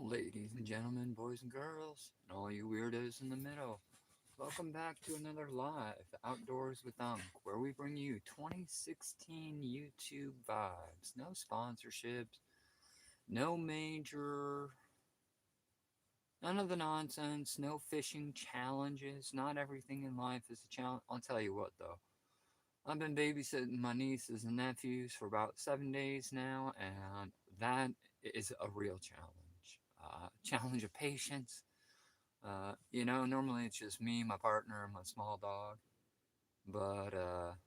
Ladies and gentlemen, boys and girls, and all you weirdos in the middle, welcome back to another live Outdoors with Unk, where we bring you 2016 YouTube vibes. No sponsorships, no major, none of the nonsense, no fishing challenges. Not everything in life is a challenge. I'll tell you what though, I've been babysitting my nieces and nephews for about 7 days now, and that is a real challenge. Challenge of patience. Normally it's just me, my partner, and my small dog. But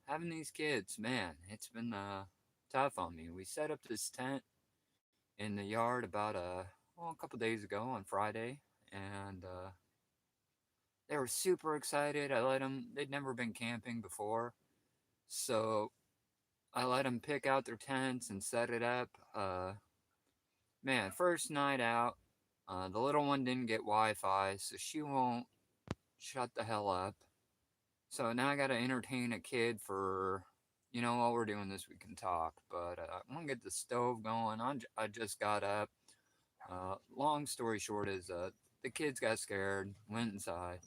having these kids, man, it's been tough on me. We set up this tent in the yard about a couple days ago on Friday, and they were super excited. I let them; they'd never been camping before, so I let them pick out their tents and set it up. Man, first night out, the little one didn't get Wi-Fi, so she won't shut the hell up. So now I got to entertain a kid for, while we're doing this, we can talk. But I'm going to get the stove going. I just got up. Long story short is the kids got scared, went inside.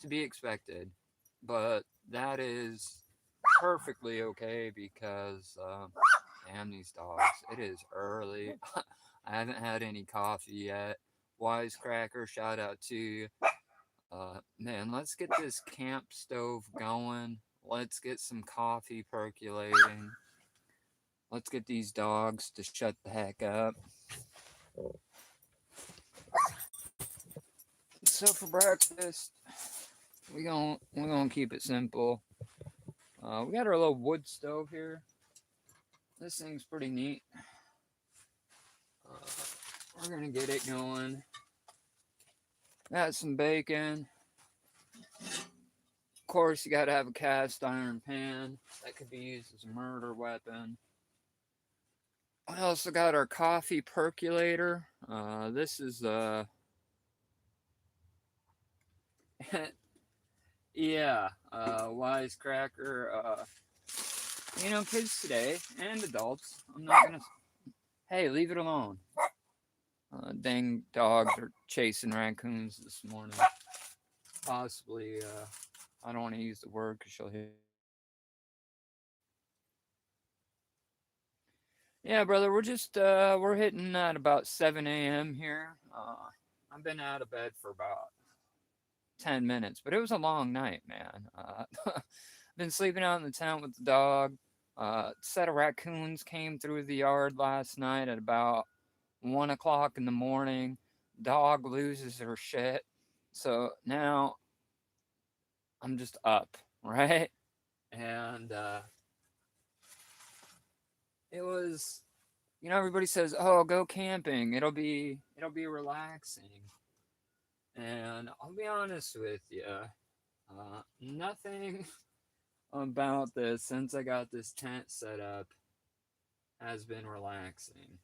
To be expected. But that is perfectly okay because, damn these dogs. It is early. I haven't had any coffee yet. Wisecracker, shout out to you. Man, let's get this camp stove going. Let's get some coffee percolating. Let's get these dogs to shut the heck up. So for breakfast, we're gonna keep it simple. We got our little wood stove here. This thing's pretty neat. Uh, we're gonna get it going. Got some bacon. Of course, you gotta have a cast iron pan that could be used as a murder weapon. We also got our coffee percolator. This is yeah, wisecracker. Kids today and adults. I'm not gonna. Hey, leave it alone. Dang dogs are chasing raccoons this morning. Possibly. I don't want to use the word because she'll hear. Yeah, brother, we're hitting at about 7 a.m. here. I've been out of bed for about 10 minutes, but it was a long night, man. Been sleeping out in the tent with the dog. A set of raccoons came through the yard last night at about 1 o'clock in the morning. Dog loses her shit. So now I'm just up, right? And it was, everybody says, "Oh, go camping. It'll be relaxing." And I'll be honest with you, nothing about this since I got this tent set up has been relaxing.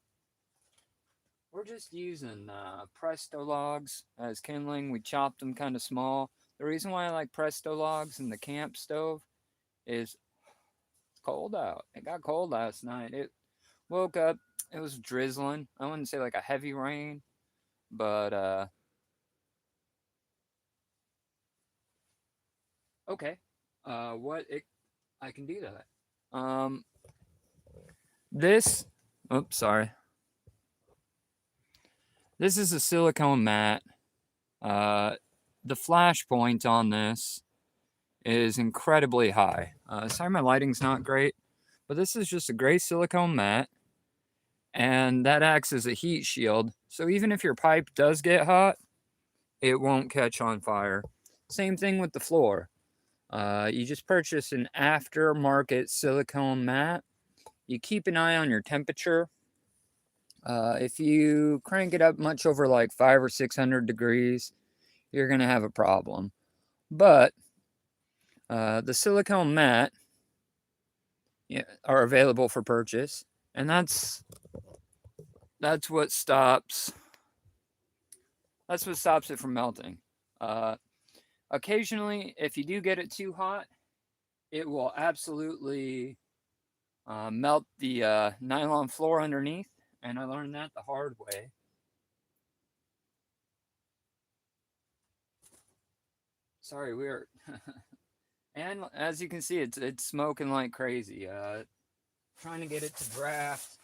We're just using Presto logs as kindling. We chopped them kind of small. The reason why I like Presto logs in the camp stove is it's cold out. It got cold last night. It woke up. It was drizzling. I wouldn't say like a heavy rain, but okay. What it I can do that. Um, this. Oops, sorry. This is a silicone mat. Uh, the flash point on this is incredibly high. Sorry, my lighting's not great, but this is just a gray silicone mat, and that acts as a heat shield. So even if your pipe does get hot, it won't catch on fire. Same thing with the floor. You just purchase an aftermarket silicone mat. You keep an eye on your temperature. If you crank it up much over like 500 or 600 degrees, you're gonna have a problem. But the silicone mat, yeah, are available for purchase, and that's what stops it from melting. Uh, Occasionally, if you do get it too hot, it will absolutely melt the nylon floor underneath, and I learned that the hard way. Sorry, we're and as you can see, it's smoking like crazy. Trying to get it to draft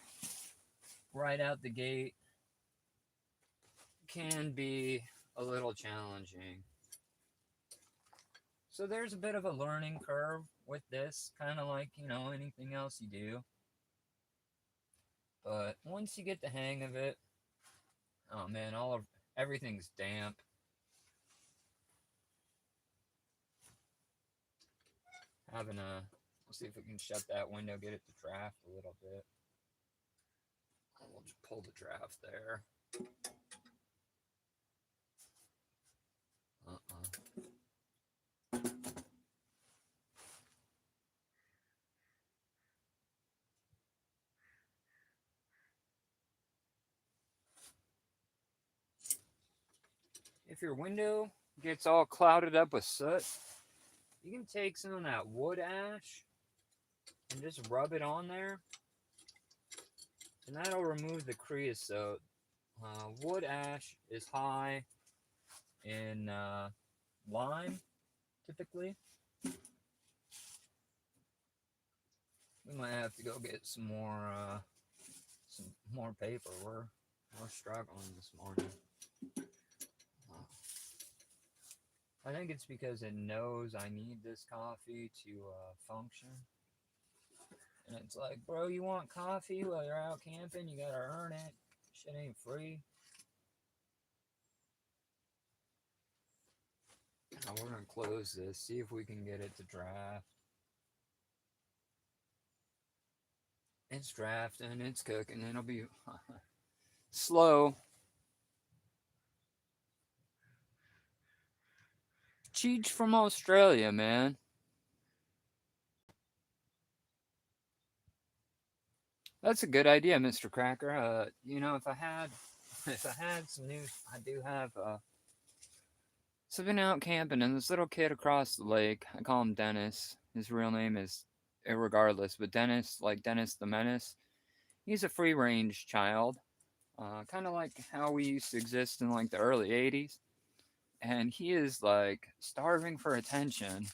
right out the gate can be a little challenging. So there's a bit of a learning curve with this, kind of like, anything else you do. But once you get the hang of it, oh man, everything's damp. We'll see if we can shut that window, get it to draft a little bit. We'll just pull the draft there. If your window gets all clouded up with soot, you can take some of that wood ash and just rub it on there, and that'll remove the creosote. Wood ash is high in lime, typically. We might have to go get some more paper. We're struggling this morning. I think it's because it knows I need this coffee to function. And it's like, bro, you want coffee while you're out camping? You gotta earn it. Shit ain't free. Now we're gonna close this, see if we can get it to draft. It's drafting, it's cooking, it'll be slow. Cheech from Australia, man. That's a good idea, Mr. Cracker. If I had some news, I do have. So I've been out camping, and this little kid across the lake, I call him Dennis. His real name is irregardless, but Dennis, like Dennis the Menace, he's a free range child, kind of like how we used to exist in like the early '80s. And he is like starving for attention.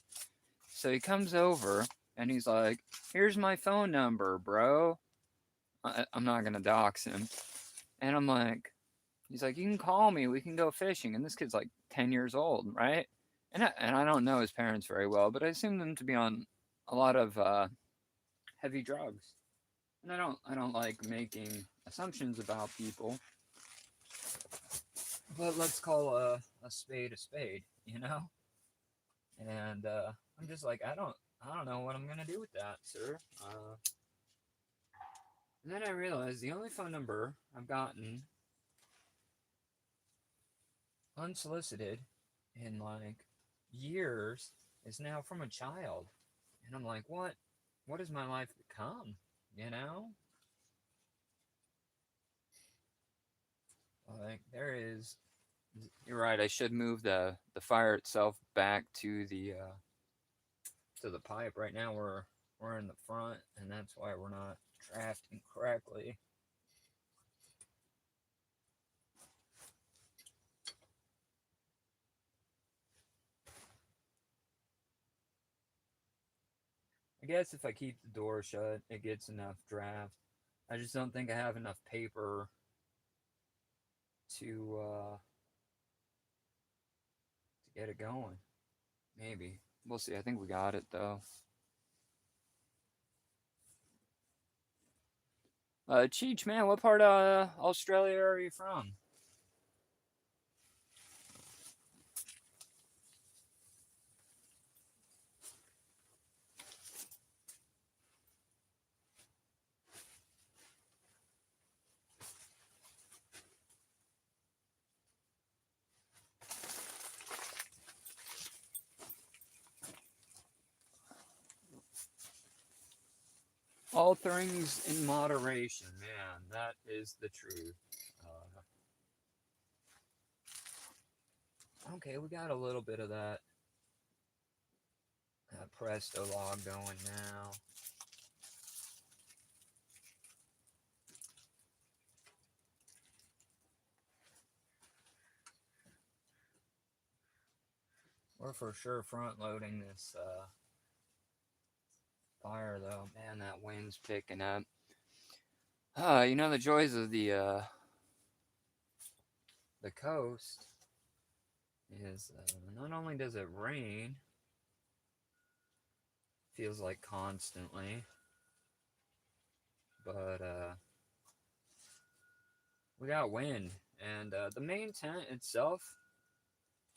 So he comes over and he's like, "Here's my phone number, bro." I'm not gonna dox him. And I'm like, he's like, "You can call me. We can go fishing." And this kid's like 10 years old, right? And I don't know his parents very well, but I assume them to be on a lot of heavy drugs. And I don't like making assumptions about people, but let's call a spade a spade, you know? And I'm just like, I don't know what I'm gonna do with that, sir. And then I realized the only phone number I've gotten unsolicited in like years is now from a child. And I'm like, what has my life become? You know? Like you're right, I should move the fire itself back to the pipe. Right now we're in the front, and that's why we're not drafting correctly. I guess if I keep the door shut, it gets enough draft. I just don't think I have enough paper to get it going. Maybe we'll see. I think we got it though. Cheech, man, what part of Australia are you from? All things in moderation, man. That is the truth. Okay, we got a little bit of that Presto log going now. We're for sure front loading this fire though. Man, that wind's picking up. The joys of the coast is not only does it rain, feels like constantly, but we got wind, and the main tent itself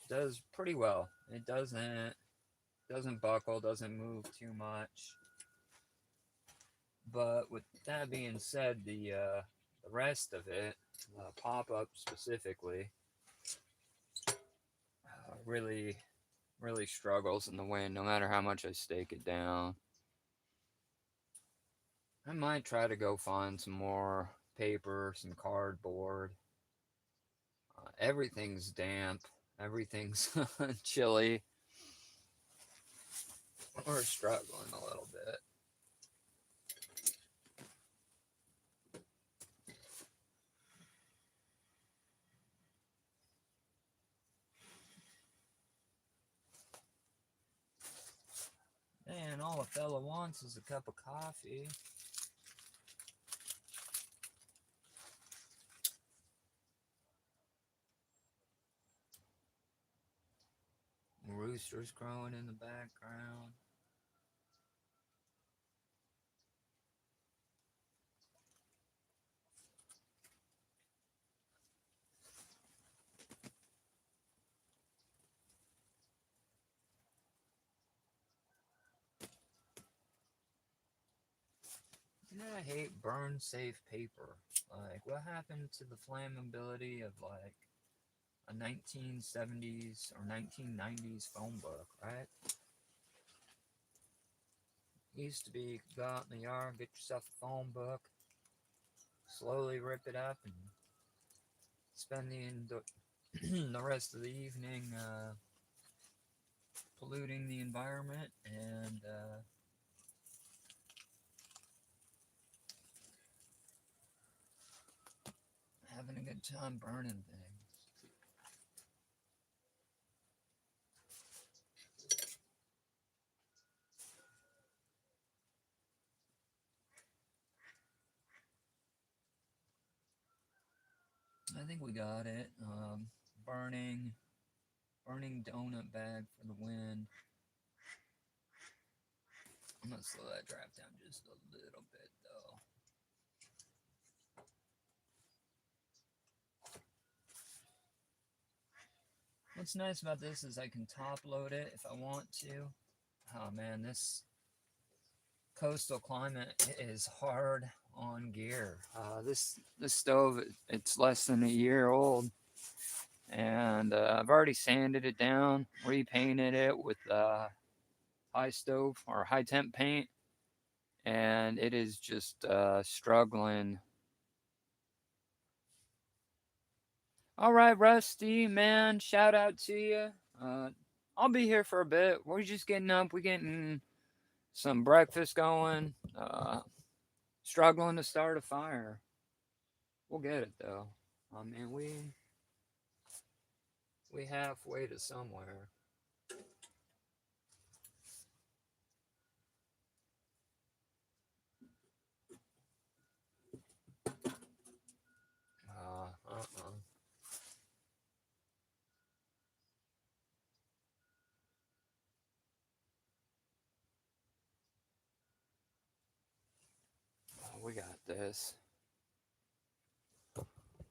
does pretty well. It doesn't buckle, doesn't move too much. But with that being said, the rest of it, the pop up specifically, really struggles in the wind. No matter how much I stake it down, I might try to go find some more paper, some cardboard. Everything's damp. Everything's chilly. We're struggling a little bit. Man, all a fella wants is a cup of coffee. Roosters crowing in the background. I hate burn safe paper. Like, what happened to the flammability of like a 1970s or 1990s phone book, right? Used to be, you could go out in the yard, get yourself a phone book, slowly rip it up, and spend the rest of the evening polluting the environment and having a good time burning things. I think we got it. Burning donut bag for the win. I'm gonna slow that draft down just a little bit though. What's nice about this is I can top load it if I want to. Oh man, this coastal climate is hard on gear. This stove, it's less than a year old, and I've already sanded it down, repainted it with high stove or high temp paint, and it is just struggling. All right, Rusty, man, shout out to you. I'll be here for a bit. We're just getting up. We're getting some breakfast going. Struggling to start a fire. We'll get it though. I mean, we halfway to somewhere. We got this.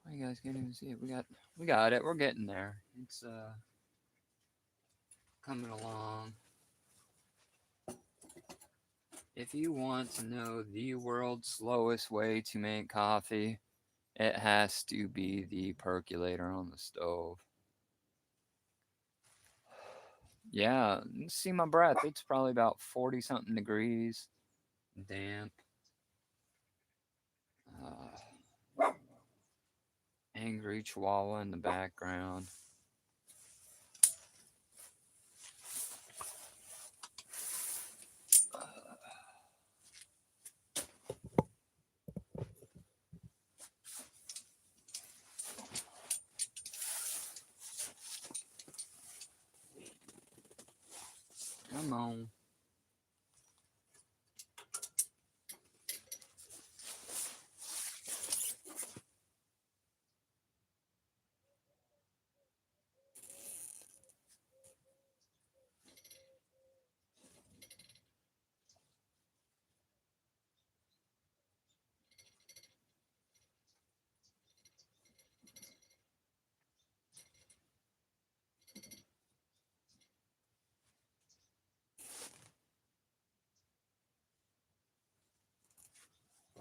You guys can't even see it. We got it. We're getting there. It's coming along. If you want to know the world's slowest way to make coffee, it has to be the percolator on the stove. Yeah, see my breath. It's probably about 40 something degrees. Damp. Angry chihuahua in the background. Come on.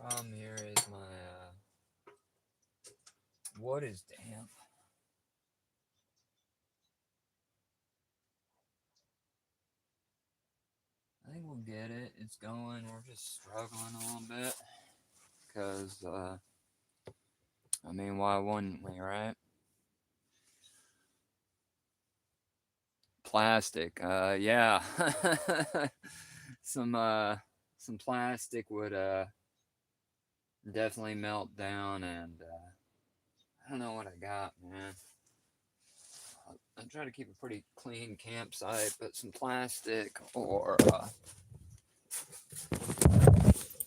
Problem here is my wood is damp. I think we'll get it. It's going. We're just struggling a little bit. Because, I mean, why wouldn't we, right? Plastic. Yeah. some, uh, some plastic would, definitely melt down, and, I don't know what I got, man. I try to keep a pretty clean campsite, but some plastic or,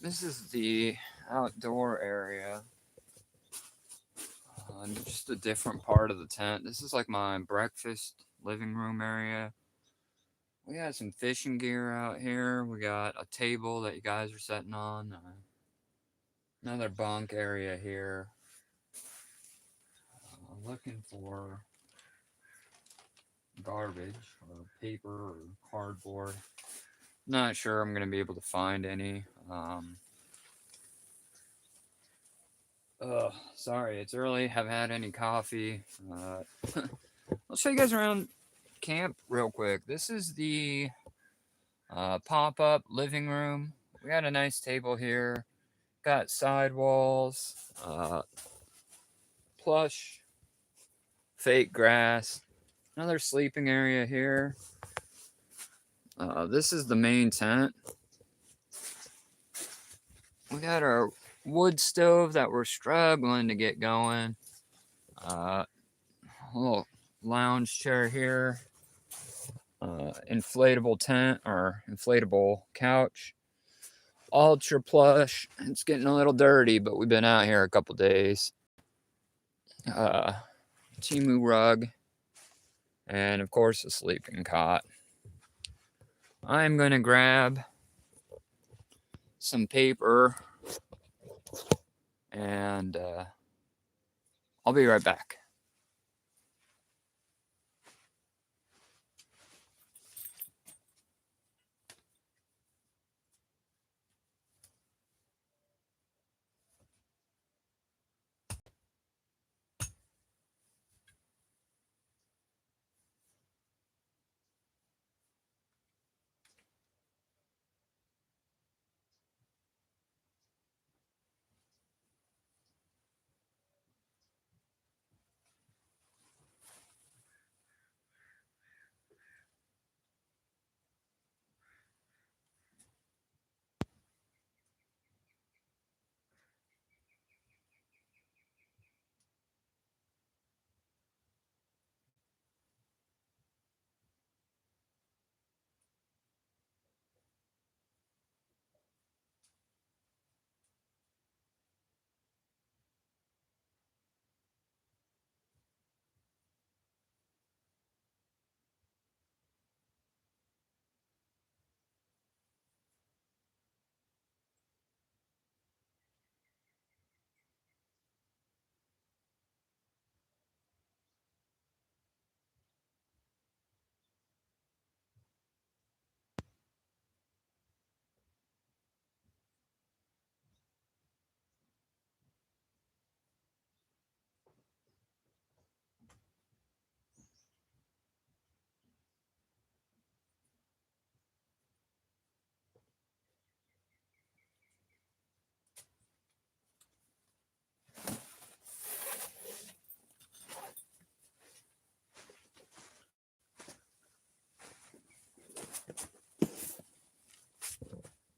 this is the outdoor area. Just a different part of the tent. This is like my breakfast living room area. We got some fishing gear out here. We got a table that you guys are sitting on. Another bunk area here. Looking for garbage or paper or cardboard. Not sure I'm going to be able to find any. Sorry, it's early. Haven't had any coffee. I'll show you guys around camp real quick. This is the pop-up living room. We got a nice table here. Got side walls, plush, fake grass. Another sleeping area here. This is the main tent. We got our wood stove that we're struggling to get going. A little lounge chair here. Inflatable tent or inflatable couch. Ultra plush. It's getting a little dirty, but we've been out here a couple days. Timu rug. And of course, a sleeping cot. I'm going to grab some paper and I'll be right back.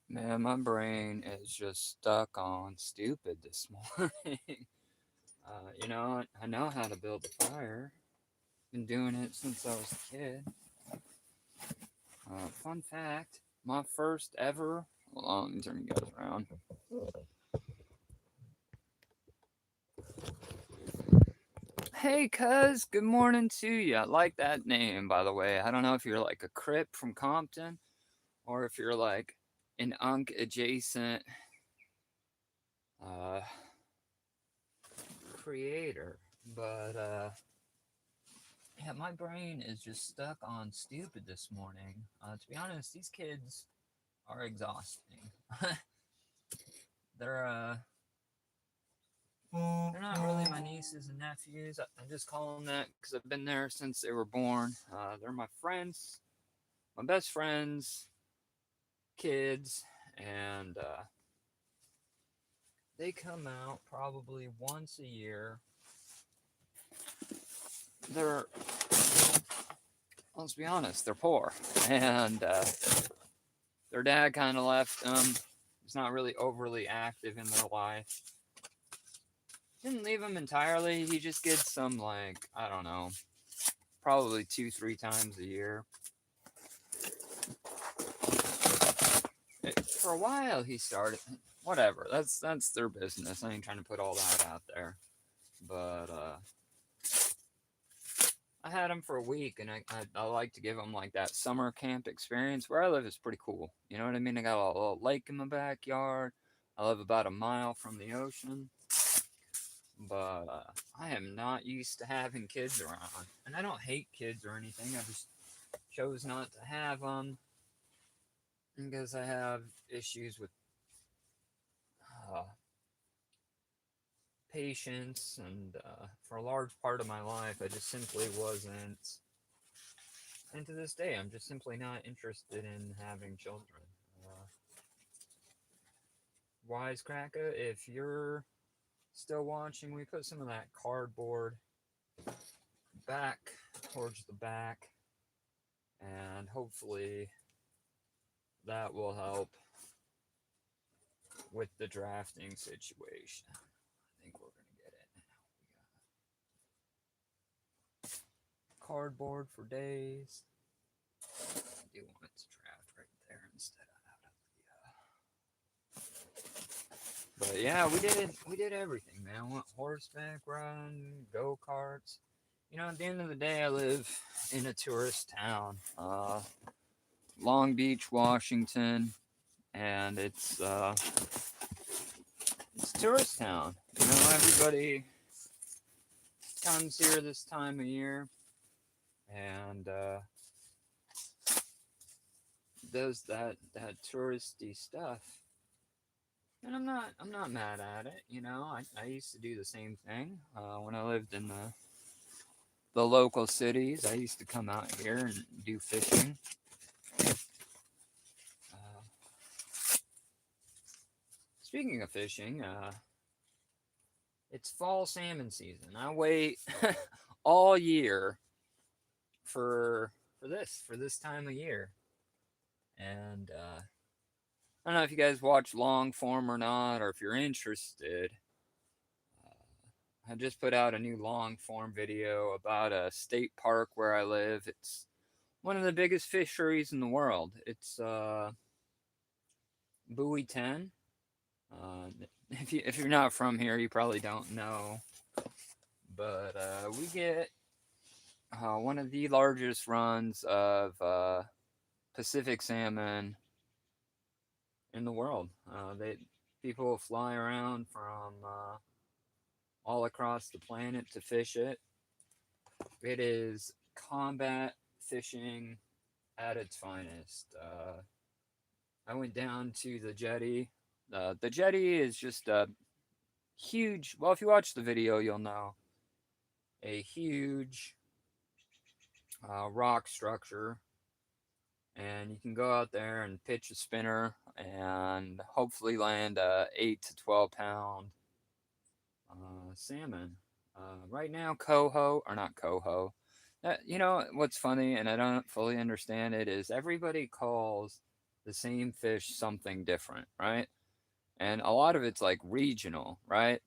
Man, my brain is just stuck on stupid this morning. I know how to build a fire. Been doing it since I was a kid. Fun fact, my first ever. Hold on, let me turn you guys around. Hey, cuz, good morning to you. I like that name, by the way. I don't know if you're like a Crip from Compton or if you're like an Unk adjacent uh, creator. But yeah, my brain is just stuck on stupid this morning. To be honest, these kids are exhausting. they're uh, they're not really my nieces and nephews. I just call them that because I've been there since they were born. They're my friends, my best friends, kids, and they come out probably once a year. They're, let's be honest, they're poor, and their dad kind of left them. He's not really overly active in their life. Didn't leave them entirely. He just gets some, like, I don't know, probably 2, 3 times a year. For a while, he started. Whatever. That's their business. I ain't trying to put all that out there. But I had them for a week, and I like to give them like that summer camp experience. Where I live is pretty cool. You know what I mean? I got a little lake in my backyard. I live about a mile from the ocean. But I am not used to having kids around. And I don't hate kids or anything. I just chose not to have them because I have issues with uh, patience. And for a large part of my life, I just simply wasn't. And to this day, I'm just simply not interested in having children. Wisecracker, if you're still watching, we put some of that cardboard back towards the back, and hopefully that will help with the drafting situation. I think we're gonna get it now. We got cardboard for days. I do want it to draft right there instead of out of the. But yeah, we did everything, man. Went horseback riding, go karts. You know, at the end of the day, I live in a tourist town, Long Beach, Washington, and it's a tourist town. You know, everybody comes here this time of year and does that touristy stuff. And I'm not mad at it. You know, I used to do the same thing when I lived in the local cities. I used to come out here and do fishing. Uh, Speaking of fishing, it's fall salmon season. I wait all year for this time of year, and I don't know if you guys watch long form or not, or if you're interested. I just put out a new long form video about a state park where I live. It's one of the biggest fisheries in the world. It's Buoy 10. If you're not from here, you probably don't know. But we get one of the largest runs of Pacific salmon in the world. They People fly around from all across the planet to fish it. It is combat fishing at its finest. I went down to the jetty. The jetty is just a huge. Well, if you watch the video, you'll know a huge rock structure, and you can go out there and pitch a spinner and hopefully land a 8 to 12 pound salmon. Right now, coho or not coho. You know what's funny, and I don't fully understand it, is everybody calls the same fish something different, right? And a lot of it's like regional, right?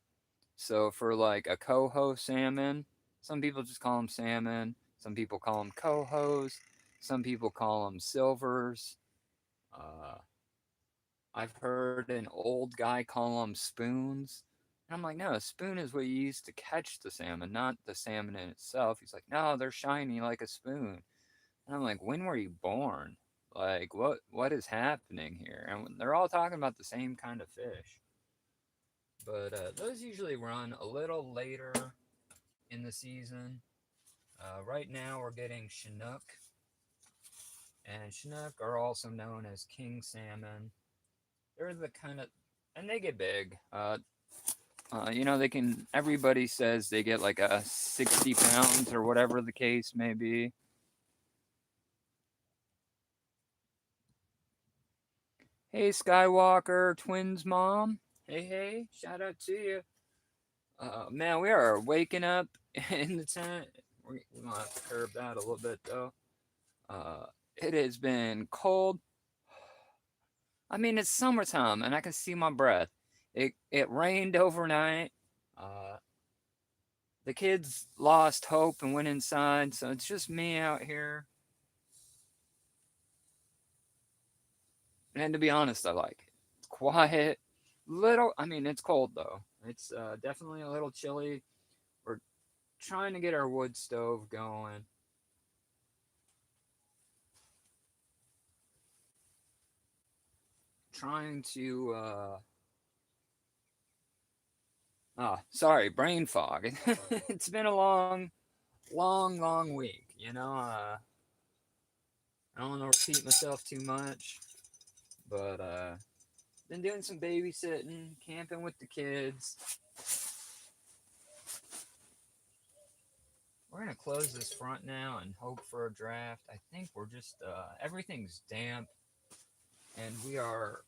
So for like a coho salmon, some people just call them salmon. Some people call them cohos. Some people call them silvers. Uh, I've heard an old guy call them spoons. And I'm like, no, a spoon is what you use to catch the salmon, not the salmon in itself. He's like, no, they're shiny like a spoon. And I'm like, when were you born? Like, what is happening here? And they're all talking about the same kind of fish. But those usually run a little later in the season. Right now, we're getting Chinook, and Chinook are also known as king salmon. They're the kind of, and they get big. They can. Everybody says they get like a 60 pounds or whatever the case may be. Hey, Skywalker twins mom. Hey, hey, shout out to you. Man, we are waking up in the tent. We're gonna have to curb that a little bit though. Uh, it has been cold. I mean, it's summertime, and I can see my breath. It rained overnight. Uh, the kids lost hope and went inside, so it's just me out here. And to be honest, I like it. It's quiet. Little, I mean, it's cold though. It's definitely a little chilly. We're trying to get our wood stove going. Trying to sorry, brain fog. It's been a long week. I don't want to repeat myself too much, but been doing some babysitting, camping with the kids. We're gonna close this front now and hope for a draft. I think we're just everything's damp, and we are.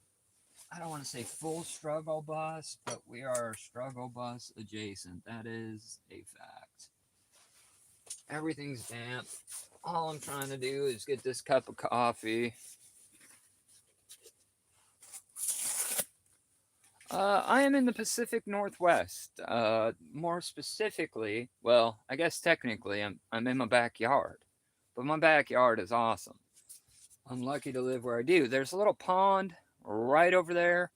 I don't want to say full struggle bus, but we are struggle bus adjacent. That is a fact. Everything's damp. All I'm trying to do is get this cup of coffee. I am in the Pacific Northwest. More specifically, well, I guess technically I'm in my backyard, but my backyard is awesome. I'm lucky to live where I do. There's a little pond right over there.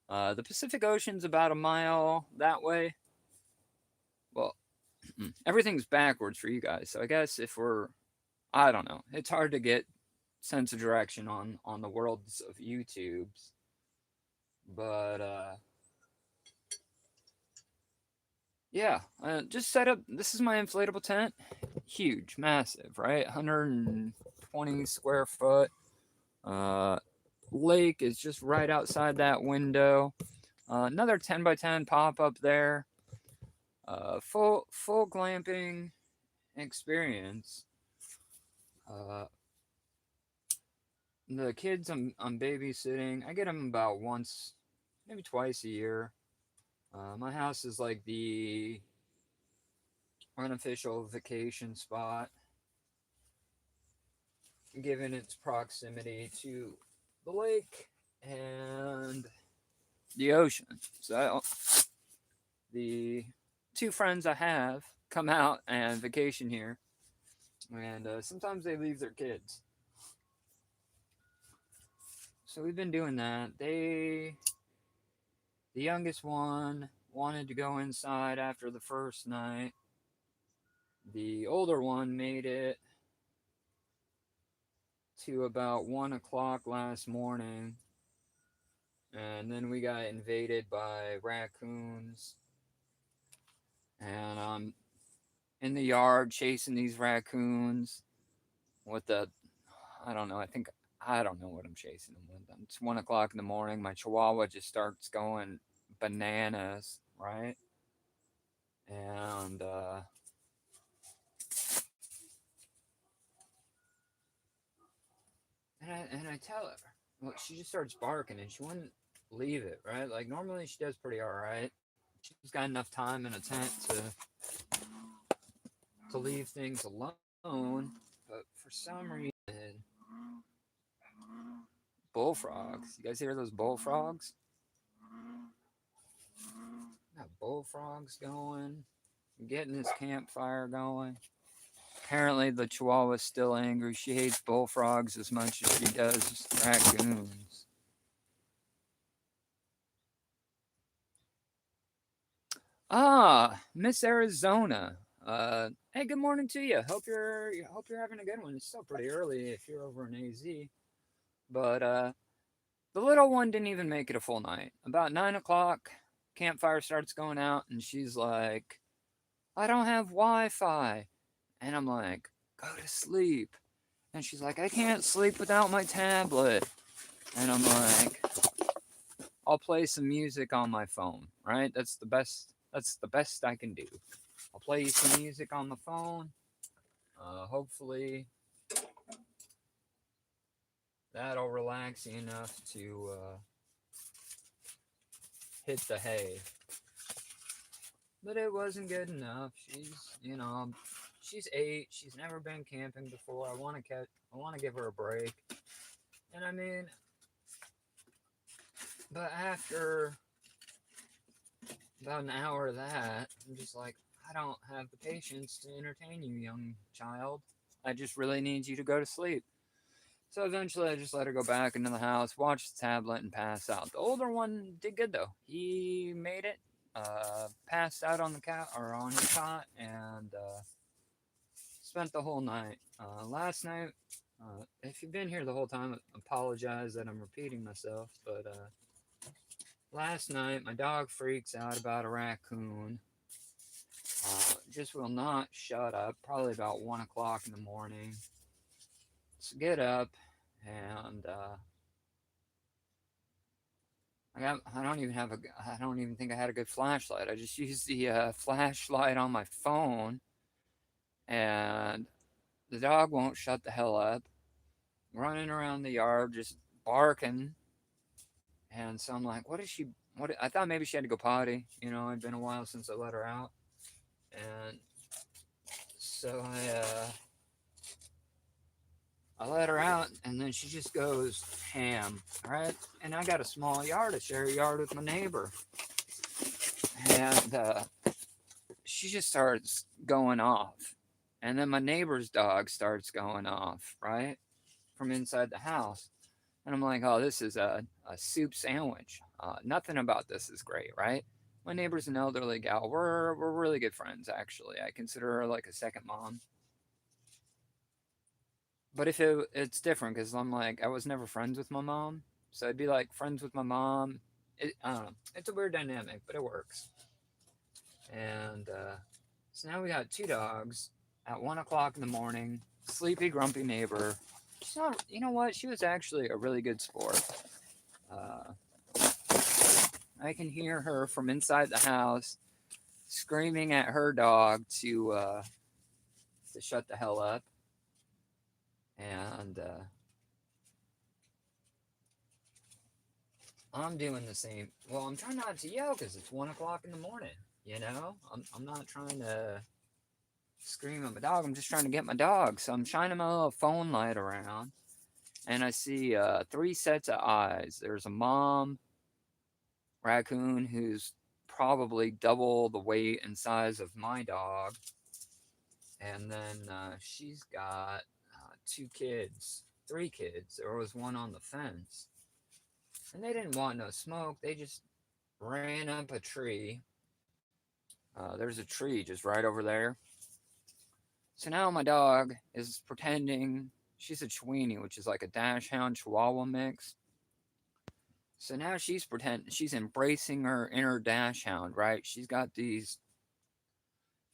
The Pacific Ocean's about a mile that way. Well, everything's backwards for you guys, so I guess if we're, I don't know, it's hard to get sense of direction on the worlds of YouTube's, but yeah, just set up. This is my inflatable tent. Huge, massive, right? 120 square foot. Uh, Lake is just right outside that window. Another 10 by 10 pop up there. Full glamping experience. Uh, the kids I'm babysitting. I get them about once, maybe twice a year. My house is like the unofficial vacation spot, given its proximity to the lake and the ocean. So the two friends I have come out and vacation here, and sometimes they leave their kids. So we've been doing that. The youngest one wanted to go inside after the first night. The older one made it to about 1 o'clock last morning, and then we got invaded by raccoons, and I'm in the yard chasing these raccoons with the, I don't know, I don't know what I'm chasing them with. It's 1 o'clock in the morning. My chihuahua just starts going bananas, right? And I tell her, look, she just starts barking and she wouldn't leave it, right? Like normally she does pretty all right. She's got enough time in a tent to leave things alone, but for some reason, bullfrogs. You guys hear those bullfrogs? Got bullfrogs going. Getting this campfire going. Apparently, the Chihuahua's still angry. She hates bullfrogs as much as she does raccoons. Ah, Miss Arizona. Hey, good morning to you. Hope you're having a good one. It's still pretty early if you're over in AZ, but the little one didn't even make it a full night. About 9 o'clock, campfire starts going out, and she's like, "I don't have Wi-Fi," and I'm like, "Go to sleep." And she's like, "I can't sleep without my tablet," and I'm like, "I'll play some music on my phone, right? That's the best. That's the best I can do. I'll play you some music on the phone. Hopefully that'll relax you enough to hit the hay." But it wasn't good enough. She's 8. She's never been camping before. I want to give her a break. And I mean, but after about an hour of that, I'm just like, I don't have the patience to entertain you, young child. I just really need you to go to sleep. So eventually, I just let her go back into the house, watch the tablet, and pass out. The older one did good though. He made it, passed out on the couch or on his cot, and spent the whole night. Last night, if you've been here the whole time, I apologize that I'm repeating myself, but last night my dog freaks out about a raccoon. Just will not shut up. Probably about 1 o'clock in the morning. So get up, and I don't even think I had a good flashlight. I just used the flashlight on my phone, and the dog won't shut the hell up, running around the yard just barking. And so I'm like, what is she? What? I thought maybe she had to go potty. It'd been a while since I let her out, and so I let her out, and then she just goes ham, right? And I got a small yard. I share a yard with my neighbor, and she just starts going off. And then my neighbor's dog starts going off, right? From inside the house. And I'm like, oh, this is a soup sandwich. Nothing about this is great, right? My neighbor's an elderly gal. We're really good friends, actually. I consider her like a second mom. But if it's different because I'm like, I was never friends with my mom. So I'd be like friends with my mom. I don't know. It's a weird dynamic, but it works. And so now we got two dogs at 1 o'clock in the morning. Sleepy, grumpy neighbor. She's not. You know what? She was actually a really good sport. Uh, I can hear her from inside the house screaming at her dog to shut the hell up. And I'm doing the same. Well, I'm trying not to yell because it's 1 o'clock in the morning. I'm not trying to scream at my dog. I'm just trying to get my dog. So I'm shining my little phone light around, and I see three sets of eyes. There's a mom raccoon who's probably double the weight and size of my dog, and then she's got two kids, three kids. There was one on the fence, and they didn't want no smoke. They just ran up a tree. There's a tree just right over there. So now my dog is pretending she's a Chweenie, which is like a Dachshund Chihuahua mix. So now she's embracing her inner Dachshund, right? She's got these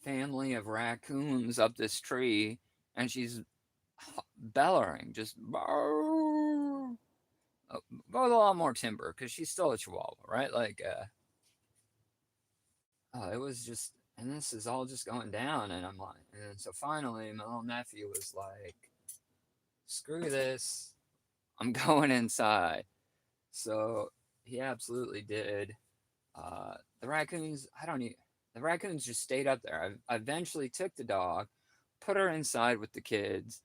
family of raccoons up this tree, and she's bellowing, just with a lot more timber because she's still a Chihuahua, right? Like, it was just, and this is all just going down, and I'm like, and so finally, my little nephew was like, "Screw this, I'm going inside." So he absolutely did. The raccoons, I don't need. The raccoons just stayed up there. I eventually took the dog, put her inside with the kids.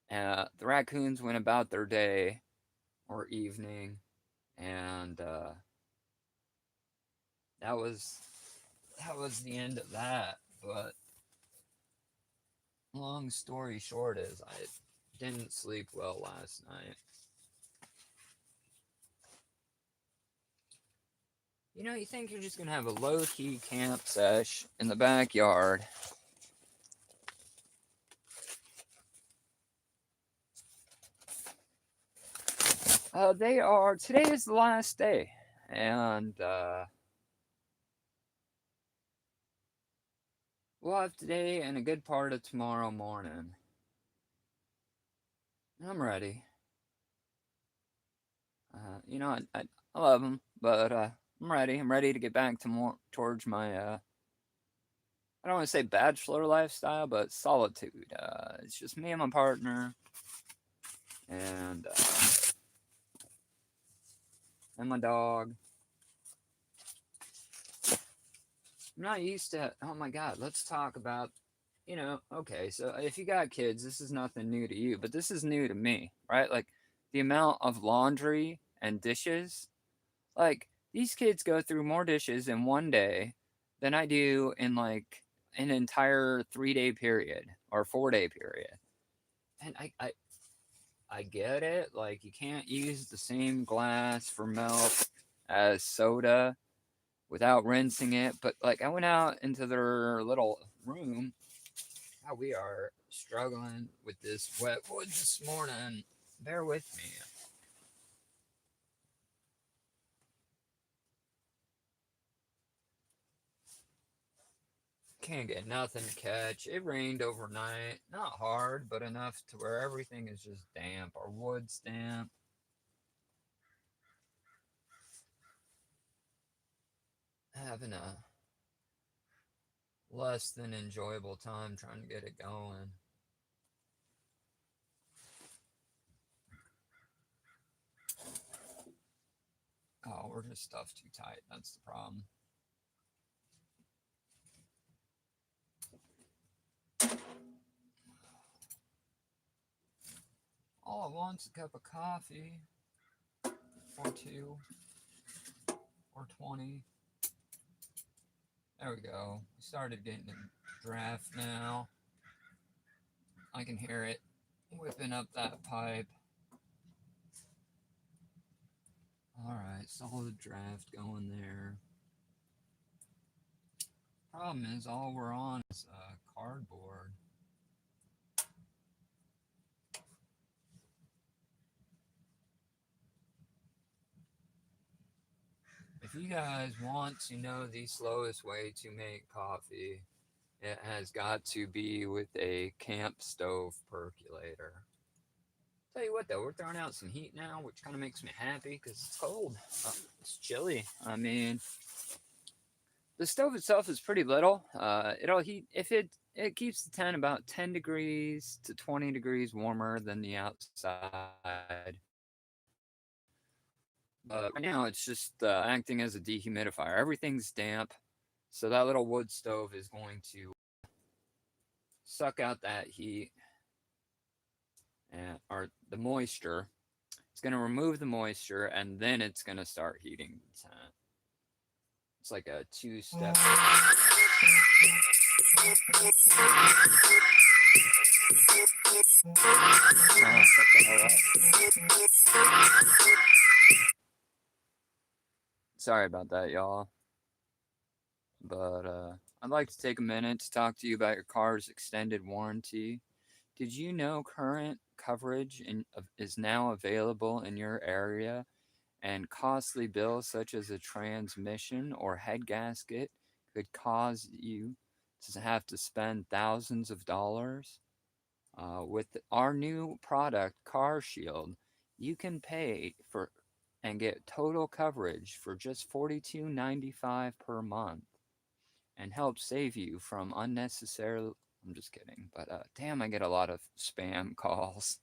The raccoons went about their day or evening, and that was that was the end of that. But long story short is I didn't sleep well last night. You know, you think you're just gonna have a low-key camp sesh in the backyard. Today is the last day, and we'll have today and a good part of tomorrow morning. I'm ready. You know, I love them, but I'm ready. I'm ready to get back to more towards my I don't want to say bachelor lifestyle, but solitude. It's just me and my partner, and my dog. I'm not used to. Oh my God, let's talk about. Okay, so if you got kids, this is nothing new to you, but this is new to me, right? Like the amount of laundry and dishes. Like these kids go through more dishes in one day than I do in like an entire 3 day period or 4 day period. And I get it. Like you can't use the same glass for milk as soda without rinsing it. But like I went out into their little room. How we are struggling with this wet wood this morning. Bear with me. Can't get nothing to catch. It rained overnight. Not hard, but enough to where everything is just damp. Our wood's damp. Having a less than enjoyable time trying to get it going. Oh, we're just stuffed too tight. That's the problem. All I want's a cup of coffee. Or two. Or 20. There we go. We started getting the draft now. I can hear it whipping up that pipe. Alright, solid draft going there. Problem is, all we're on is cardboard. If you guys want to know the slowest way to make coffee, it has got to be with a camp stove percolator. Tell you what though, we're throwing out some heat now, which kind of makes me happy because it's cold. It's chilly. I mean, the stove itself is pretty little. It'll heat if it keeps the tent about 10 degrees to 20 degrees warmer than the outside. Right now, it's just acting as a dehumidifier. Everything's damp, so that little wood stove is going to suck out that heat and or the moisture. It's going to remove the moisture, and then it's going to start heating the tent. It's like a two-step. Sorry about that, y'all. But I'd like to take a minute to talk to you about your car's extended warranty. Did you know current coverage is now available in your area, and costly bills such as a transmission or head gasket could cause you to have to spend thousands of dollars? With our new product, Car Shield, you can pay for and get total coverage for just $42.95 per month and help save you from unnecessary. I'm just kidding, but damn, I get a lot of spam calls.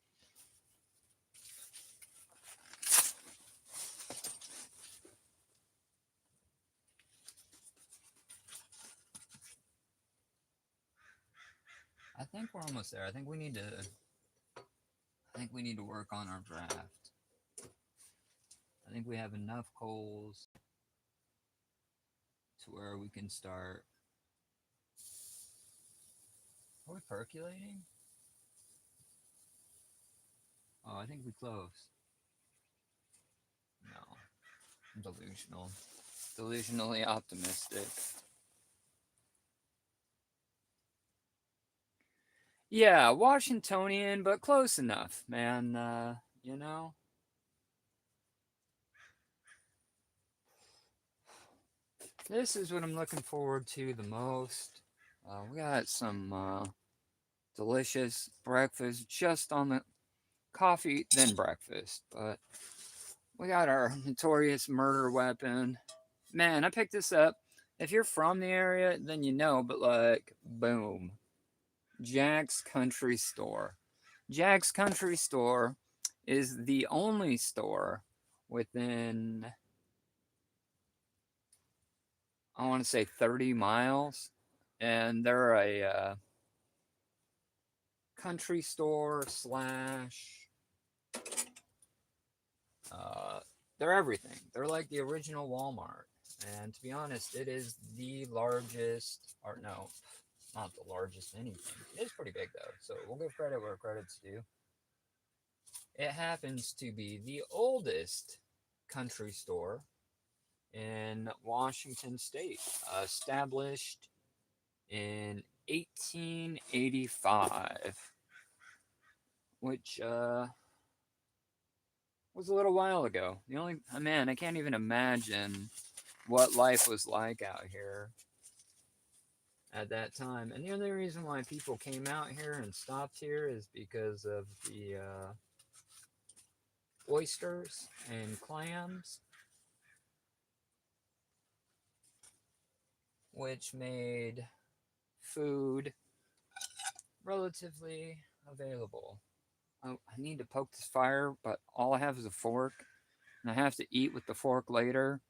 I think we're almost there. I think we need to work on our draft. I think we have enough coals to where we can start. What we percolating? Oh, I think we closed. No, I'm delusional. Delusionally optimistic. Yeah, Washingtonian, but close enough, man. You know, this is what I'm looking forward to the most. We got some delicious breakfast just on the coffee, then breakfast. But we got our notorious murder weapon. Man, I picked this up. If you're from the area, then you know, but like, boom. Jack's Country Store. Jack's Country Store is the only store within, I want to say, 30 miles. And they're a country store slash, uh, they're everything. They're like the original Walmart. And to be honest, it is the largest, or no, not the largest anything. It is pretty big though, so we'll give credit where credit's due. It happens to be the oldest country store in Washington State, established in 1885, which was a little while ago. The only man, I can't even imagine what life was like out here at that time. And the only reason why people came out here and stopped here is because of the oysters and clams, which made food relatively available. I need to poke this fire, but all I have is a fork, and I have to eat with the fork later.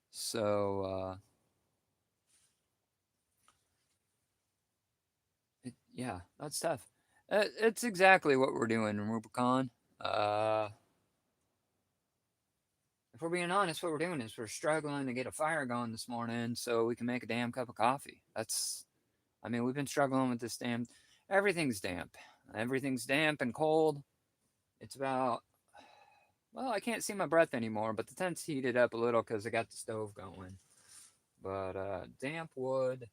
So, yeah, that's tough. It's exactly what we're doing in Rubicon. Uh, if we're being honest, what we're doing is we're struggling to get a fire going this morning so we can make a damn cup of coffee. I mean, we've been struggling with this damn. Everything's damp. Everything's damp and cold. It's about, well, I can't see my breath anymore, but the tent's heated up a little because I got the stove going. But damp wood.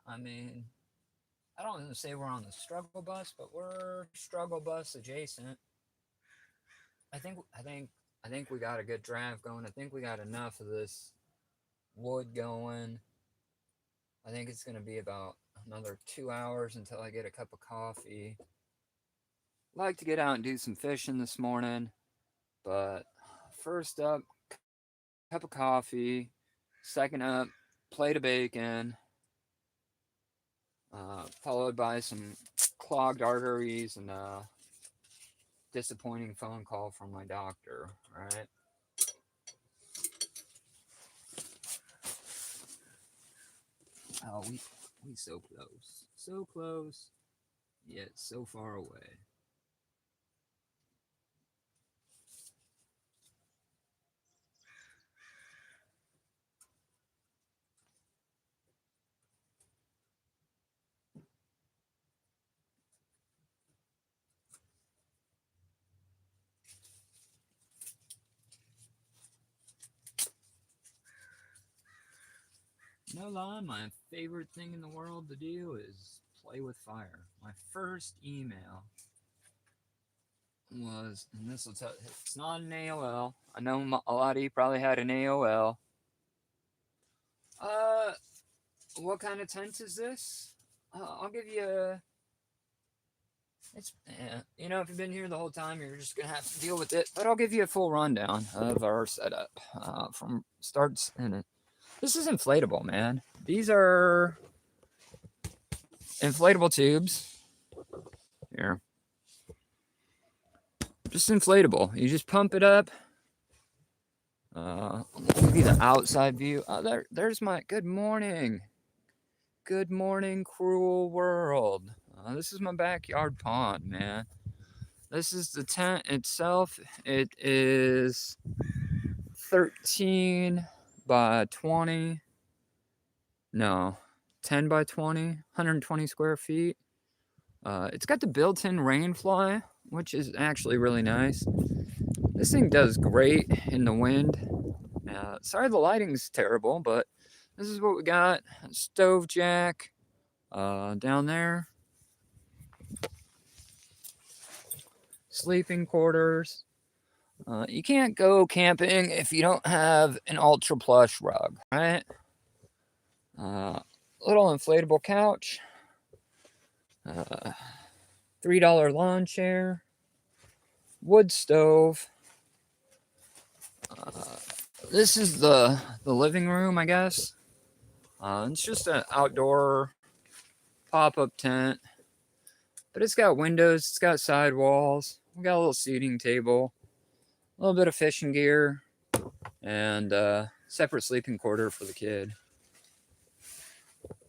I mean, I don't even say we're on the struggle bus, but we're struggle bus adjacent. I think, I think, I think we got a good draft going. I think we got enough of this wood going. I think it's gonna be about another 2 hours until I get a cup of coffee. Like to get out and do some fishing this morning, but first up, cup of coffee. Second up, plate of bacon, followed by some clogged arteries and a disappointing phone call from my doctor. Right? Oh, we so close, yet so far away. No lie, my favorite thing in the world to do is play with fire. My first email was, and this will tell, it's not an AOL. I know a lot of you probably had an AOL. Uh, what kind of tent is this? I'll give you a. It's if you've been here the whole time, you're just gonna have to deal with it. But I'll give you a full rundown of our setup from starts in it. This is inflatable, man. These are inflatable tubes. Here, just inflatable. You just pump it up. I'll give you the outside view. There's my good morning. Good morning, cruel world. This is my backyard pond, man. This is the tent itself. It is 13 by 20. No, 10 by 20, 120 square feet. It's got the built-in rain fly, which is actually really nice. This thing does great in the wind. Sorry the lighting's terrible, but this is what we got. Stove jack down there. Sleeping quarters. You can't go camping if you don't have an ultra plush rug, right? Little inflatable couch. $3 lawn chair. Wood stove. This is the living room, I guess. It's just an outdoor pop-up tent, but it's got windows, it's got side walls. We got a little seating table, a little bit of fishing gear, and separate sleeping quarter for the kid.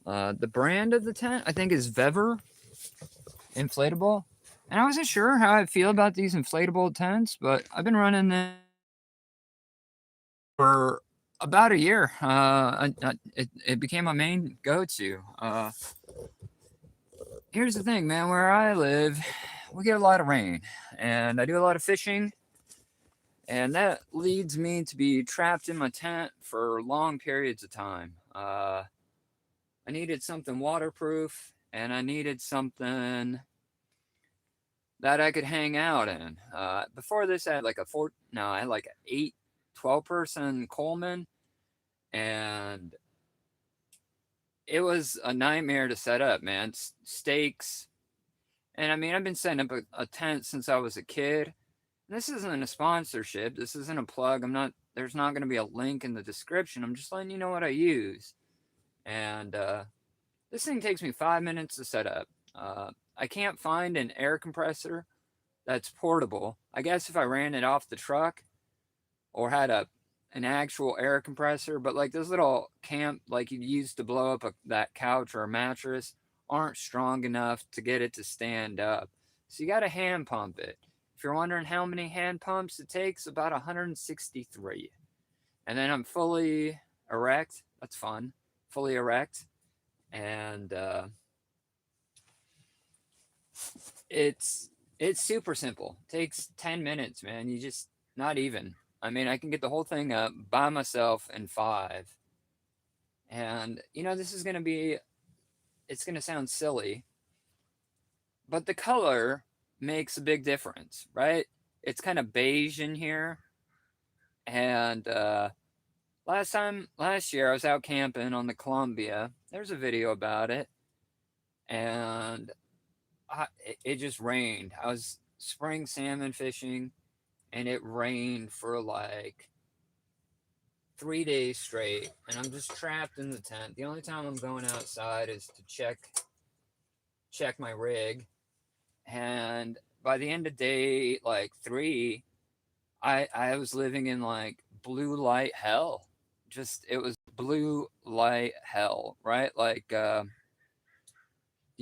The brand of the tent, I think, is Vever inflatable. And I wasn't sure how I feel about these inflatable tents, but I've been running them for about a year. It became my main go-to. Here's the thing, man. Where I live, we get a lot of rain, and I do a lot of fishing, and that leads me to be trapped in my tent for long periods of time. I needed something waterproof, and I needed something that I could hang out in. Before this, I had like I had like an 12-person Coleman, and it was a nightmare to set up, man. Stakes. And I mean, I've been setting up a tent since I was a kid. This isn't a sponsorship. This isn't a plug. There's not going to be a link in the description. I'm just letting you know what I use. And this thing takes me 5 minutes to set up. I can't find an air compressor that's portable. I guess if I ran it off the truck or had an actual air compressor, but like those little like you use to blow up that couch or a mattress aren't strong enough to get it to stand up. So you got to hand pump it. If you're wondering how many hand pumps it takes, about 163. And then I'm fully erect. That's fun. Fully erect. And it's super simple. It takes 10 minutes, man. You just, not even. I mean, I can get the whole thing up by myself in 5. And, this is going to be, it's going to sound silly, but the color makes a big difference, right? It's kind of beige in here. And last year, I was out camping on the Columbia. There's a video about it. And it just rained. I was spring salmon fishing, and it rained for like 3 days straight, and I'm just trapped in the tent. The only time I'm going outside is to check my rig. And by the end of day like 3, I was living in like blue light hell. Just, it was blue light hell, right? Like the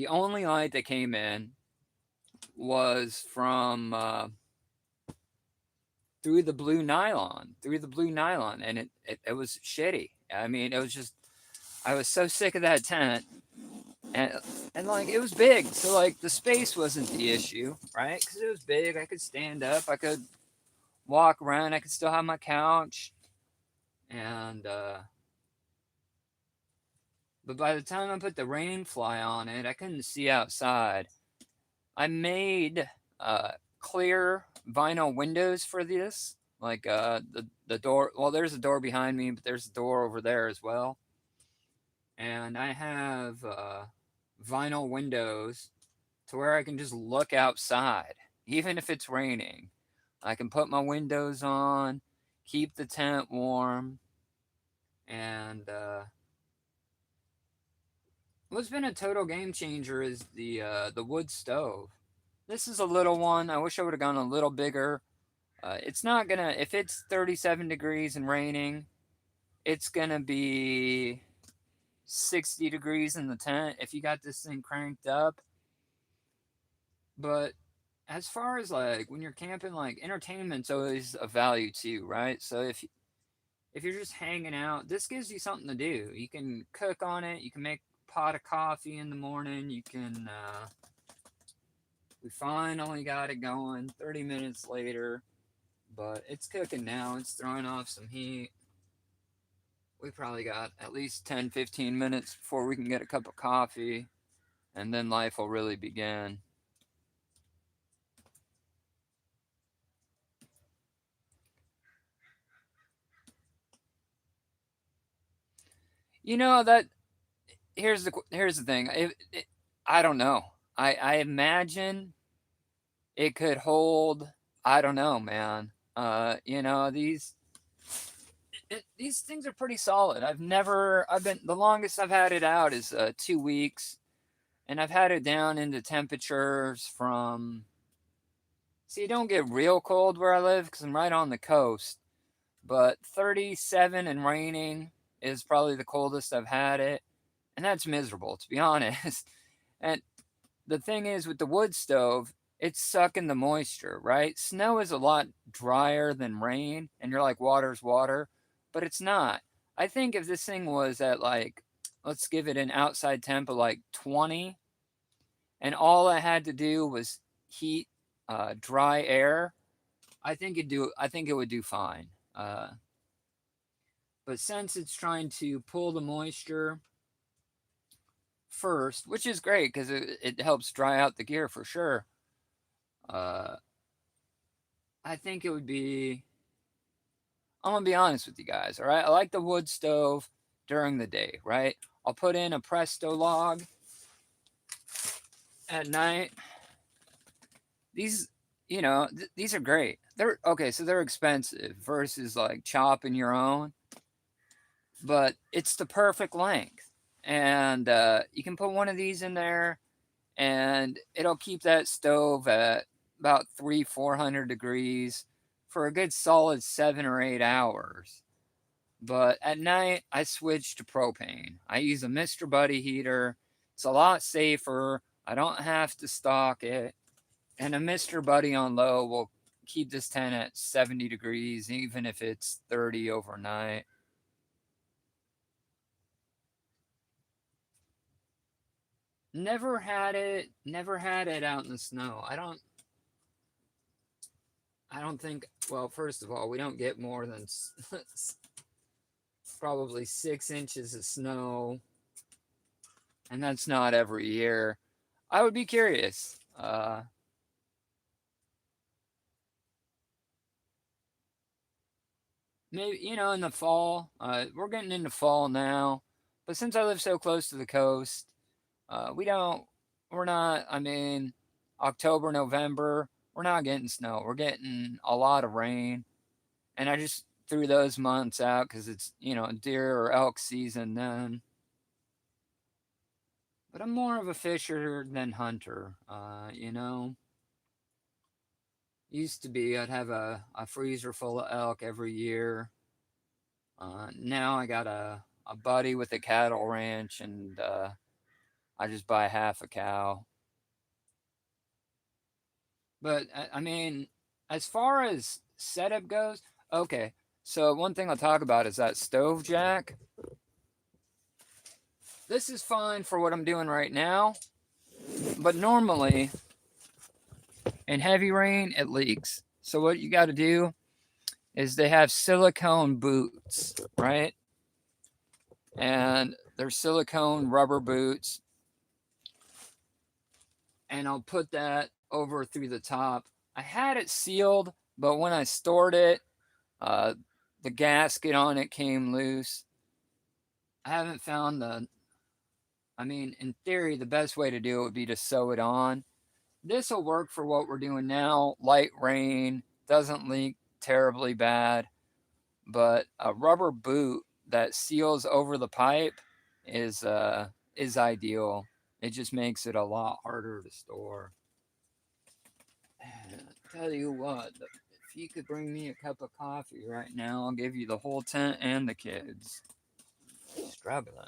only light that came in was from through the blue nylon, and it was shitty. I mean, it was just, I was so sick of that tent, and like it was big, so like the space wasn't the issue, right? Because it was big, I could stand up, I could walk around, I could still have my couch, and but by the time I put the rain fly on it, I couldn't see outside. I made clear vinyl windows for this, like the door. Well, there's a door behind me, but there's a door over there as well. And I have vinyl windows to where I can just look outside, even if it's raining. I can put my windows on, keep the tent warm, and what's been a total game changer is the wood stove. This is a little one. I wish I would have gone a little bigger. It's not gonna, if it's 37 degrees and raining, it's gonna be 60 degrees in the tent if you got this thing cranked up. But as far as like when you're camping, like entertainment's always a value too, right? So if you're just hanging out, this gives you something to do. You can cook on it. You can make a pot of coffee in the morning. You can. We finally got it going. 30 minutes later, but it's cooking now. It's throwing off some heat. We probably got at least 10, 15 minutes before we can get a cup of coffee, and then life will really begin. You know that here's the thing. I don't know. I imagine it could hold. I don't know, man. These things are pretty solid. I've been the longest I've had it out is 2 weeks, and I've had it down into temperatures from. See, it don't get real cold where I live because I'm right on the coast, but 37 and raining is probably the coldest I've had it, and that's miserable to be honest. And the thing is with the wood stove, it's sucking the moisture, right? Snow is a lot drier than rain, and you're like, water's water, but it's not. I think if this thing was at like, let's give it an outside temp of like 20, and all I had to do was heat dry air, I think it do. I think it would do fine. But since it's trying to pull the moisture first, which is great because it helps dry out the gear for sure. Uh, I think it would be. I'm gonna be honest with you guys. All right, I like the wood stove during the day. Right, I'll put in a Presto log at night. These, these are great. They're okay, so they're expensive versus like chopping your own, but it's the perfect length, and you can put one of these in there, and it'll keep that stove at about 300-400 degrees for a good solid 7 or 8 hours. But at night, I switch to propane. I use a Mr. Buddy heater. It's a lot safer. I don't have to stock it. And a Mr. Buddy on low will keep this tent at 70 degrees, even if it's 30 overnight. Never had it out in the snow. I don't think, well, first of all, we don't get more than probably 6 inches of snow, and that's not every year. I would be curious. Maybe, in the fall, we're getting into fall now, but since I live so close to the coast, we don't, we're not, I mean, October, November, we're not getting snow. We're getting a lot of rain. And I just threw those months out because it's, deer or elk season then. But I'm more of a fisher than hunter, Used to be, I'd have a freezer full of elk every year. Now I got a buddy with a cattle ranch, and I just buy half a cow. But I mean, as far as setup goes, okay. So one thing I'll talk about is that stove jack. This is fine for what I'm doing right now, but normally in heavy rain it leaks. So what you got to do is they have silicone boots, right? And they're silicone rubber boots, and I'll put that over through the top. I had it sealed, but when I stored it, uh, the gasket on it came loose. I haven't found the. I mean, in theory, the best way to do it would be to sew it on. This will work for what we're doing now. Light rain, doesn't leak terribly bad, but a rubber boot that seals over the pipe is ideal. It just makes it a lot harder to store. And I tell you what, if you could bring me a cup of coffee right now, I'll give you the whole tent and the kids. Struggling.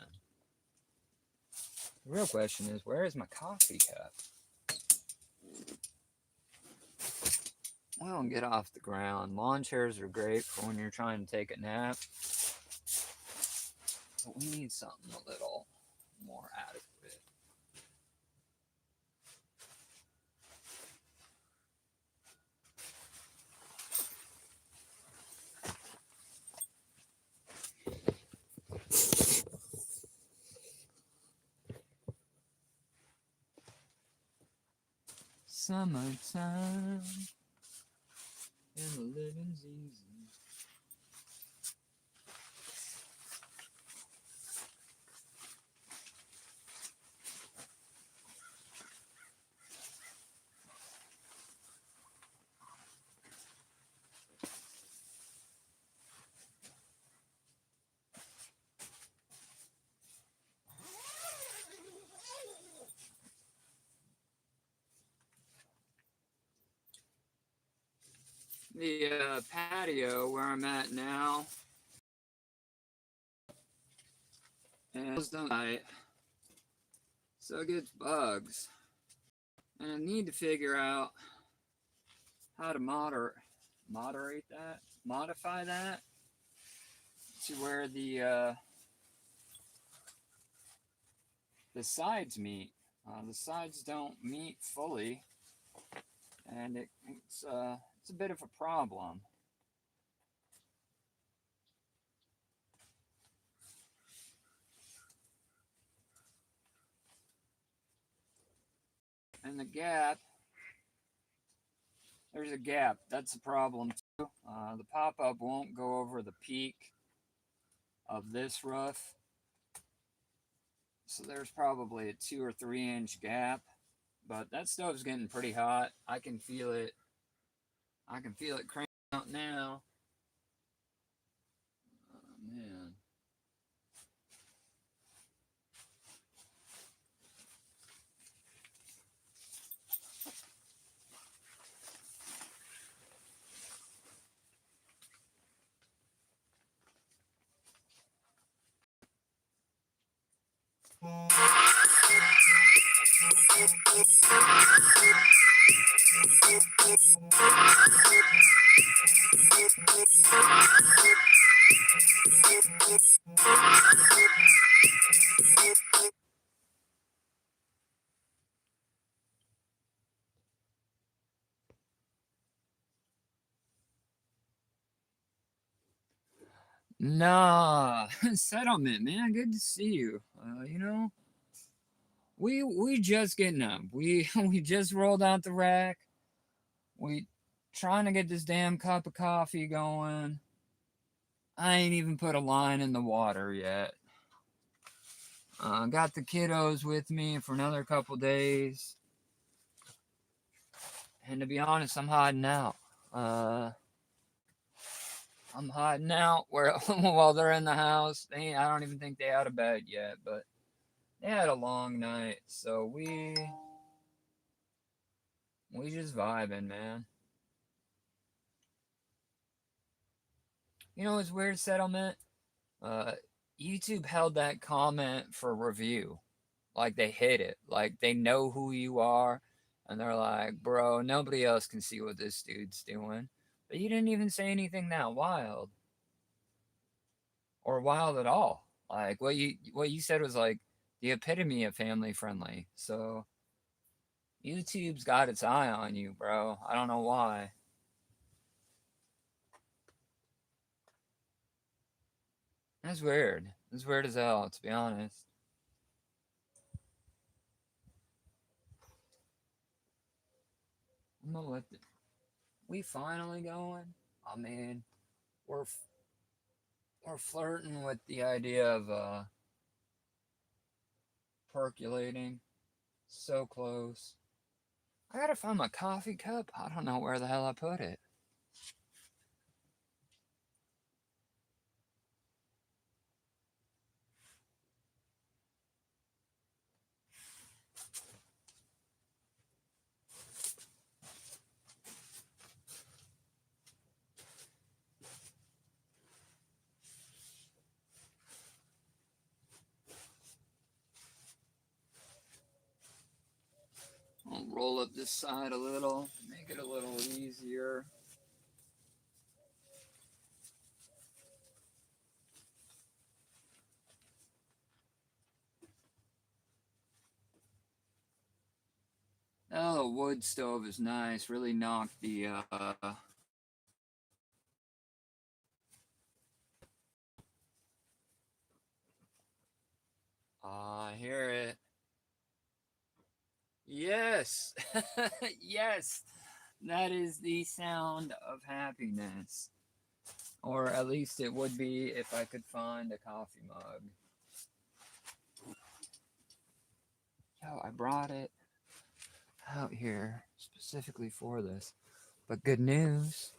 The real question is, where is my coffee cup? We don't get off the ground. Lawn chairs are great for when you're trying to take a nap. So we need something a little more adequate. Summertime and the living's easy. The patio where I'm at now, and it's night, so it gets bugs. And I need to figure out how to modify that to where the sides meet. The sides don't meet fully, and it's a bit of a problem. And the gap, there's a gap. That's a problem too. The pop-up won't go over the peak of this roof, so there's probably a 2 or 3 inch gap. But that stove's getting pretty hot. I can feel it. I can feel it cranking out now. Oh, man. Nah, settlement, man. Good to see you. We just getting up. We just rolled out the rack. We trying to get this damn cup of coffee going. I ain't even put a line in the water yet. Got the kiddos with me for another couple days. And to be honest, I'm hiding out. I'm hiding out where while they're in the house. I don't even think they out of bed yet, but they had a long night, so we just vibing, man. You know, it's weird, settlement. YouTube held that comment for review. Like they hit it. Like they know who you are. And they're like, bro, nobody else can see what this dude's doing. But you didn't even say anything that wild. Or wild at all. Like what you said was like the epitome of family friendly. So YouTube's got its eye on you, bro. I don't know why. That's weird. It's weird as hell, to be honest. I'm gonna let we finally going. I mean, we're we're flirting with the idea of percolating. So close. I gotta find my coffee cup. I don't know where the hell I put it. I'll roll up this side a little, make it a little easier. little wood stove is nice. Really knocked the I hear it. Yes. Yes. That is the sound of happiness. Or at least it would be if I could find a coffee mug. Yo, I brought it out here specifically for this. But good news,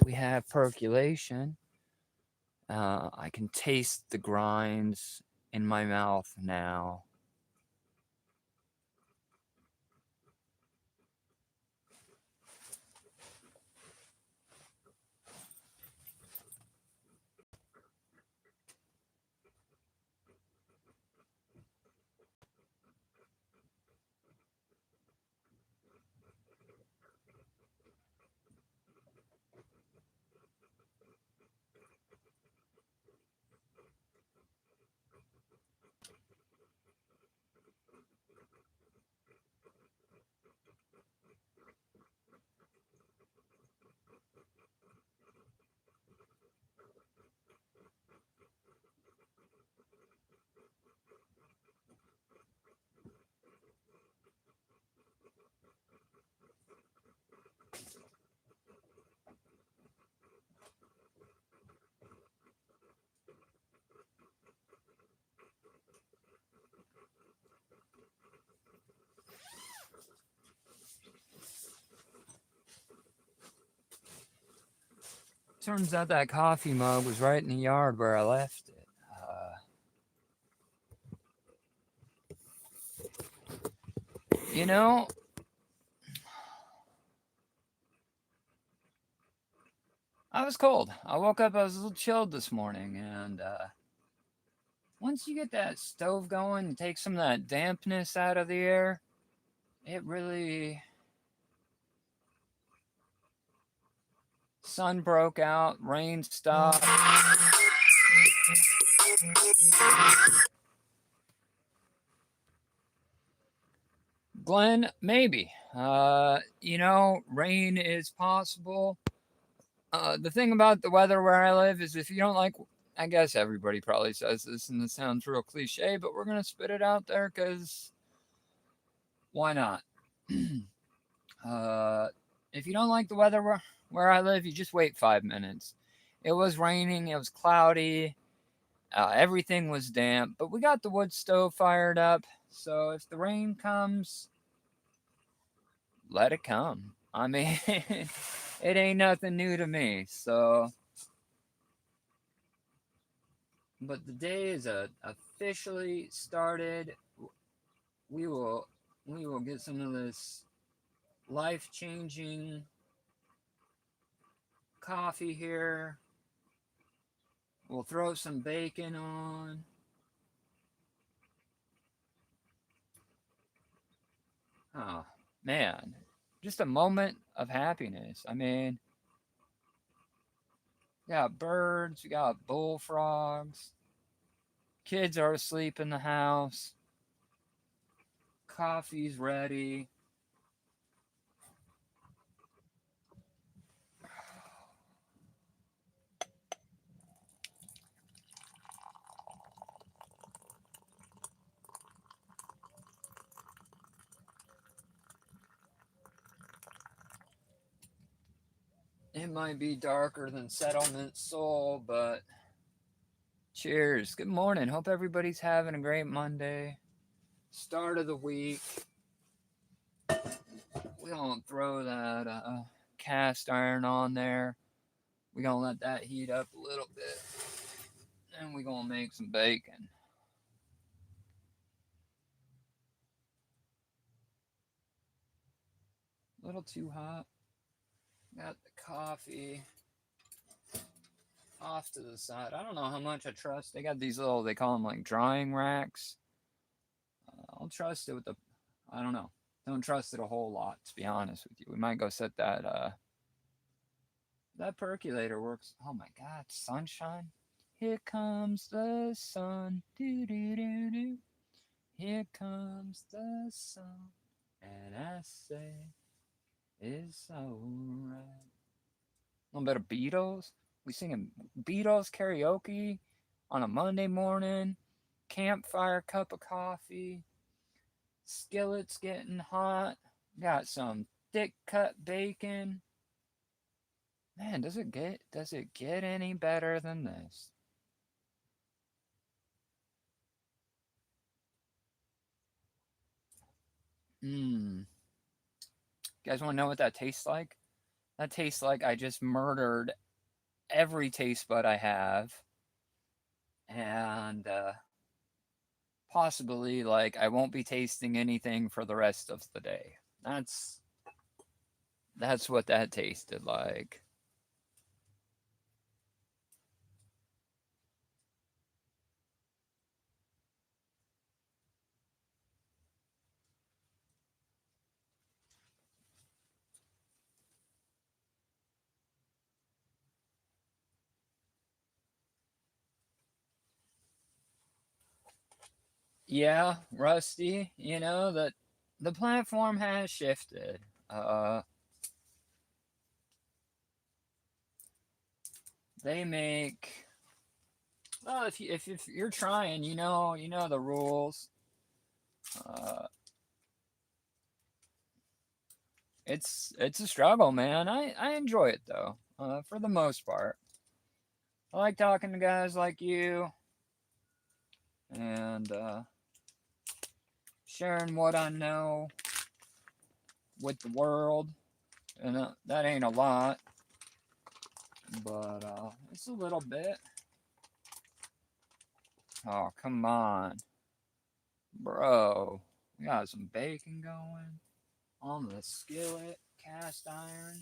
we have percolation. I can taste the grinds in my mouth now. Turns out that coffee mug was right in the yard where I left it. You know, I was cold. I woke up, I was a little chilled this morning, and once you get that stove going and take some of that dampness out of the air, it really. Sun broke out, rain stopped. Glenn, maybe. Rain is possible. The thing about the weather where I live is if you don't like, I guess everybody probably says this and it sounds real cliche, but we're going to spit it out there because why not? uh, if you don't like the weather where I live, you just wait 5 minutes. It was raining, it was cloudy, everything was damp, but we got the wood stove fired up. So if the rain comes, let it come. I mean, it ain't nothing new to me. So, but the day is officially started. We will we will get some of this life changing coffee here. We'll throw some bacon on. Oh man, just a moment of happiness. I mean, we got birds, we got bullfrogs. Kids are asleep in the house. Coffee's ready. It might be darker than Settlement Soul, but cheers. Good morning. Hope everybody's having a great Monday. Start of the week. We gonna throw that cast iron on there. We gonna let that heat up a little bit, and we gonna make some bacon. A little too hot. Got the coffee off to the side. I don't know how much I trust. They got these little, they call them like drying racks. I'll trust it with the, I don't know. Don't trust it a whole lot, to be honest with you. We might go set that percolator works. Oh my God, sunshine. Here comes the sun. Do do do do. Here comes the sun. And I say it's alright. A little bit of Beatles. We singing Beatles karaoke on a Monday morning. Campfire cup of coffee. Skillet's getting hot. Got some thick cut bacon. Man, does it get any better than this? Mmm. You guys want to know what that tastes like? That tastes like I just murdered every taste bud I have, and possibly like I won't be tasting anything for the rest of the day. That's that's what that tasted like. Yeah, Rusty, that the platform has shifted. Uh they make well if you're trying, you know the rules. Uh it's a struggle, man. I enjoy it though. For the most part. I like talking to guys like you and sharing what I know with the world. And that ain't a lot, but it's a little bit. Oh, come on, bro. We got some bacon going on the skillet, cast iron.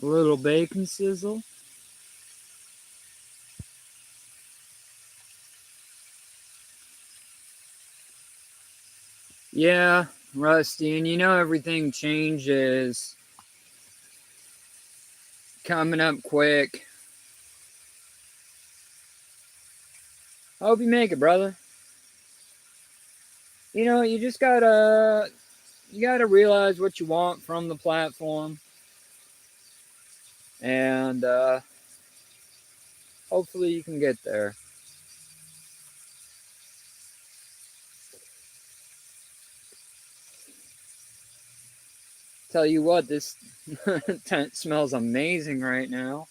A little bacon sizzle. Yeah, Rusty, and everything changes coming up quick. Hope you make it, brother. You just you gotta realize what you want from the platform, and hopefully you can get there. Tell you what, this tent smells amazing right now.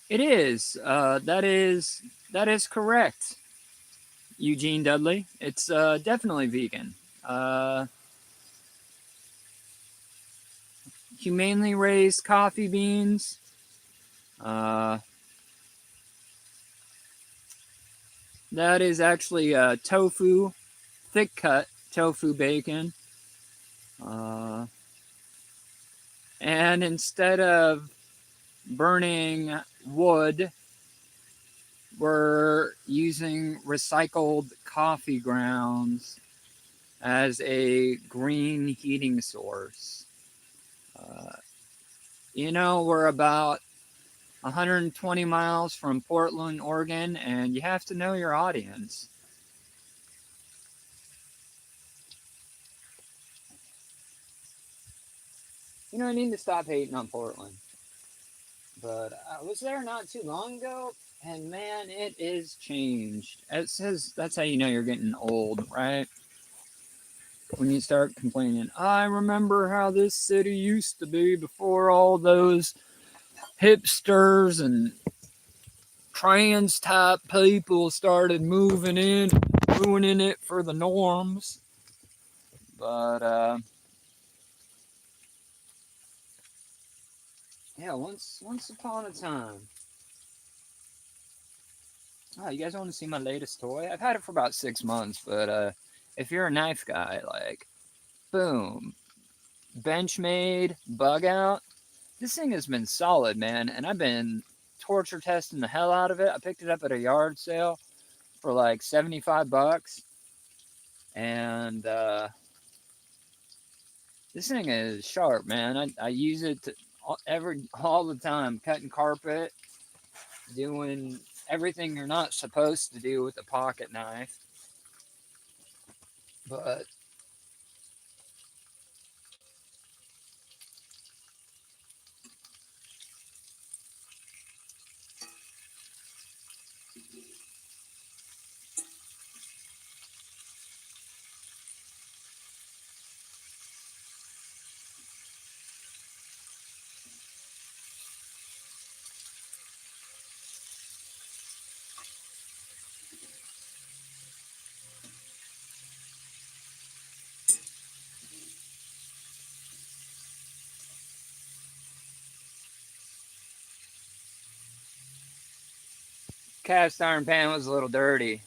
It is. That is correct, Eugene Dudley. It's definitely vegan. Uh, Humanely raised coffee beans. Uh, that is actually tofu, thick cut tofu bacon. Uh, and instead of burning wood we're using recycled coffee grounds as a green heating source. Uh, we're about 120 miles from Portland, Oregon, and you have to know your audience. I need to stop hating on Portland. But I was there not too long ago, and man, it is changed. It says that's how you know you're getting old, right? When you start complaining, I remember how this city used to be before all those hipsters and trans type people started moving in, ruining it for the norms. But yeah, once upon a time. Oh, you guys want to see my latest toy? I've had it for about 6 months, but if you're a knife guy, like, boom, Benchmade bug out. This thing has been solid, man, and I've been torture testing the hell out of it. I picked it up at a yard sale for like $75, and this thing is sharp, man. I use it all the time, cutting carpet, doing everything you're not supposed to do with a pocket knife. But cast iron pan was a little dirty.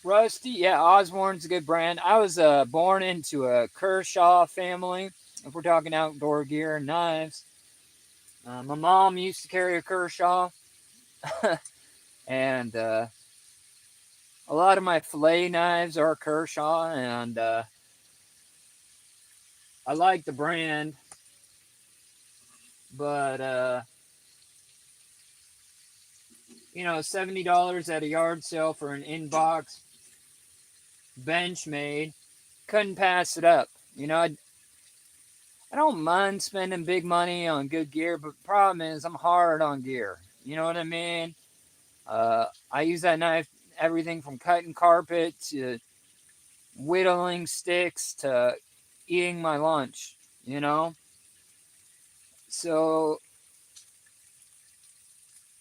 Rusty, yeah, Osborne's a good brand. I was born into a Kershaw family, if we're talking outdoor gear and knives. My mom used to carry a Kershaw, and a lot of my fillet knives are Kershaw, and I like the brand, but $70 at a yard sale for an inbox Benchmade, couldn't pass it up. I don't mind spending big money on good gear, but the problem is I'm hard on gear. You know what I mean? I use that knife everything from cutting carpet to whittling sticks to eating my lunch. You know, so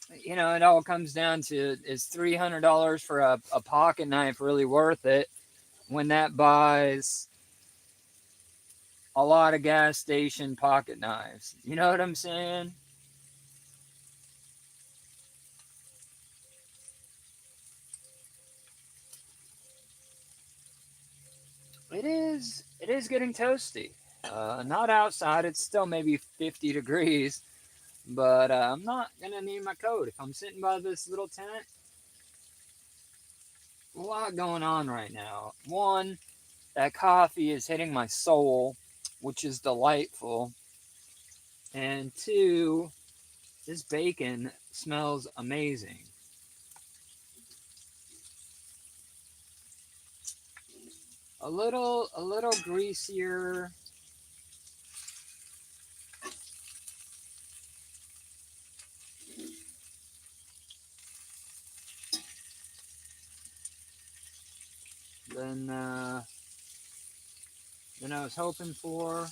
it all comes down to, is $300 for a pocket knife really worth it when that buys a lot of gas station pocket knives? You know what I'm saying? It is. It is getting toasty. Not outside. It's still maybe 50 degrees, but I'm not gonna need my coat if I'm sitting by this little tent. A lot going on right now. One, that coffee is hitting my soul, which is delightful, and two, this bacon smells amazing. A little greasier. than than I was hoping for.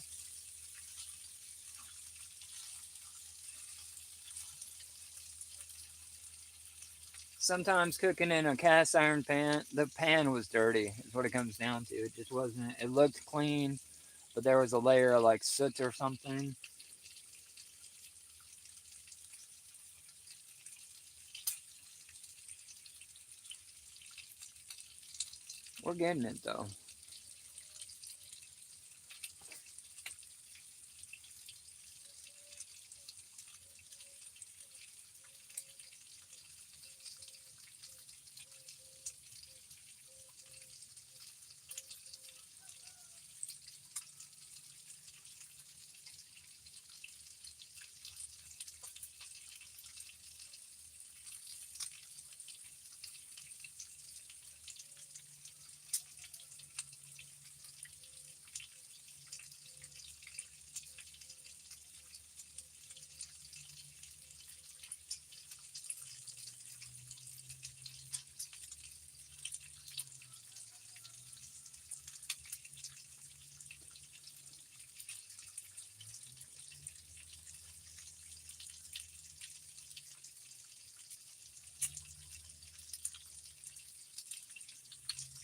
Sometimes cooking in a cast iron pan, the pan was dirty, is what it comes down to. It just wasn't, it looked clean, but there was a layer of like soot or something. We're getting it though.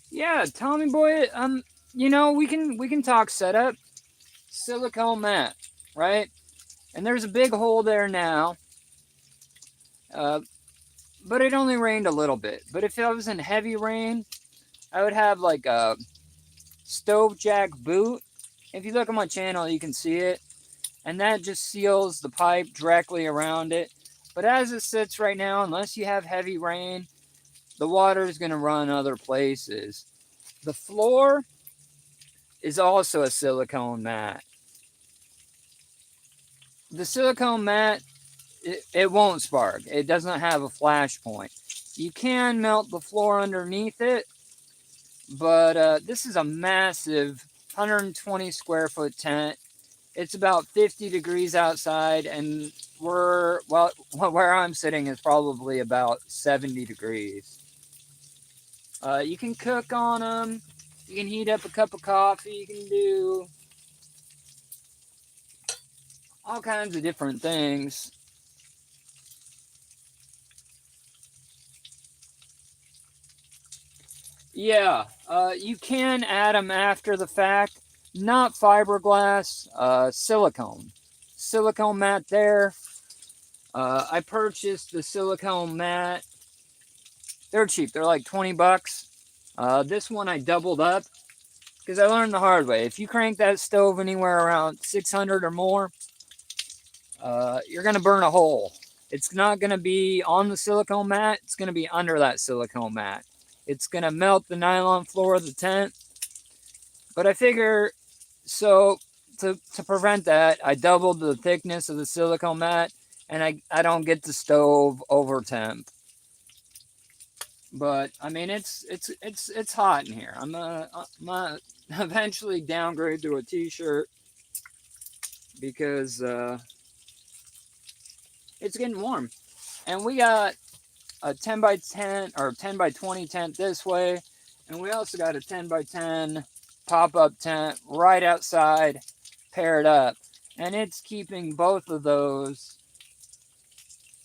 Yeah, Tommy boy. We can talk setup. Silicone mat, right? And there's a big hole there now. Uh, but it only rained a little bit. But if it was in heavy rain, I would have like a stove jack boot. If you look on my channel, you can see it. And that just seals the pipe directly around it. But as it sits right now, unless you have heavy rain, the water is going to run other places. The floor is also a silicone mat. The silicone mat, it won't spark. It doesn't have a flash point. You can melt the floor underneath it, but this is a massive 120 square foot tent. It's about 50 degrees outside, and where I'm sitting is probably about 70 degrees. You can cook on them. You can heat up a cup of coffee. You can do all kinds of different things. Yeah, you can add them after the fact. Not fiberglass, silicone. Silicone mat there. I purchased the silicone mat. They're cheap. They're like 20 bucks. This one I doubled up because I learned the hard way. If you crank that stove anywhere around 600 or more, you're going to burn a hole. It's not going to be on the silicone mat. It's going to be under that silicone mat. It's going to melt the nylon floor of the tent. But I figure, so to prevent that, I doubled the thickness of the silicone mat, and I don't get the stove over temp. But I mean, it's hot in here. I'm eventually downgrade to a t-shirt because it's getting warm, and we got a 10 by 10 or 10 by 20 tent this way, and we also got a 10 by 10 pop-up tent right outside paired up, and it's keeping both of those,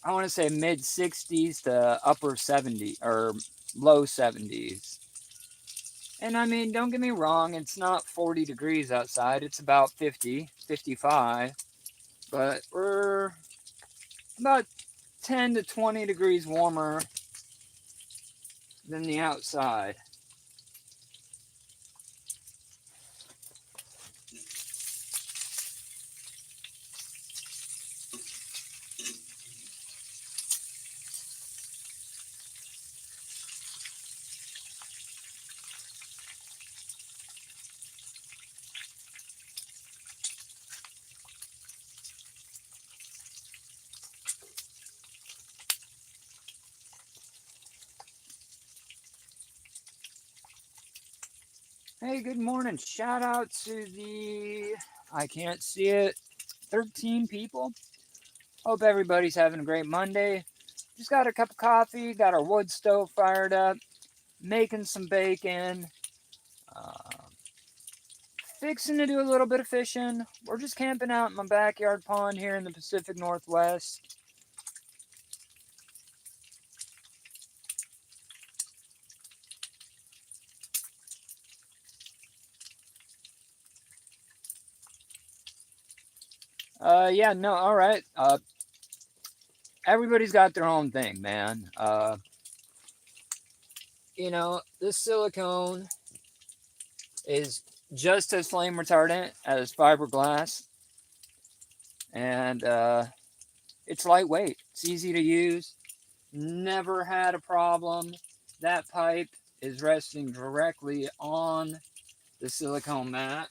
I want to say mid 60s to upper 70 or low 70s. And I mean, don't get me wrong, it's not 40 degrees outside, it's about 50, 55, but we're about 10 to 20 degrees warmer than the outside. Hey, good morning. Shout out to I can't see it, 13 people. Hope everybody's having a great Monday. Just got a cup of coffee, got our wood stove fired up, making some bacon, uh, fixing to do a little bit of fishing. We're just camping out in my backyard pond here in the Pacific Northwest. Yeah, no, all right. Everybody's got their own thing, man. This silicone is just as flame retardant as fiberglass, and it's lightweight. It's easy to use. Never had a problem. That pipe is resting directly on the silicone mat,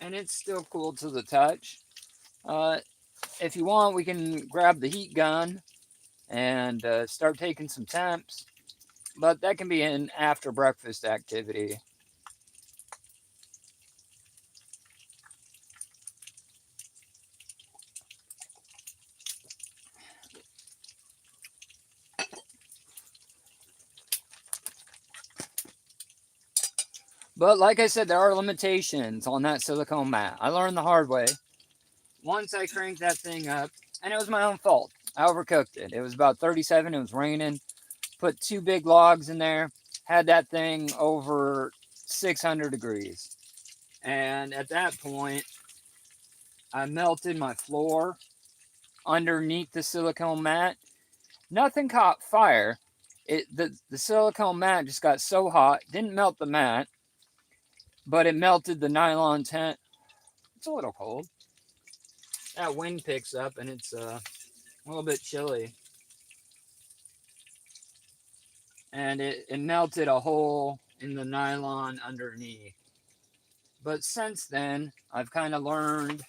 and it's still cool to the touch. Uh, if you want, we can grab the heat gun and start taking some temps, but that can be an after breakfast activity. But like I said, there are limitations on that silicone mat. I learned the hard way. Once I cranked that thing up, and it was my own fault. I overcooked it. It was about 37. It was raining. Put two big logs in there. Had that thing over 600 degrees. And at that point, I melted my floor underneath the silicone mat. Nothing caught fire. The silicone mat just got so hot, didn't melt the mat, but it melted the nylon tent. It's a little cold. That wind picks up and it's a little bit chilly. And it melted a hole in the nylon underneath. But since then, I've kind of learned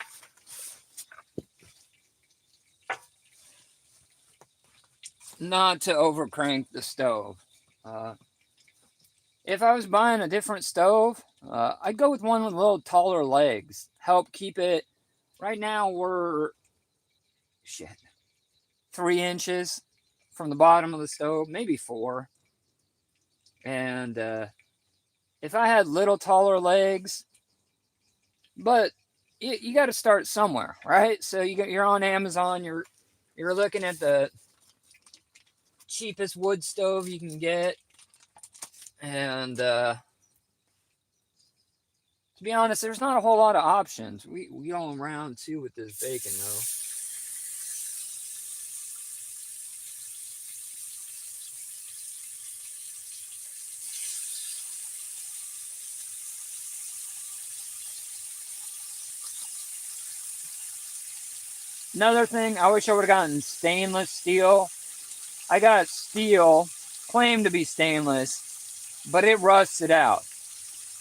not to overcrank the stove. Uh, if I was buying a different stove, I'd go with one with a little taller legs. Help keep it. Right now we're 3 inches from the bottom of the stove, maybe 4. And if I had little taller legs, but you got to start somewhere, right? So you're on Amazon. You're looking at the cheapest wood stove you can get, and to be honest, there's not a whole lot of options. We go around too with this bacon though. Another thing, I wish I would have gotten stainless steel. I got steel, claimed to be stainless, but it rusted out.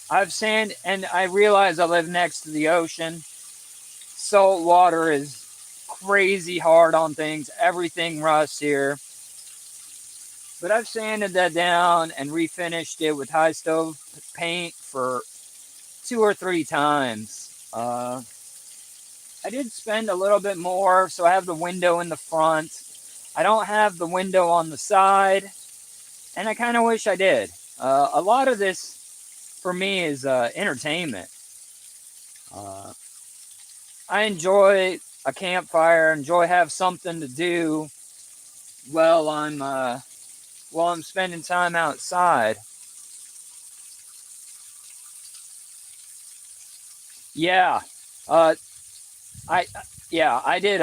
I've sand, and I realize I live next to the ocean. Salt water is crazy hard on things. Everything rusts here. But I've sanded that down and refinished it with high stove paint for 2 or 3 times. I did spend a little bit more, so I have the window in the front. I don't have the window on the side, and I kind of wish I did. A lot of this, for me, is entertainment. Uh, I enjoy a campfire, enjoy have something to do while I'm spending time outside. Yeah, uh, I I did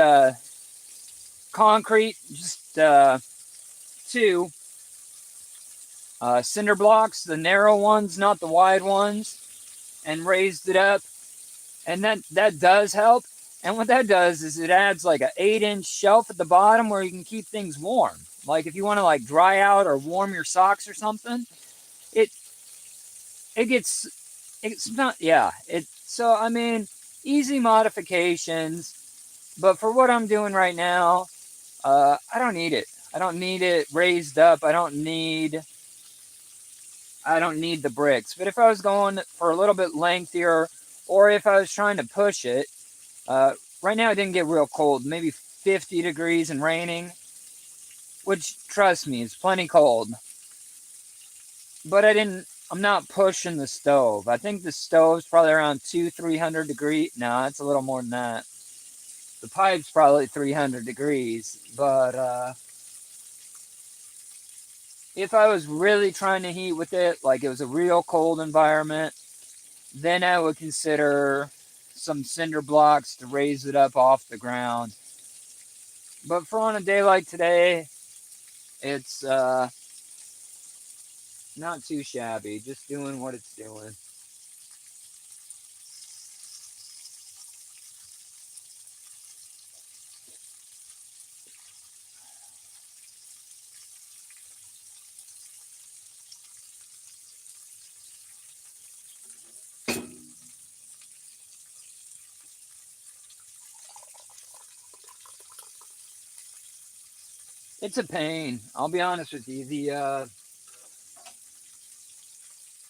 concrete, just 2 cinder blocks, the narrow ones, not the wide ones, and raised it up, and that does help. And what that does is it adds like an 8-inch shelf at the bottom where you can keep things warm. Like if you want to like dry out or warm your socks or something, it it gets it's not it so I mean easy modifications, but for what I'm doing right now, I don't need it. I don't need it raised up. I don't need the bricks. But if I was going for a little bit lengthier, or if I was trying to push it, uh, right now it didn't get real cold, maybe 50 degrees and raining, which trust me, is plenty cold. But I'm not pushing the stove. I think the stove's probably around 300 degrees. No, it's a little more than that. The pipe's probably 300 degrees, but if I was really trying to heat with it, like it was a real cold environment, then I would consider some cinder blocks to raise it up off the ground. But for on a day like today, it's Not too shabby, just doing what it's doing. It's a pain. I'll be honest with you.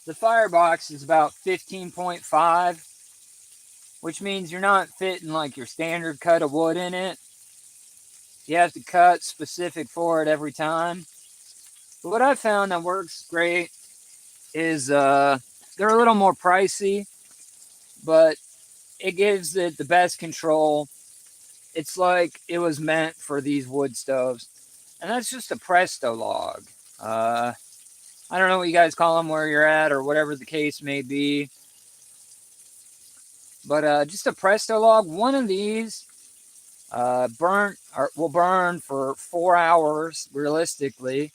The firebox is about 15.5, which means you're not fitting like your standard cut of wood in it. You have to cut specific for it every time. But what I found that works great is they're a little more pricey, but it gives it the best control. It's like it was meant for these wood stoves. And that's just a Presto log. Uh, I don't know what you guys call them where you're at or whatever the case may be. But just a Presto log, one of these will burn for 4 hours realistically,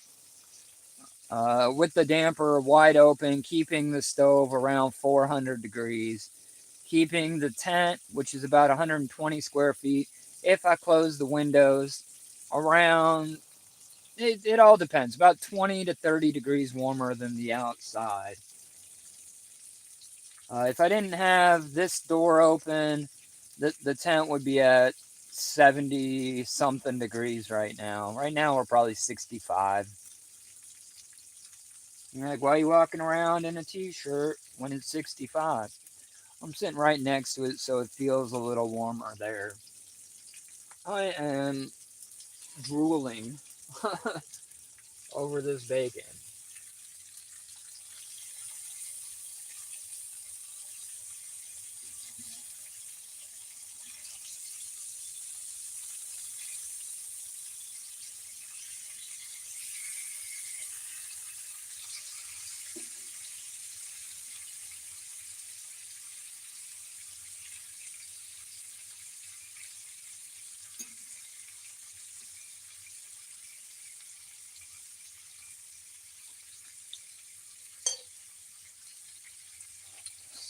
with the damper wide open, keeping the stove around 400 degrees, keeping the tent, which is about 120 square feet, if I close the windows, around, it all depends, about 20 to 30 degrees warmer than the outside. If I didn't have this door open, the tent would be at 70 something degrees right now. Right now, we're probably 65. You're like, why are you walking around in a t-shirt when it's 65? I'm sitting right next to it, so it feels a little warmer there. I am drooling over this bacon.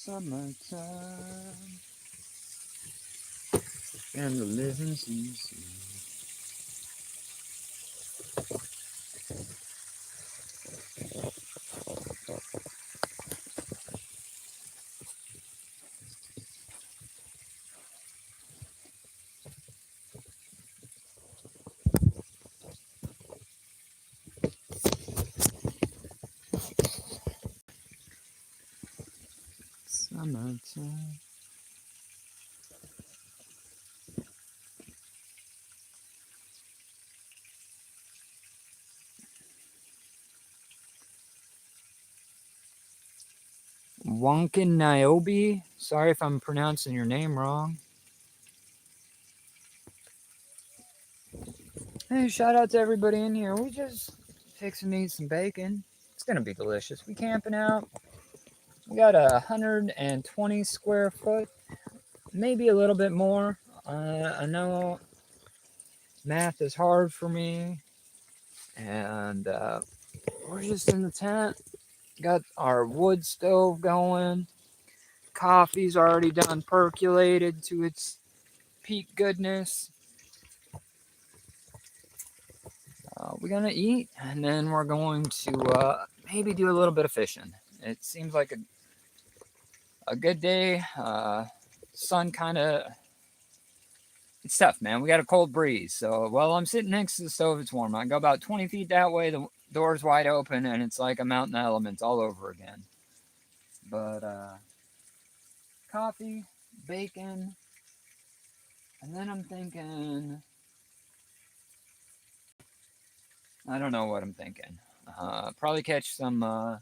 Summertime and the living's easy. Summertime. Wonkin Niobe. Sorry if I'm pronouncing your name wrong. Hey, shout out to everybody in here. We just fixing to eat some bacon. It's gonna be delicious. We camping out. We got 120 square foot, maybe a little bit more. I know math is hard for me, and we're just in the tent. Got our wood stove going. Coffee's already done percolated to its peak goodness. We're gonna eat, and then we're going to maybe do a little bit of fishing. It seems like a good day. Sun kind of, it's tough, man. We got a cold breeze, so while I'm sitting next to the stove, it's warm. I go about 20 feet that way. The door's wide open, and it's like I'm out in the elements all over again. But coffee, bacon, and then I'm thinking, I don't know what I'm thinking. Probably catch some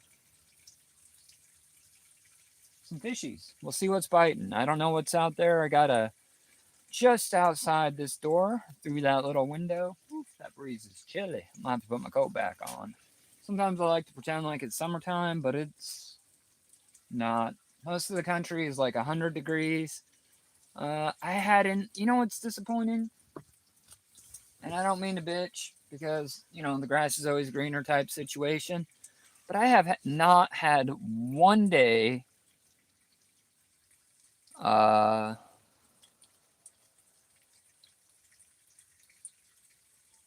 fishies. We'll see what's biting. I don't know what's out there. I got a just outside this door through that little window. Oof, that breeze is chilly. I'm gonna have to put my coat back on. Sometimes I like to pretend like it's summertime, but it's not. Most of the country is like 100 degrees. I hadn't, you know what's disappointing? And I don't mean to bitch because, the grass is always greener type situation. but I have not had one day uh,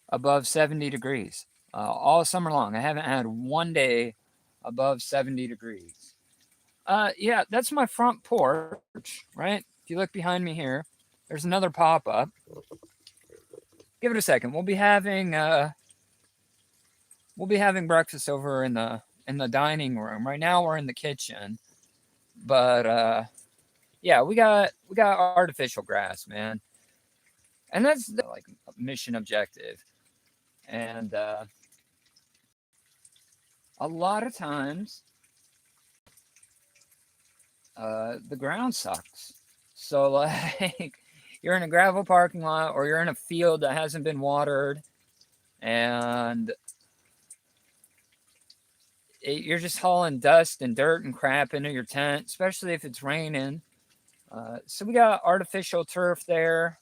above 70 degrees. All summer long, I haven't had one day above 70 degrees. Yeah, that's my front porch, right? If you look behind me here, there's another pop up. Give it a second. We'll be having breakfast over in the dining room. Right now we're in the kitchen, but yeah, we got artificial grass, man, and that's like mission objective. And a lot of times, the ground sucks. So like, you're in a gravel parking lot or you're in a field that hasn't been watered, and you're just hauling dust and dirt and crap into your tent, especially if it's raining. So we got artificial turf there.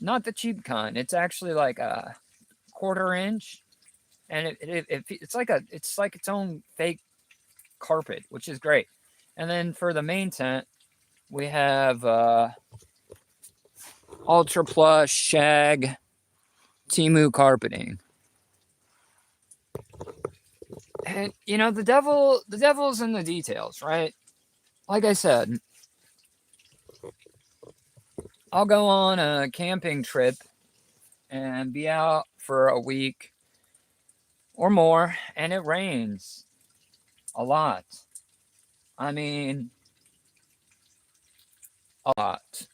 Not the cheap kind. It's actually like a quarter inch, and it's like its own fake carpet, which is great. And then for the main tent, we have ultra plush shag Timu carpeting. And the devil's in the details, right? Like I said, I'll go on a camping trip and be out for a week or more, and it rains a lot. I mean, a lot.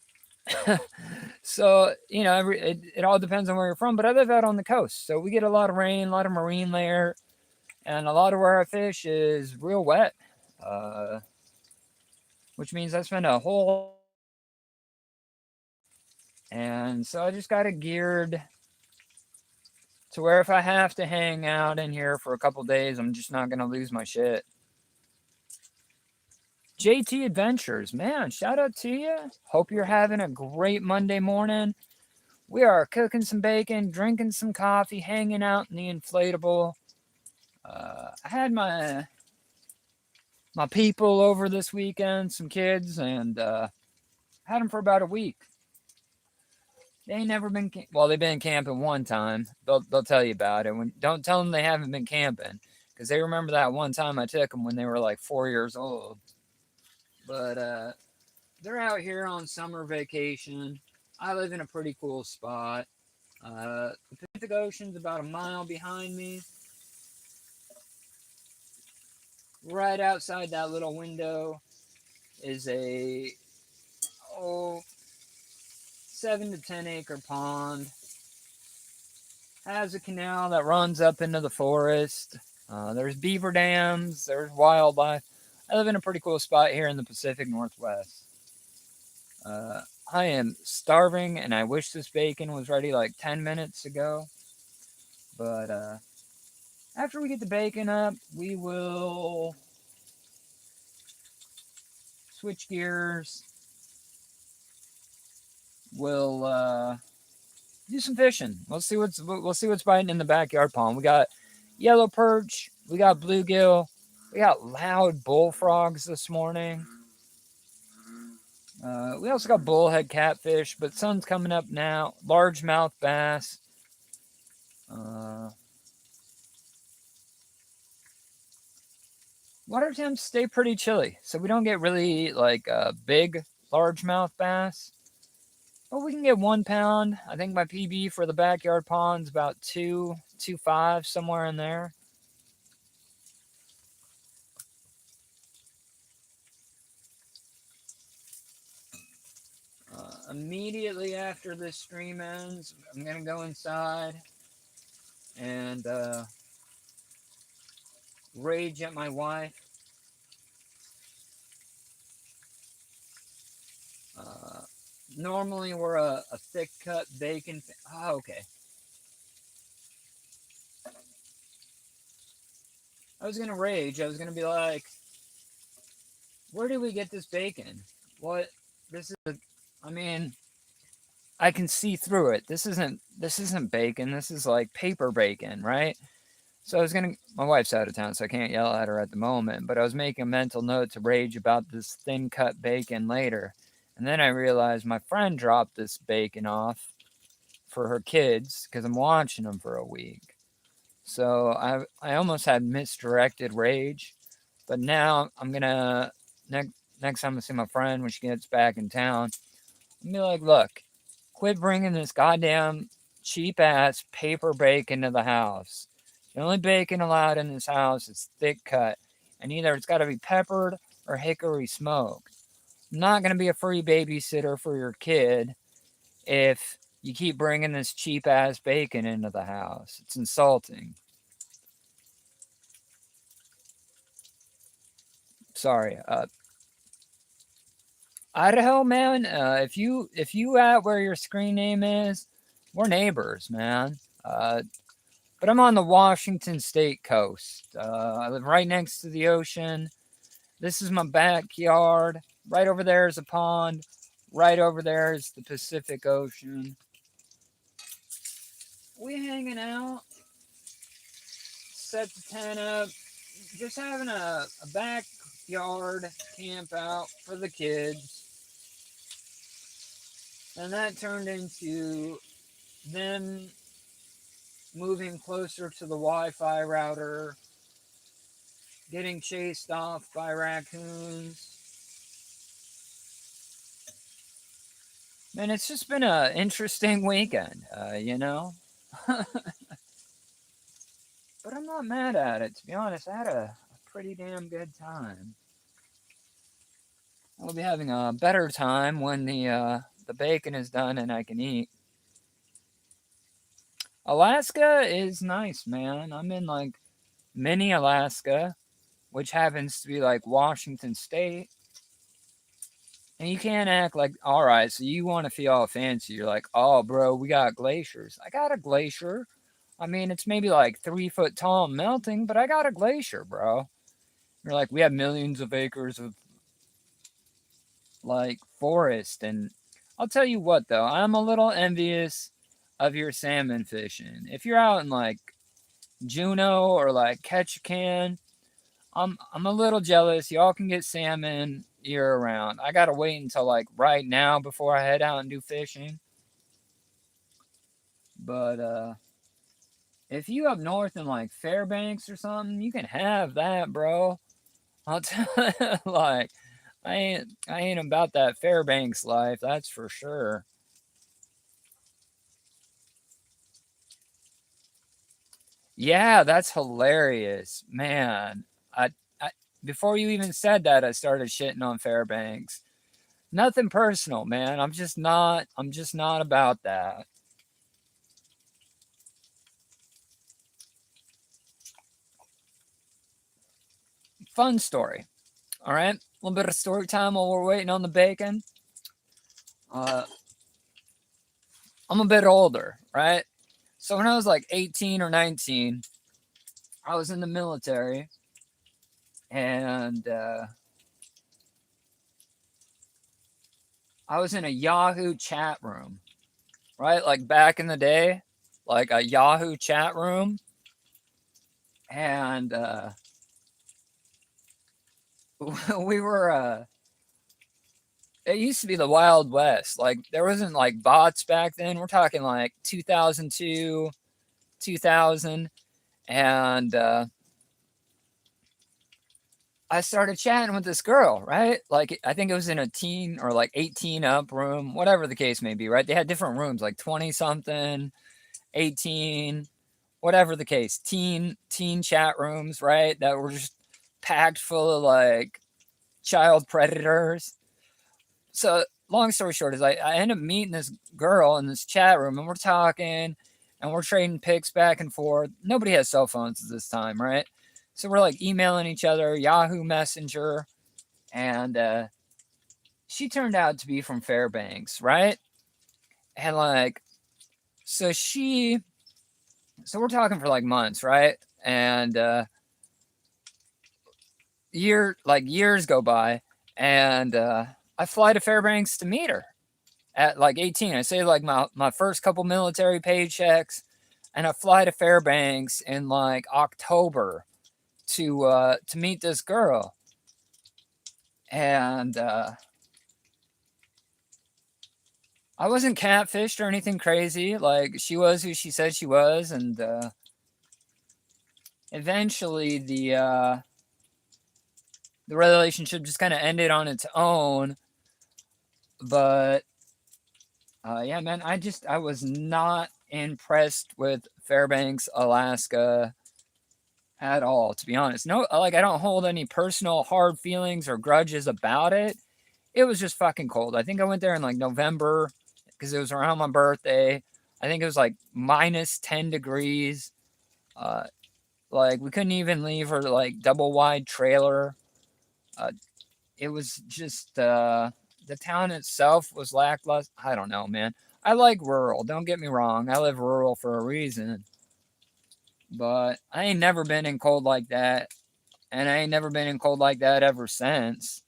So it all depends on where you're from. But I live out on the coast, so we get a lot of rain, a lot of marine layer, and a lot of where I fish is real wet. Uh, which means I spend a whole and so I just got it geared to where if I have to hang out in here for a couple days, I'm just not gonna lose my shit. JT Adventures, man, shout out to you. Hope you're having a great Monday morning. We are cooking some bacon, drinking some coffee, hanging out in the inflatable. I had my people over this weekend, some kids, and had them for about a week. They ain't never been well. They've been camping one time. They'll tell you about it. Don't tell them they haven't been camping, because they remember that one time I took them when they were like 4 years old. But they're out here on summer vacation. I live in a pretty cool spot. The Pacific Ocean's about a mile behind me. Right outside that little window is a oh 7 to 10 acre pond. Has a canal that runs up into the forest. There's beaver dams. There's wildlife. I live in a pretty cool spot here in the Pacific Northwest. I am starving, and I wish this bacon was ready like 10 minutes ago. But after we get the bacon up, we will switch gears. We'll do some fishing. We'll see what's biting in the backyard pond. We got yellow perch. We got bluegill. We got loud bullfrogs this morning. We also got bullhead catfish, but sun's coming up now. Largemouth bass. Water temps stay pretty chilly, so we don't get really like big largemouth bass. But we can get 1 pound. I think my PB for the backyard pond's about 2.25, somewhere in there. Immediately after this stream ends, I'm gonna go inside and rage at my wife. Uh, Normally we're a thick cut bacon. Oh, okay. I was gonna rage. I was gonna be like, "Where did we get this bacon? What? This is. I mean, I can see through it. This isn't bacon. This is like paper bacon, right? So I was gonna. My wife's out of town, so I can't yell at her at the moment. But I was making a mental note to rage about this thin cut bacon later, and then I realized my friend dropped this bacon off for her kids because I'm watching them for a week. So I almost had misdirected rage, but now I'm gonna next time I see my friend when she gets back in town, I'm gonna be like, look, quit bringing this goddamn cheap ass paper bacon to the house. The only bacon allowed in this house is thick cut, and either it's got to be peppered or hickory smoked. I'm not gonna be a free babysitter for your kid if you keep bringing this cheap ass bacon into the house. It's insulting. Sorry. Idaho, man. If you at where your screen name is, we're neighbors, man. But I'm on the Washington State coast. I live right next to the ocean. This is my backyard. Right over there is a pond. Right over there is the Pacific Ocean. We hanging out, set the tent up, just having a backyard camp out for the kids. And that turned into them moving closer to the Wi Fi router, getting chased off by raccoons. Man, it's just been an interesting weekend, but I'm not mad at it, to be honest. I had a pretty damn good time. I'll be having a better time when the bacon is done and I can eat. Alaska is nice, man. I'm in like mini Alaska, which happens to be like Washington State. And you can't act like, all right, so you want to feel all fancy. You're like, oh, bro, we got glaciers. I got a glacier. I mean, it's maybe like 3 foot tall and melting, but I got a glacier, bro. You're like, we have millions of acres of like forest. And I'll tell you what, though, I'm a little envious of your salmon fishing. If you're out in like Juneau or like Ketchikan, I'm a little jealous. Y'all can get salmon year round. I gotta wait until like right now before I head out and do fishing. But if you up north in like Fairbanks or something, you can have that, bro. I'll tell you, like I ain't about that Fairbanks life, that's for sure. Yeah, that's hilarious, man. I before you even said that, I started shitting on Fairbanks. Nothing personal, man. I'm just not about that. Fun story. All right, a little bit of story time while we're waiting on the bacon. Uh, I'm a bit older, right? So when I was like 18 or 19, I was in the military, and I was in a Yahoo chat room, right? Like back in the day, like a Yahoo chat room, and we were it used to be the Wild West. Like there wasn't like bots back then. We're talking like 2002, 2000, and I started chatting with this girl, right? Like I think it was in a teen or like 18 up room, whatever the case may be, right? They had different rooms, like 20 something, 18, whatever the case, teen chat rooms, right? That were just packed full of like child predators. So long story short is I end up meeting this girl in this chat room and we're talking and we're trading pics back and forth. Nobody has cell phones at this time, right? So we're like emailing each other, Yahoo Messenger, and she turned out to be from Fairbanks, right? And like, so she, so we're talking for like months, right? And years go by, and I fly to Fairbanks to meet her at like 18. I say like my first couple military paychecks, and I fly to Fairbanks in like October to meet this girl, and I wasn't catfished or anything crazy. Like she was who she said she was, and eventually the relationship just kind of ended on its own. But yeah, man, I was not impressed with Fairbanks, Alaska at all, to be honest. No, like I don't hold any personal hard feelings or grudges about it. It was just fucking cold. I think I went there in like November because it was around my birthday. I think it was like minus 10 degrees. Uh, like we couldn't even leave her like double wide trailer. Uh, it was just the town itself was lackluster. I don't know, man. I like rural. Don't get me wrong. I live rural for a reason, but I ain't never been in cold like that, and I ain't never been in cold like that ever since.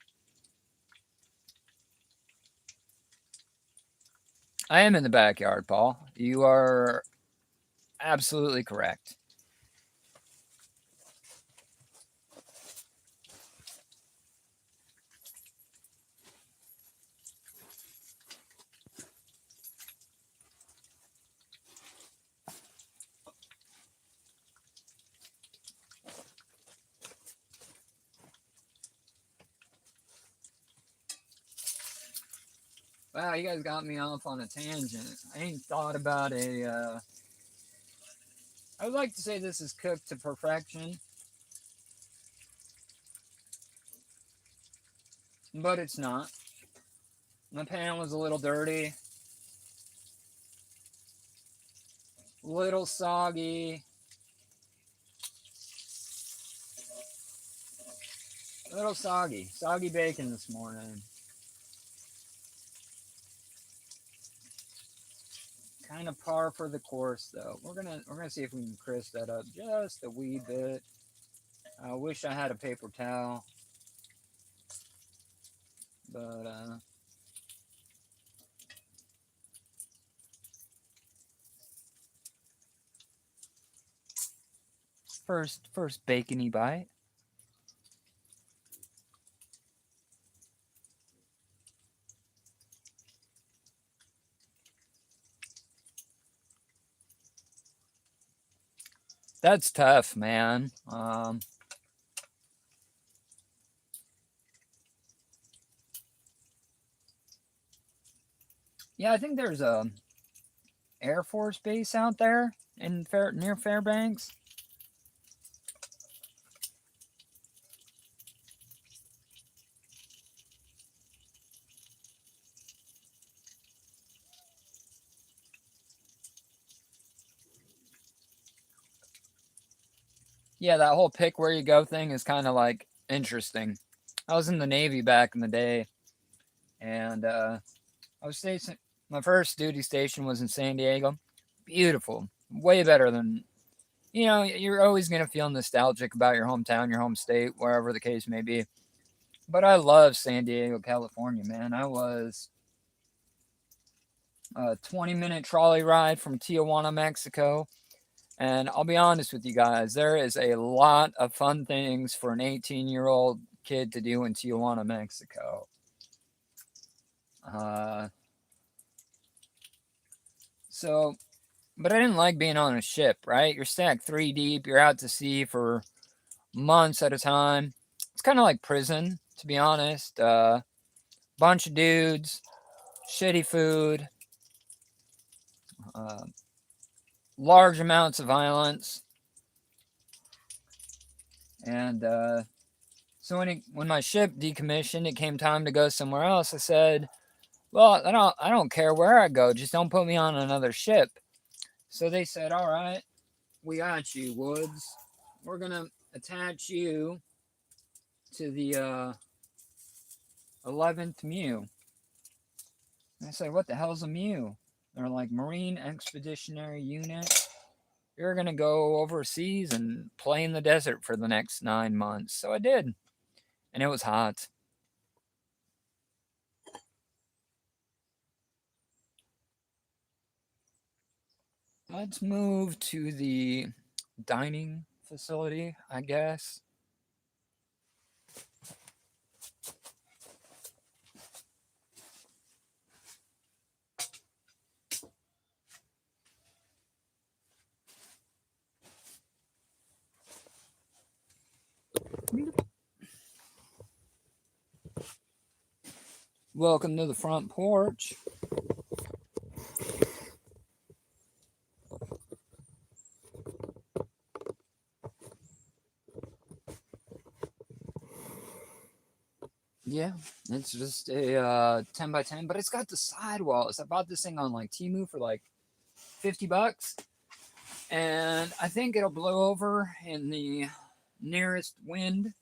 I am in the backyard, Paul. You are absolutely correct. Wow, you guys got me off on a tangent. I ain't thought about a. I would like to say this is cooked to perfection, but it's not. My pan was a little dirty, little soggy, little soggy, soggy bacon this morning. Kind of par for the course, though. We're gonna see if we can crisp that up just a wee bit. I wish I had a paper towel, but first bacony bite. That's tough, man. Yeah, I think there's a Air Force base out there near Fairbanks. Yeah, that whole pick where you go thing is kind of like interesting. I was in the Navy back in the day, and I was stationed. My first duty station was in San Diego. Beautiful, way better than You're always gonna feel nostalgic about your hometown, your home state, wherever the case may be. But I love San Diego, California, man. I was a 20-minute trolley ride from Tijuana, Mexico. And I'll be honest with you guys, there is a lot of fun things for an 18-year-old kid to do in Tijuana, Mexico. Uh, so, but I didn't like being on a ship, right? You're stacked three deep, you're out to sea for months at a time. It's kind of like prison, to be honest. Bunch of dudes, shitty food, uh, large amounts of violence, and so when my ship decommissioned, it came time to go somewhere else. I said, "Well, I don't care where I go. Just don't put me on another ship." So they said, "All right, we got you, Woods. We're gonna attach you to the 11th MEU." And I said, "What the hell's a MEU?" They're like, "Marine Expeditionary Unit. You're gonna go overseas and play in the desert for the next 9 months." So I did, and it was hot. Let's move to the dining facility, I guess. Welcome to the front porch. Yeah, it's just a 10 by 10, but it's got the sidewalls. I bought this thing on like Temu for like $50, and I think it'll blow over in the nearest wind.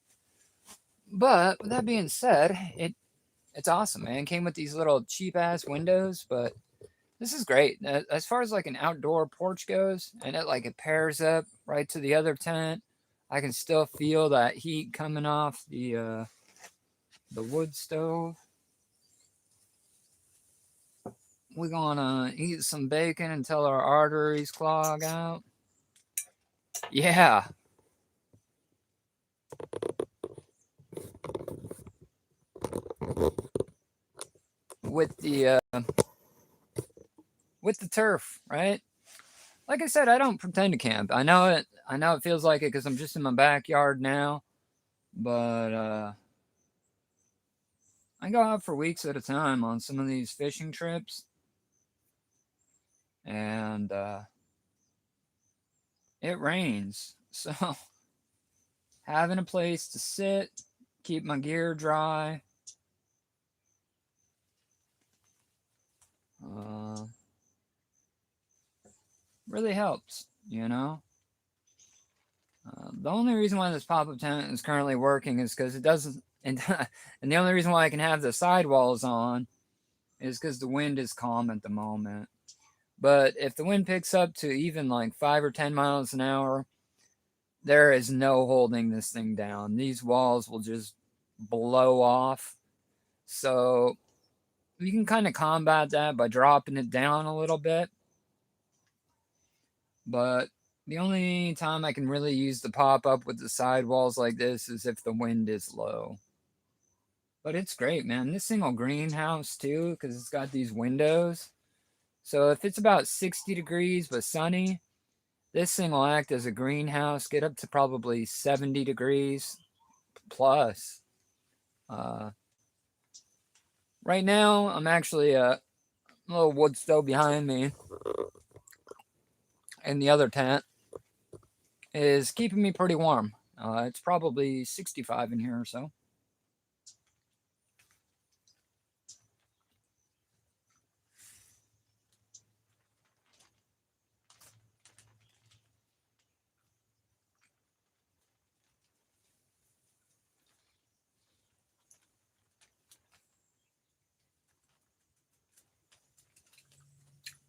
But with that being said, it's awesome, man. It came with these little cheap ass windows, but this is great. As far as like an outdoor porch goes, and it pairs up right to the other tent. I can still feel that heat coming off the wood stove. We're gonna eat some bacon until our arteries clog out. Yeah, with the with the turf, right? Like I said, I don't pretend to camp. I know it. I know it feels like it because I'm just in my backyard now. But I go out for weeks at a time on some of these fishing trips, and it rains. So having a place to sit, keep my gear dry, uh, really helps, you know? The only reason why this pop-up tent is currently working is because it doesn't, and the only reason why I can have the sidewalls on is because the wind is calm at the moment. But if the wind picks up to even like 5 or 10 miles an hour, there is no holding this thing down. These walls will just blow off. So you can kind of combat that by dropping it down a little bit. But the only time I can really use the pop up with the sidewalls like this is if the wind is low. But it's great, man. This thing will greenhouse too because it's got these windows. So if it's about 60 degrees but sunny, this thing will act as a greenhouse, get up to probably 70 degrees plus. Uh, right now, I'm actually a little wood stove behind me, and the other tent is keeping me pretty warm. It's probably 65 in here or so.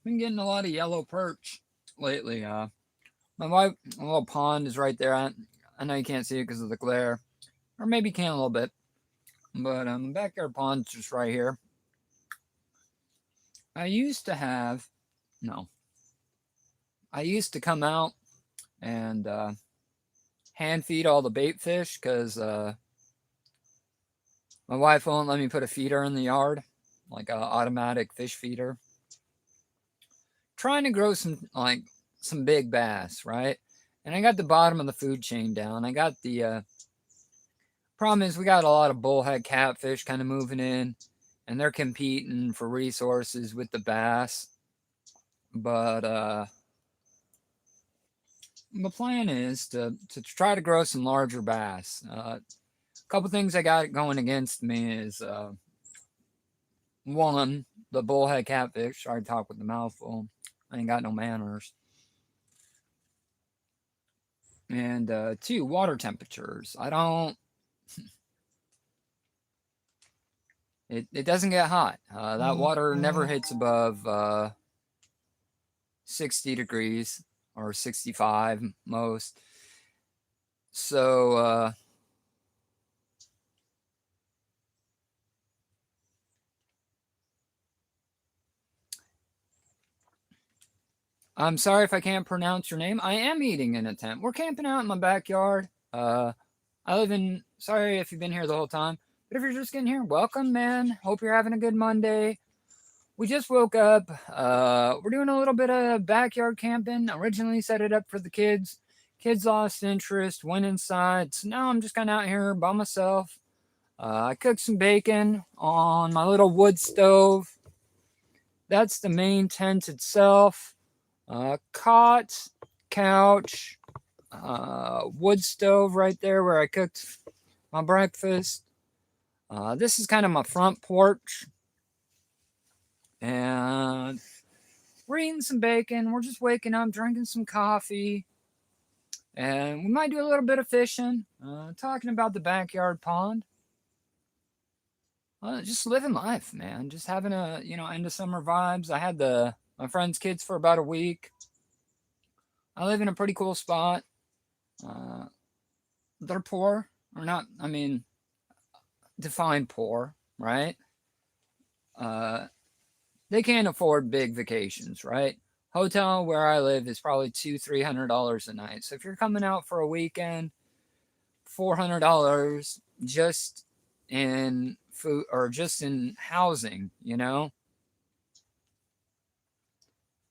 Been getting a lot of yellow perch lately. My wife, a little pond is right there. I know you can't see it because of the glare, or maybe you can a little bit, but the backyard pond's just right here. I used to have, no, I used to come out and hand feed all the bait fish because my wife won't let me put a feeder in the yard, like an automatic fish feeder. Trying to grow some big bass, right? And I got the bottom of the food chain down. I got the problem is we got a lot of bullhead catfish kind of moving in, and they're competing for resources with the bass. But the plan is to try to grow some larger bass. A couple things I got going against me is one, the bullhead catfish. I talk with the mouthful. I ain't got no manners. And two, water temperatures. I don't. It doesn't get hot. That water never hits above 60 degrees or 65 most. So I'm sorry if I can't pronounce your name. I am eating in a tent. We're camping out in my backyard. I live in. Sorry if you've been here the whole time, but if you're just getting here, welcome, man. Hope you're having a good Monday. We just woke up. We're doing a little bit of backyard camping. Originally set it up for the kids. Kids lost interest, went inside. So now I'm just kind of out here by myself. I cooked some bacon on my little wood stove. That's the main tent itself. Cot, couch, wood stove right there where I cooked my breakfast. This is kind of my front porch. And we're eating some bacon. We're just waking up, drinking some coffee. And we might do a little bit of fishing, talking about the backyard pond. Just living life, man. Just having a, end of summer vibes. I had my friend's kids for about a week. I live in a pretty cool spot. Uh, they're poor, or not, I mean, define poor, right? Uh, they can't afford big vacations, right? Hotel where I live is probably $200-300 a night. So if you're coming out for a weekend, $400 just in food or just in housing,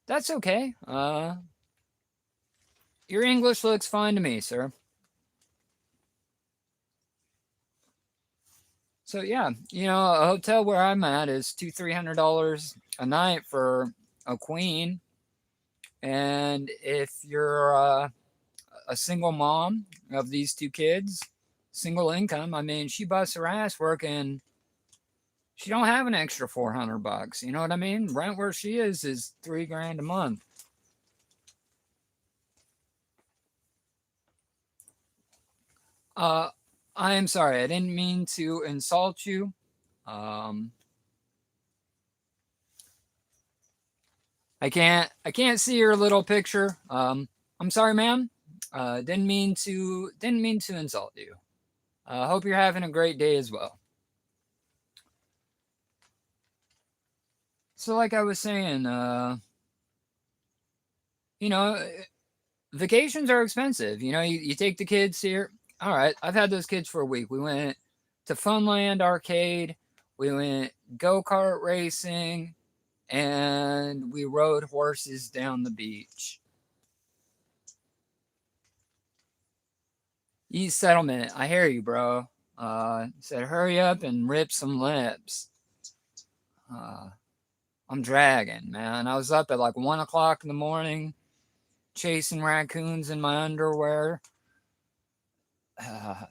that's okay. Your English looks fine to me, sir. So yeah, a hotel where I'm at is $200-300 a night for a queen, and if you're a single mom of these two kids, single income, I mean, she busts her ass working. She don't have an extra $400. You know what I mean? Rent where she is $3 grand a month. I am sorry. I didn't mean to insult you. Um, I can't see your little picture. I'm sorry, ma'am. Didn't mean to insult you. Hope you're having a great day as well. So, like I was saying, you know, vacations are expensive. You take the kids here. All right, I've had those kids for a week. We went to Funland Arcade. We went go kart racing, and we rode horses down the beach. East Settlement, I hear you, bro. Said hurry up and rip some lips. Uh, I'm dragging, man. I was up at like 1 o'clock in the morning, chasing raccoons in my underwear. Uh,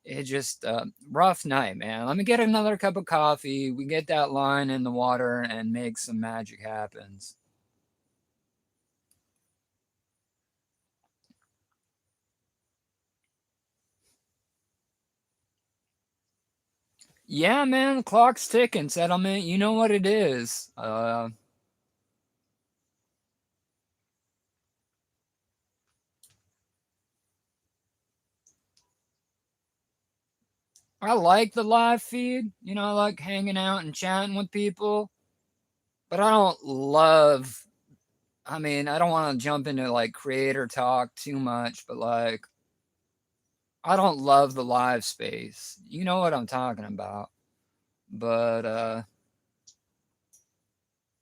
it just rough night, man. Let me get another cup of coffee. We get that line in the water and make some magic happens. Yeah, man, the clock's ticking, settlement. You know what it is. I like the live feed. I like hanging out and chatting with people. But I don't love, I mean, I don't want to jump into like creator talk too much, but like, I don't love the live space. You know what I'm talking about. But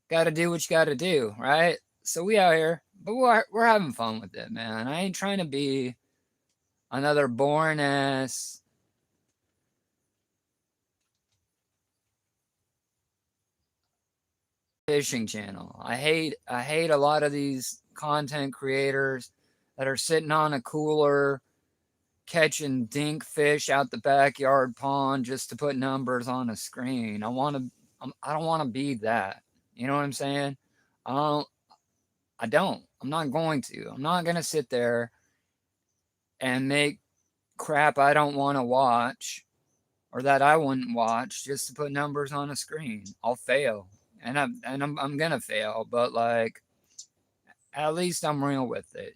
gotta do what you gotta do, right? So we out here, but we're having fun with it, man. I ain't trying to be another boring ass fishing channel. I hate a lot of these content creators that are sitting on a cooler catching dink fish out the backyard pond just to put numbers on a screen. I don't want to be that. You know what I'm saying? I don't I don't. I'm not going to. I'm not going to sit there and make crap I don't want to watch or that I wouldn't watch just to put numbers on a screen. I'll fail. And I'm going to fail, but like at least I'm real with it.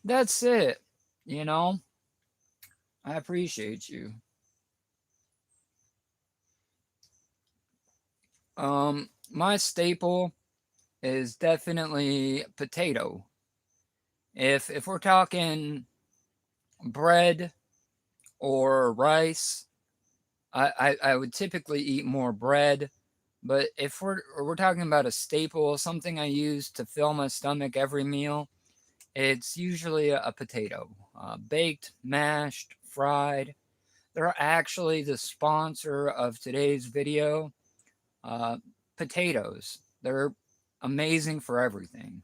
That's it. You know, I appreciate you. My staple is definitely potato. If we're talking bread or rice, I would typically eat more bread. But if we're talking about a staple, something I use to fill my stomach every meal, it's usually a potato, baked, mashed, fried. They're actually the sponsor of today's video. Uh, Potatoes. They're amazing for everything.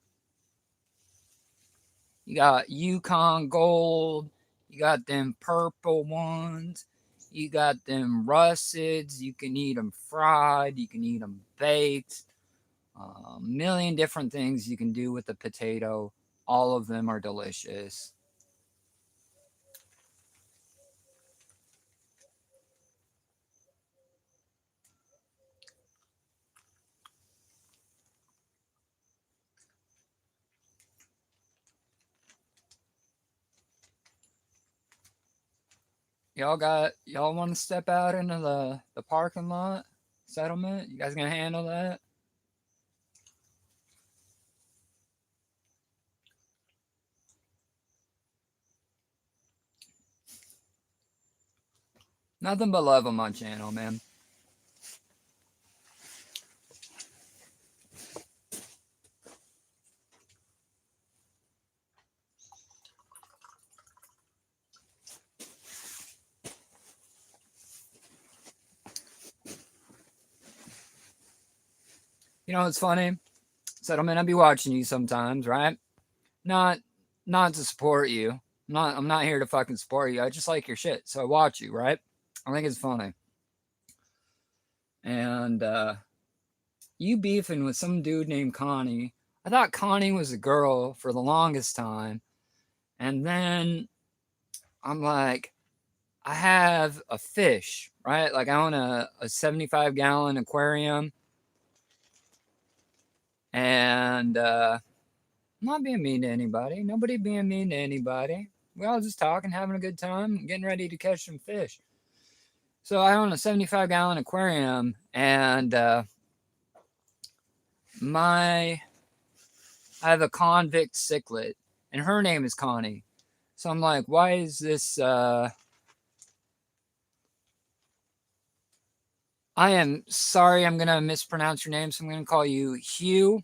You got Yukon Gold. You got them purple ones. You got them russets. You can eat them fried. You can eat them baked. A million different things you can do with the potato. All of them are delicious. Y'all want to step out into the parking lot settlement? You guys gonna handle that? Nothing but love on my channel, man. You know it's funny? Settlement, I'll be watching you sometimes, right? Not not to support you. I'm not here to fucking support you. I just like your shit, so I watch you, right? I think it's funny. And you beefing with some dude named Connie. I thought Connie was a girl for the longest time. And then I'm like, I have a fish, right? Like I own a 75-gallon aquarium. And I'm not being mean to anybody. Nobody being mean to anybody. We all just talking, having a good time, getting ready to catch some fish. So I own a 75-gallon aquarium, and my I have a convict cichlid, and her name is Connie. So I'm like, why is this? I am sorry, I'm gonna mispronounce your name, so I'm gonna call you Hugh.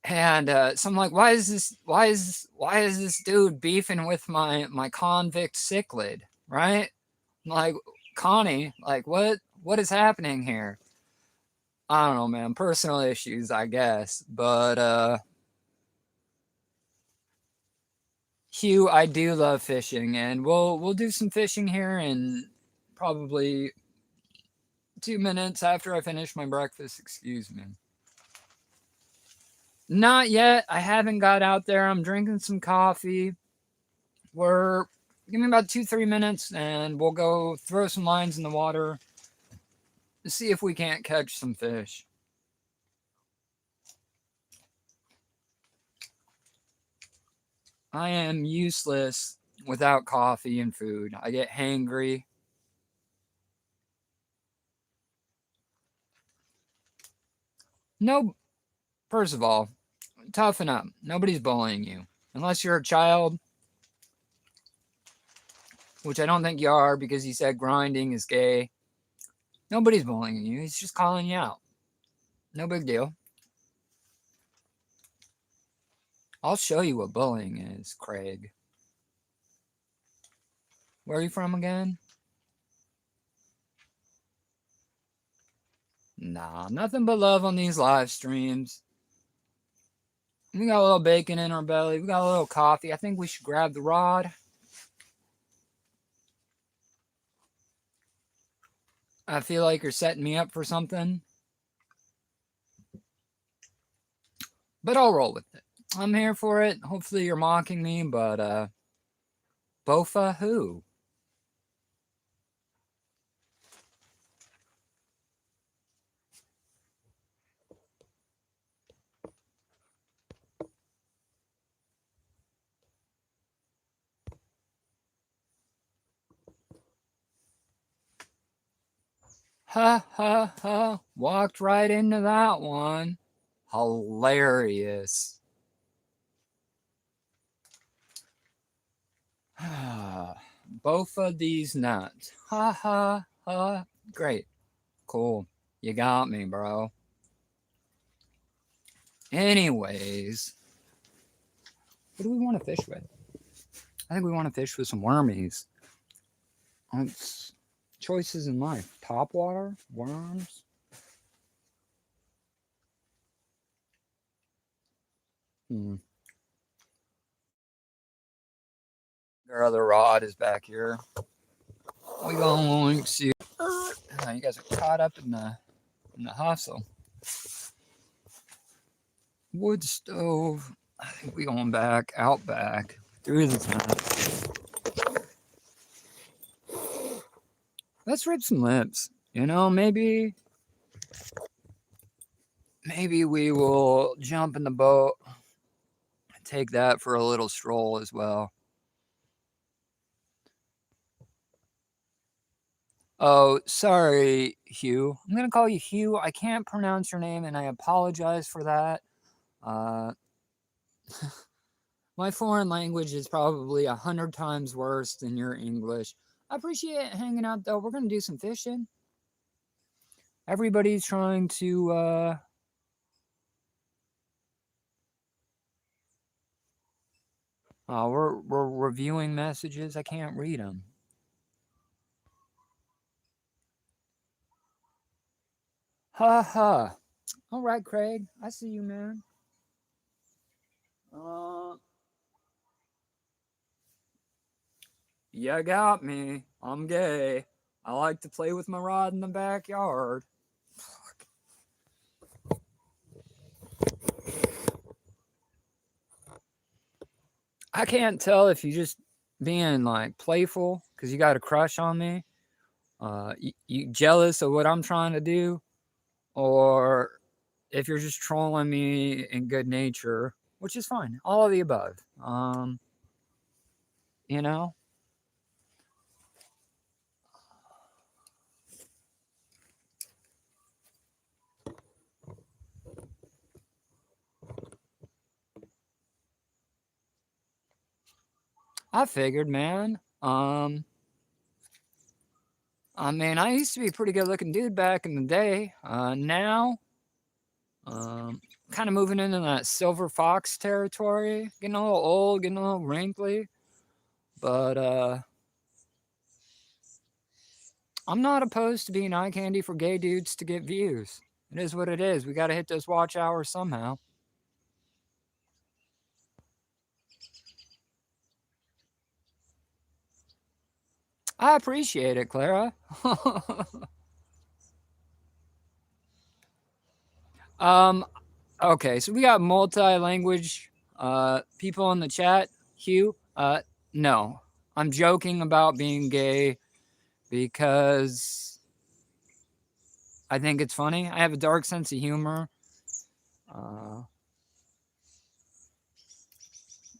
And so I'm like, why is this? Why is this dude beefing with my convict cichlid? Right? I'm like, Connie, like what is happening here? I don't know, man. Personal issues, I guess. But Hugh, I do love fishing, and we'll do some fishing here in probably 2 minutes after I finish my breakfast. Excuse me. Not yet. I haven't got out there. I'm drinking some coffee. We're Give me about 2-3 minutes, and we'll go throw some lines in the water to see if we can't catch some fish. I am useless without coffee and food. I get hangry. No, first of all, toughen up. Nobody's bullying you. Unless you're a child, which I don't think you are because you said grinding is gay. Nobody's bullying you. He's just calling you out. No big deal. I'll show you what bullying is, Craig. Where are you from again? Nah, nothing but love on these live streams. We got a little bacon in our belly. We got a little coffee. I think we should grab the rod. I feel like you're setting me up for something, but I'll roll with it. I'm here for it. Hopefully you're mocking me, but Bofa who? Ha ha ha. Walked right into that one. Hilarious. Both of these nuts. Ha ha ha. Great. Cool. You got me, bro. Anyways, what do we want to fish with? I think we want to fish with some wormies. It's choices in life. Top water, worms. Hmm. Our other rod is back here. We going to see. You guys are caught up in the hustle. Wood stove. I think we going back, out back, through the time. Let's rip some lips. You know, maybe we will jump in the boat and take that for a little stroll as well. Oh, sorry, Hugh. I'm going to call you Hugh. I can't pronounce your name, and I apologize for that. Uh, my foreign language is probably 100 times worse than your English. I appreciate hanging out, though. We're going to do some fishing. Everybody's trying to... we're reviewing messages. I can't read them. Ha ha. All right, Craig. I see you, man. You got me. I'm gay. I like to play with my rod in the backyard. I can't tell if you just being like playful because you got a crush on me. You jealous of what I'm trying to do, or if you're just trolling me in good nature, which is fine. All of the above. You know. I figured, man. I mean, I used to be a pretty good looking dude back in the day. Now, kind of moving into that silver fox territory, getting a little old, getting a little wrinkly. But I'm not opposed to being eye candy for gay dudes to get views. It is what it is. We got to hit those watch hours somehow. I appreciate it, Clara. um, okay, so we got multi-language people in the chat. Hugh, no, I'm joking about being gay because I think it's funny. I have a dark sense of humor.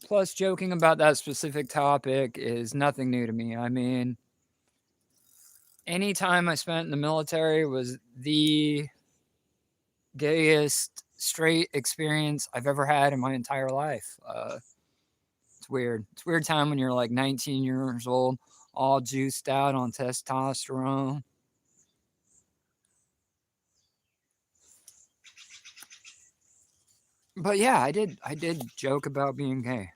Plus, joking about that specific topic is nothing new to me. I mean, any time I spent in the military was the gayest straight experience I've ever had in my entire life. It's weird. It's a weird time when you're like 19 years old, all juiced out on testosterone. But yeah, I did joke about being gay.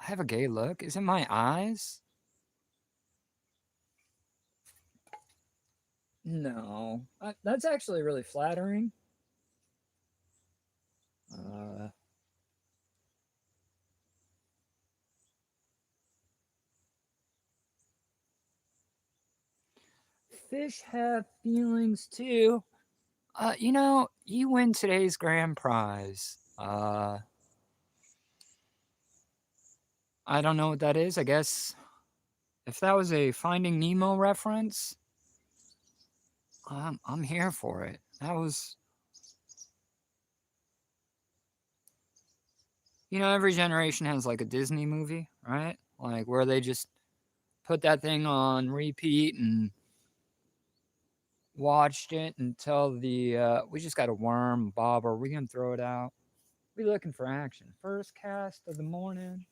I have a gay look. Is it my eyes? No, that's actually really flattering. Uh, Fish have feelings too. You know, you win today's grand prize. I don't know what that is. I guess if that was a Finding Nemo reference, I'm here for it. That was You know, every generation has like a Disney movie, right? Like where they just put that thing on repeat and watched it until we just got a worm, bobber. We gonna throw it out. We looking for action. First cast of the morning.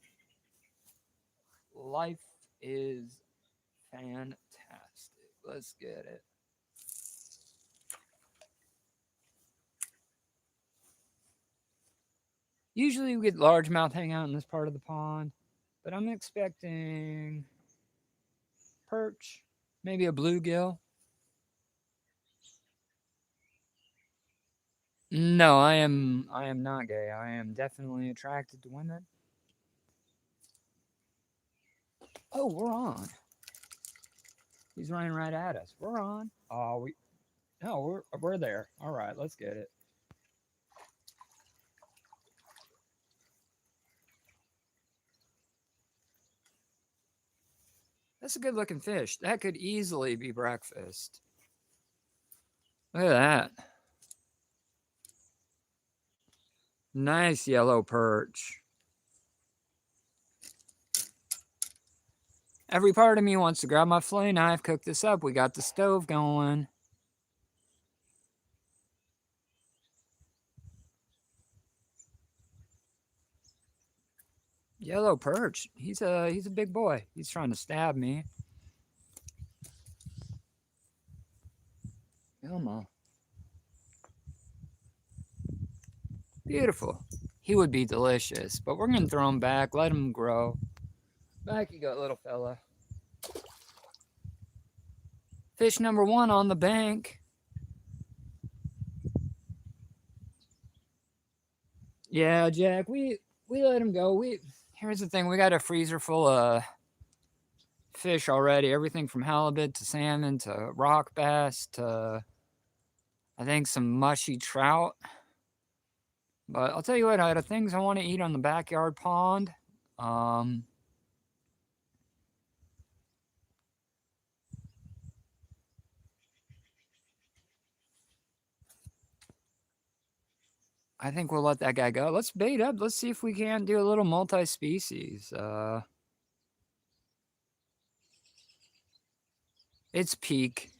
Life is fantastic. Let's get it. Usually we get largemouth hang out in this part of the pond, but I'm expecting perch, maybe a bluegill. No, I am not gay. I am definitely attracted to women. Oh, we're on. He's running right at us. We're on. Oh, we no, we're there. All right, let's get it. That's a good looking fish. That could easily be breakfast. Look at that. Nice yellow perch. Every part of me wants to grab my fillet knife, cook this up. We got the stove going. Yellow perch. He's a big boy. He's trying to stab me. Come on. Beautiful. He would be delicious, but we're gonna throw him back, let him grow. Back you go, little fella. Fish number one on the bank. Yeah, Jack, we let him go. We Here's the thing, we got a freezer full of fish already. Everything from halibut to salmon to rock bass to I think some mushy trout. But I'll tell you what, out of things I want to eat on the backyard pond, um, I think we'll let that guy go. Let's bait up. Let's see if we can do a little multi-species. It's peak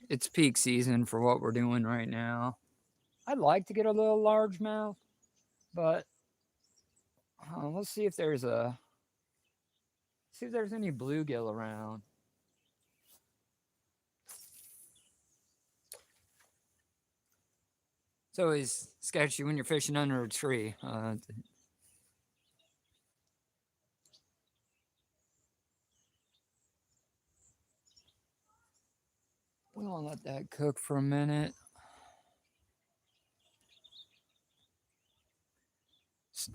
season for what we're doing right now. I'd like to get a little largemouth, but let's see if there's any bluegill around. It's always sketchy when you're fishing under a tree. We'll let that cook for a minute.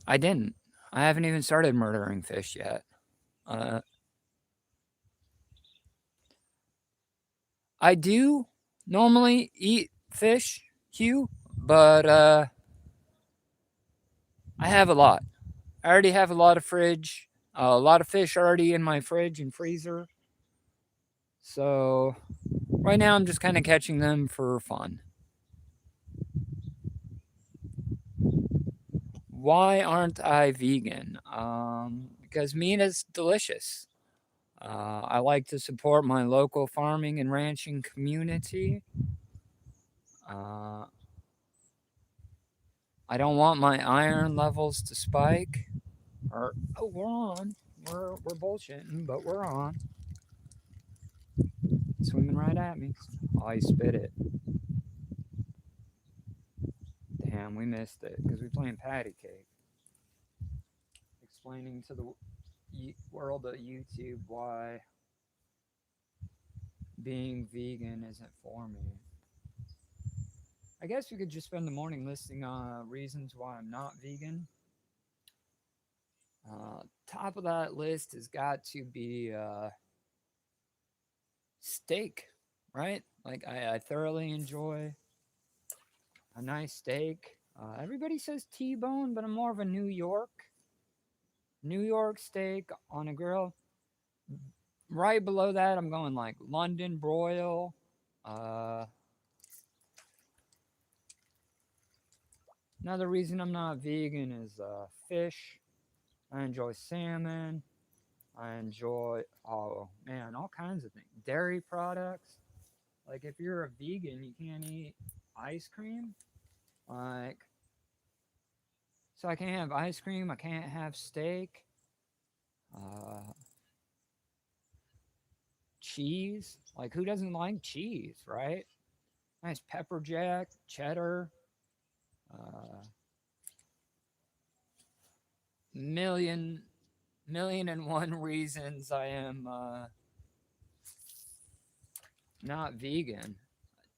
I didn't. I haven't even started murdering fish yet. Uh, I do normally eat fish, Hugh, but I have a lot. I already have a lot of fridge, a lot of fish already in my fridge and freezer. So right now I'm just kind of catching them for fun. Why aren't I vegan? Because meat is delicious. I like to support my local farming and ranching community. Uh, I don't want my iron levels to spike. Or oh, we're on. We're bullshitting, but we're on. Swimming right at me. Oh, he spit it. Damn, we missed it because we playing patty cake. Explaining to the world of YouTube why being vegan isn't for me. I guess we could just spend the morning listing reasons why I'm not vegan. Top of that list has got to be steak, right? Like I thoroughly enjoy a nice steak. Everybody says T-bone, but I'm more of a New York steak on a grill. Right below that, I'm going like London broil. Uh, Another reason I'm not vegan is fish. I enjoy salmon. I enjoy, oh man, all kinds of things. Dairy products. Like if you're a vegan, you can't eat ice cream. Like, so I can't have ice cream. I can't have steak. Uh, Cheese. Like who doesn't like cheese, right? Nice pepper jack, cheddar. Uh, million, million and one reasons I am not vegan.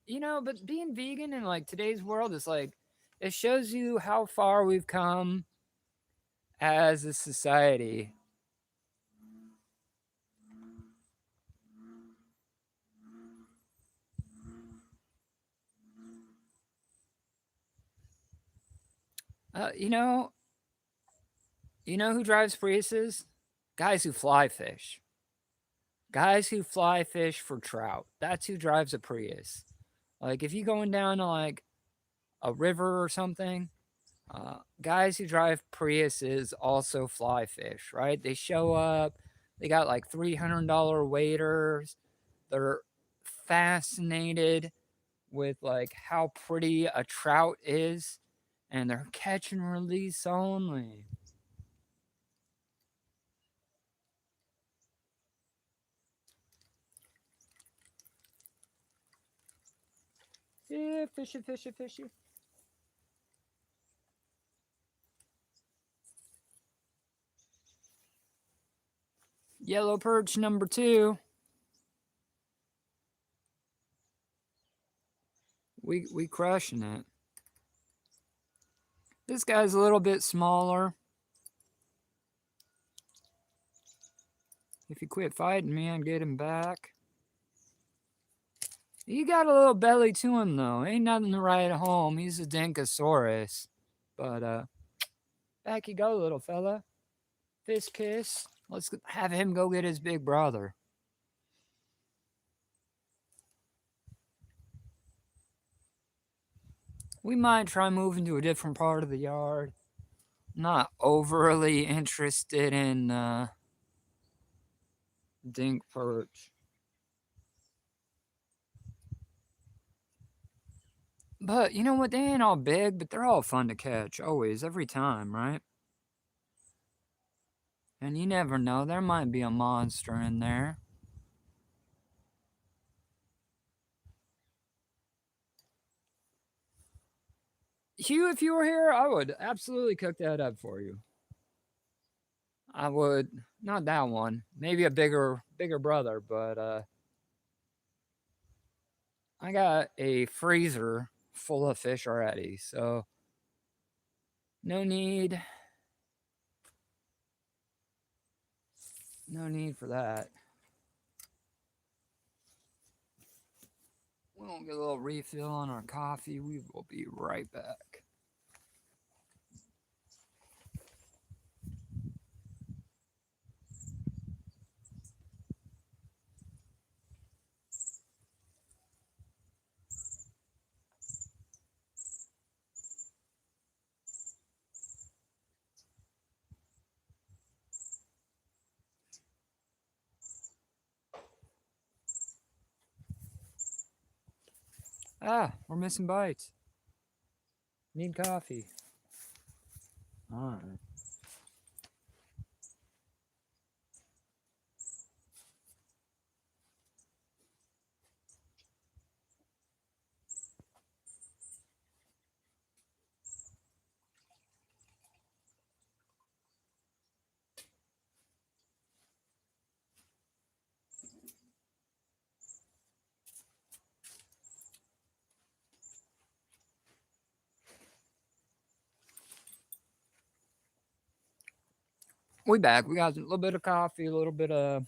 But being vegan in like today's world is like it shows you how far we've come as a society. Uh, you know, you know who drives Priuses? Guys who fly fish. Guys who fly fish for trout. That's who drives a Prius. Like if you going down to like a river or something, guys who drive Priuses also fly fish, right? They show up, they got like $300 waiters. They're fascinated with like how pretty a trout is, and they're catch and release only. Yeah, fishy, fishy, fishy. Yellow perch number two. We crushing it. This guy's a little bit smaller. If he quit fighting me, I'd get him back. He got a little belly to him though. Ain't nothing to write home. He's a Dinkosaurus. But back you go, little fella. Fist kiss. Let's have him go get his big brother. We might try moving to a different part of the yard. Not overly interested in dink perch. But you know what? They ain't all big, but they're all fun to catch. Always, every time, right? And you never know. There might be a monster in there. Hugh, if you were here, I would absolutely cook that up for you. I would not that one. Maybe a bigger brother, but I got a freezer full of fish already, so no need no need for that. We'll get a little refill on our coffee. We will be right back. Ah, we're missing bites. Need coffee. All right. We back. We got a little bit of coffee, a little bit of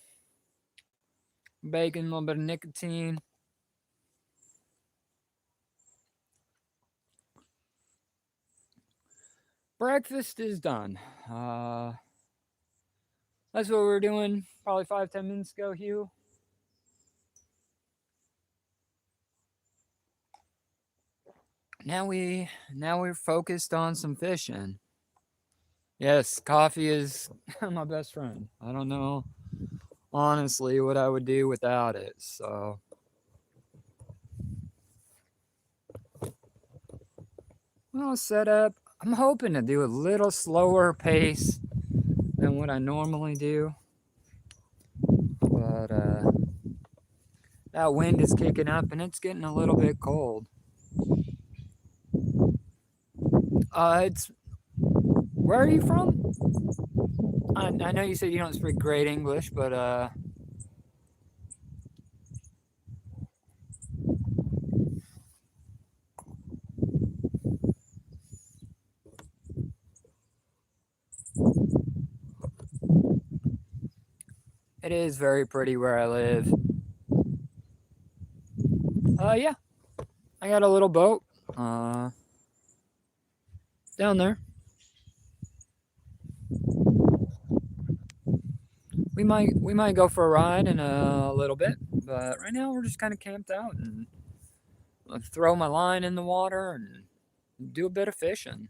bacon, a little bit of nicotine. Breakfast is done. That's what we were doing probably 5-10 minutes ago, Hugh. Now we're focused on some fishing. Yes, coffee is my best friend. I don't know honestly what I would do without it. So, well, set up. I'm hoping to do a little slower pace than what I normally do, but that wind is kicking up and it's getting a little bit cold. It's where are you from? I know you said you don't speak great English, but it is very pretty where I live. Yeah, I got a little boat uh down there. We might go for a ride in a little bit, but right now we're just kind of camped out and I'll throw my line in the water and do a bit of fishing.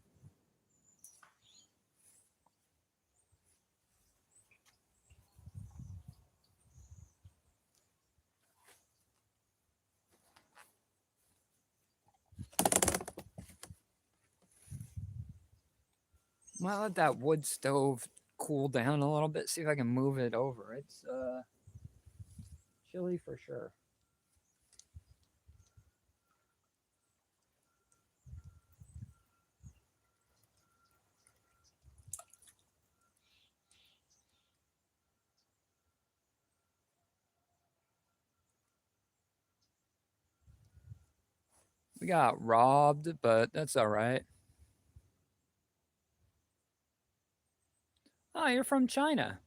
Might let that wood stove cool down a little bit. See if I can move it over. It's chilly for sure. We got robbed, but that's all right. Oh, you're from China.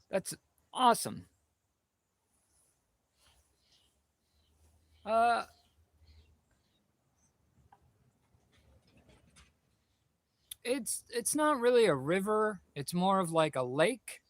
That's awesome. Uh, it's not really a river. It's more of like a lake.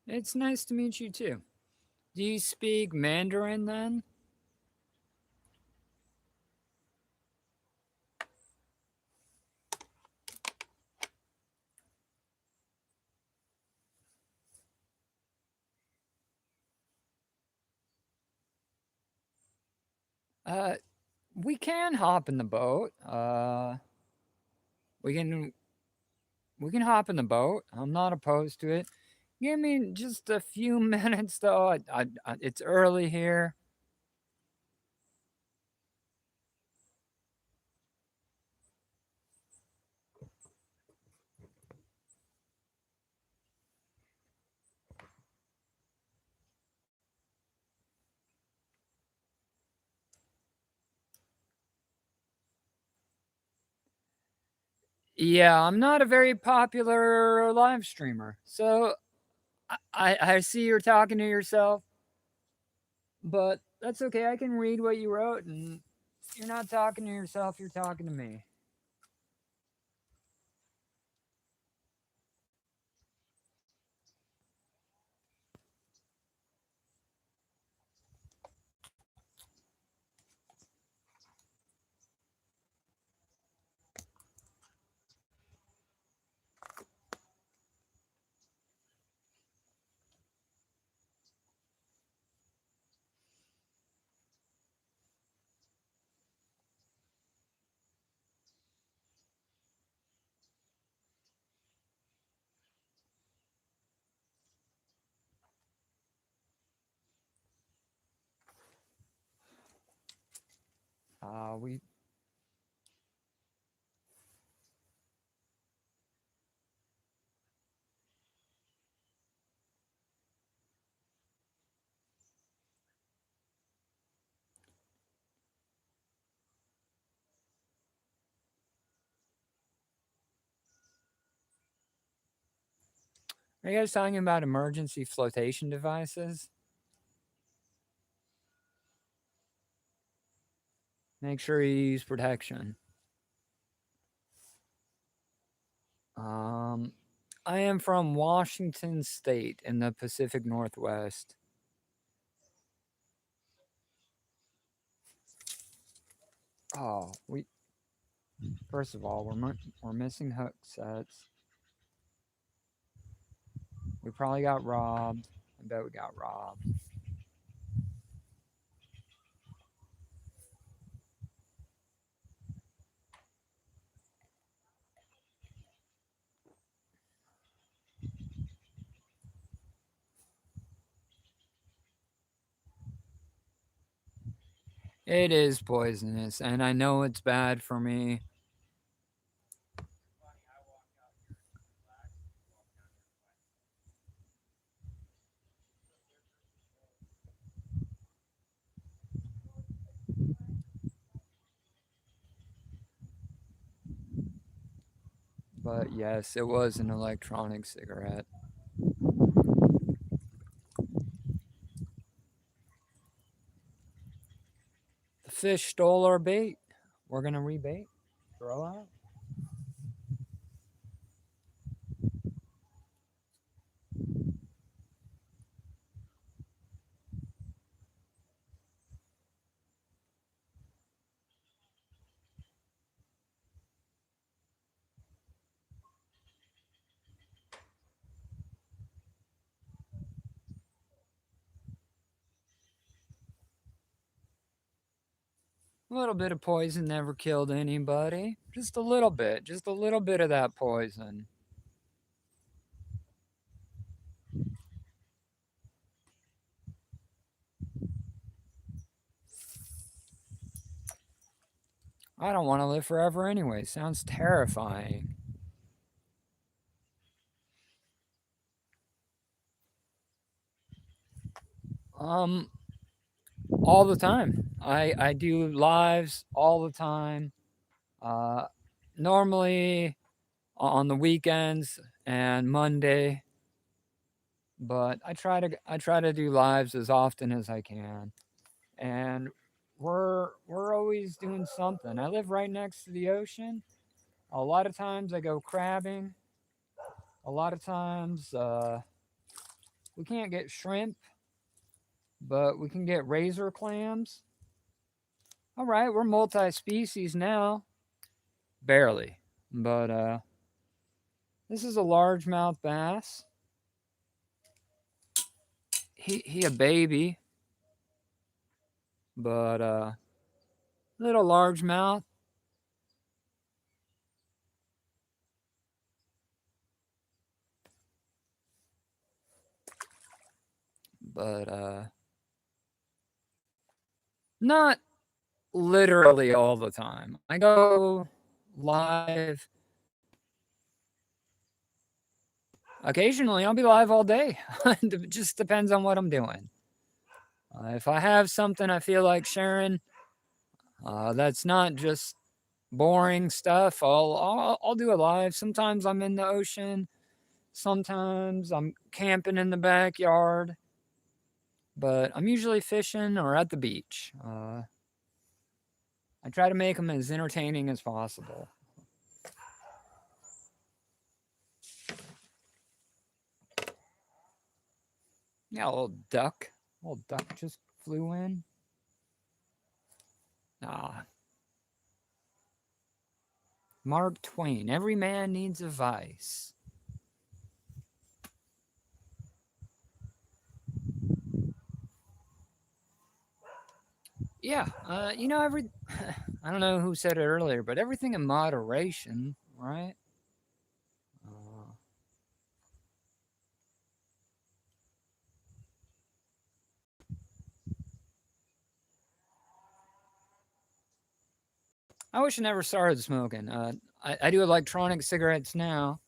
It's nice to meet you too. Do you speak Mandarin then? Uh, we can hop in the boat. We can we can hop in the boat. I'm not opposed to it. Give me just a few minutes though. It's early here. Yeah, I'm not a very popular live streamer, so I see you're talking to yourself, but that's okay. I can read what you wrote, and you're not talking to yourself. You're talking to me. We Are you guys talking about emergency flotation devices? Make sure you use protection. Um, I am from Washington State in the Pacific Northwest. Oh, we first of all we're missing hook sets. We probably got robbed. I bet we got robbed. It is poisonous, and I know it's bad for me. But yes, it was an electronic cigarette. The fish stole our bait. We're gonna rebait. Throw out. A little bit of poison never killed anybody. Just a little bit. Just a little bit of that poison. I don't want to live forever anyway. Sounds terrifying. Um, all the time. I do lives all the time. Uh, normally on the weekends and Monday, but I try to do lives as often as I can. And we're always doing something. I live right next to the ocean. A lot of times I go crabbing. A lot of times we can't get shrimp, but we can get razor clams. All right, we're multi-species now. Barely. But this is a largemouth bass. He a baby, but little largemouth. But not literally all the time. I go live. Occasionally, I'll be live all day. It just depends on what I'm doing. If I have something I feel like sharing, that's not just boring stuff. I'll do a live. Sometimes I'm in the ocean. Sometimes I'm camping in the backyard. But I'm usually fishing or at the beach. I try to make them as entertaining as possible. Yeah, a little duck. A little duck just flew in. Ah, Mark Twain. Every man needs a vice. Yeah, every. I don't know who said it earlier, but everything in moderation, right? Uh, I wish I never started smoking. I do electronic cigarettes now,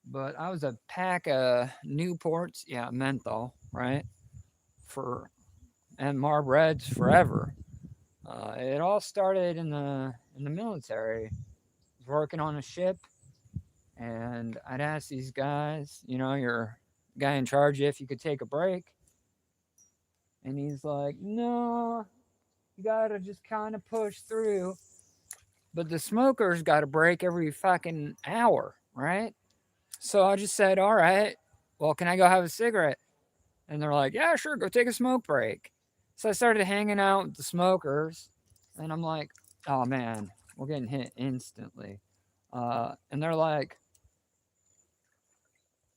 but I was a pack of Newports, yeah, menthol, right? For and Marb Reds forever. It all started in the military. I was working on a ship, And I'd ask these guys, your guy in charge, if you could take a break. And he's like, no, you gotta just kind of push through. But the smokers got a break every fucking hour, right? So I just said, all right, well, can I go have a cigarette? And they're like, yeah, sure, go take a smoke break. So I started hanging out with the smokers, and I'm like, oh man, we're getting hit instantly. And they're like,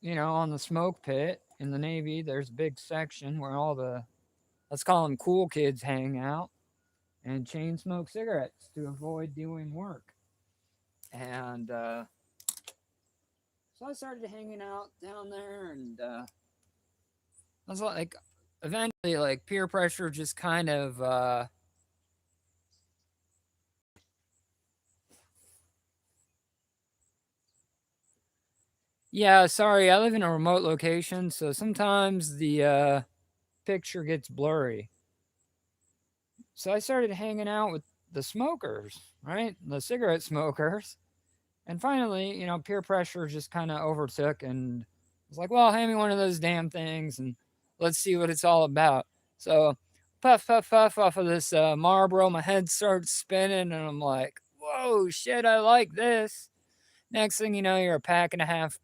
on the smoke pit in the Navy, there's a big section where all the, let's call them cool kids, hang out and chain smoke cigarettes to avoid doing work. And so I started hanging out down there, and I was like, eventually, like peer pressure just kind of. Yeah, sorry, I live in a remote location, so sometimes the picture gets blurry. So I started hanging out with the smokers, right? The cigarette smokers. And finally, peer pressure just kind of overtook and was like, well, hand me one of those damn things and let's see what it's all about. So, puff, puff, puff off of this Marlboro. My head starts spinning and I'm like, whoa, shit, I like this. Next thing you know, you're a pack and a half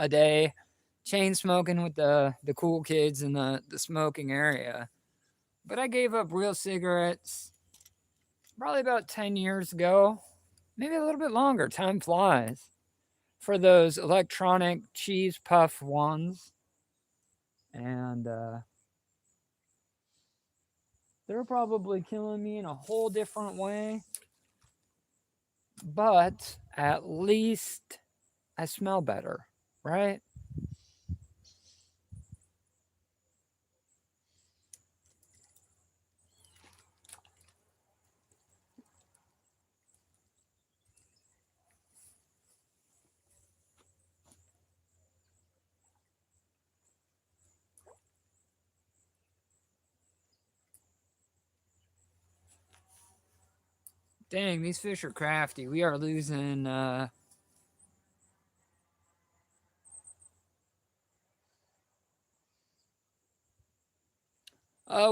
a day, chain smoking with the cool kids in the smoking area. But I gave up real cigarettes probably about 10 years ago, maybe a little bit longer. Time flies. For those electronic cheese puff ones. And they're probably killing me in a whole different way. But at least I smell better, right? Dang, these fish are crafty. We are losing.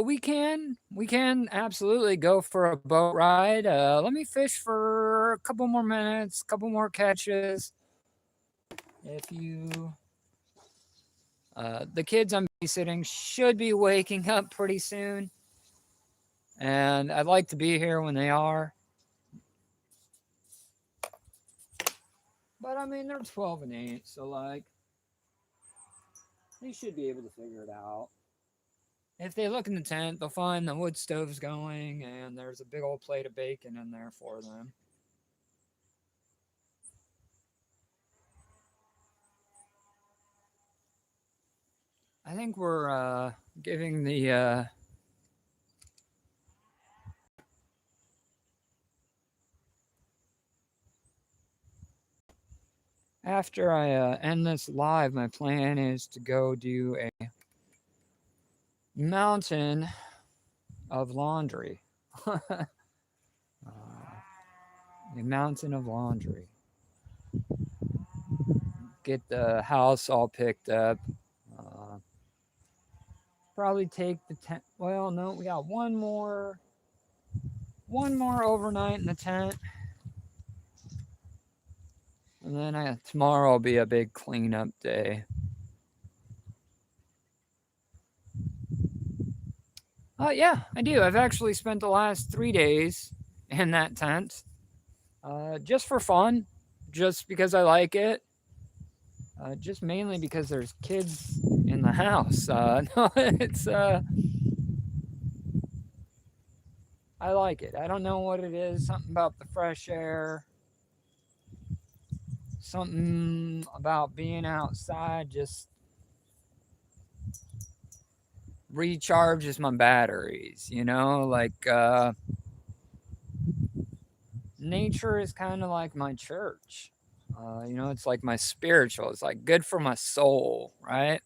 We can absolutely go for a boat ride. Let me fish for a couple more minutes, couple more catches. If you, the kids I'm babysitting should be waking up pretty soon, and I'd like to be here when they are. But I mean, they're 12 and 8, so like, they should be able to figure it out. If they look in the tent, they'll find the wood stove's going, and there's a big old plate of bacon in there for them. I think we're giving the after I end this live, my plan is to go do a mountain of laundry. A mountain of laundry. Get the house all picked up. Uh, Probably take the tent. Well, no, we got one more overnight in the tent, and then tomorrow will be a big cleanup day. Yeah, I do. I've actually spent the last 3 days in that tent, just for fun, just because I like it, just mainly because there's kids in the house. No, it's I like it. I don't know what it is. Something about the fresh air, something about being outside just recharges my batteries. Like nature is kind of like my church. It's like my spiritual. It's like good for my soul, right?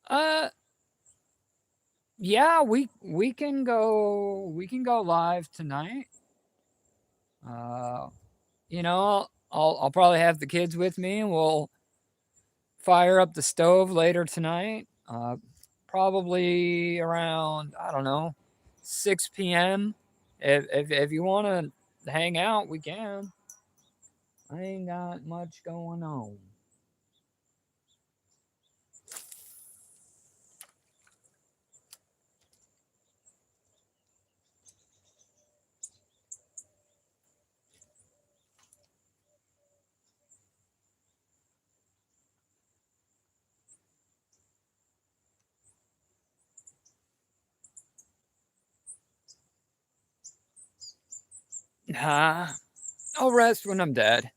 Uh, yeah, we can go live tonight. Uh, you know, I'll probably have the kids with me, and we'll fire up the stove later tonight. Probably around, I don't know, 6 p.m. If you want to hang out, we can. I ain't got much going on. Nah, I'll rest when I'm dead.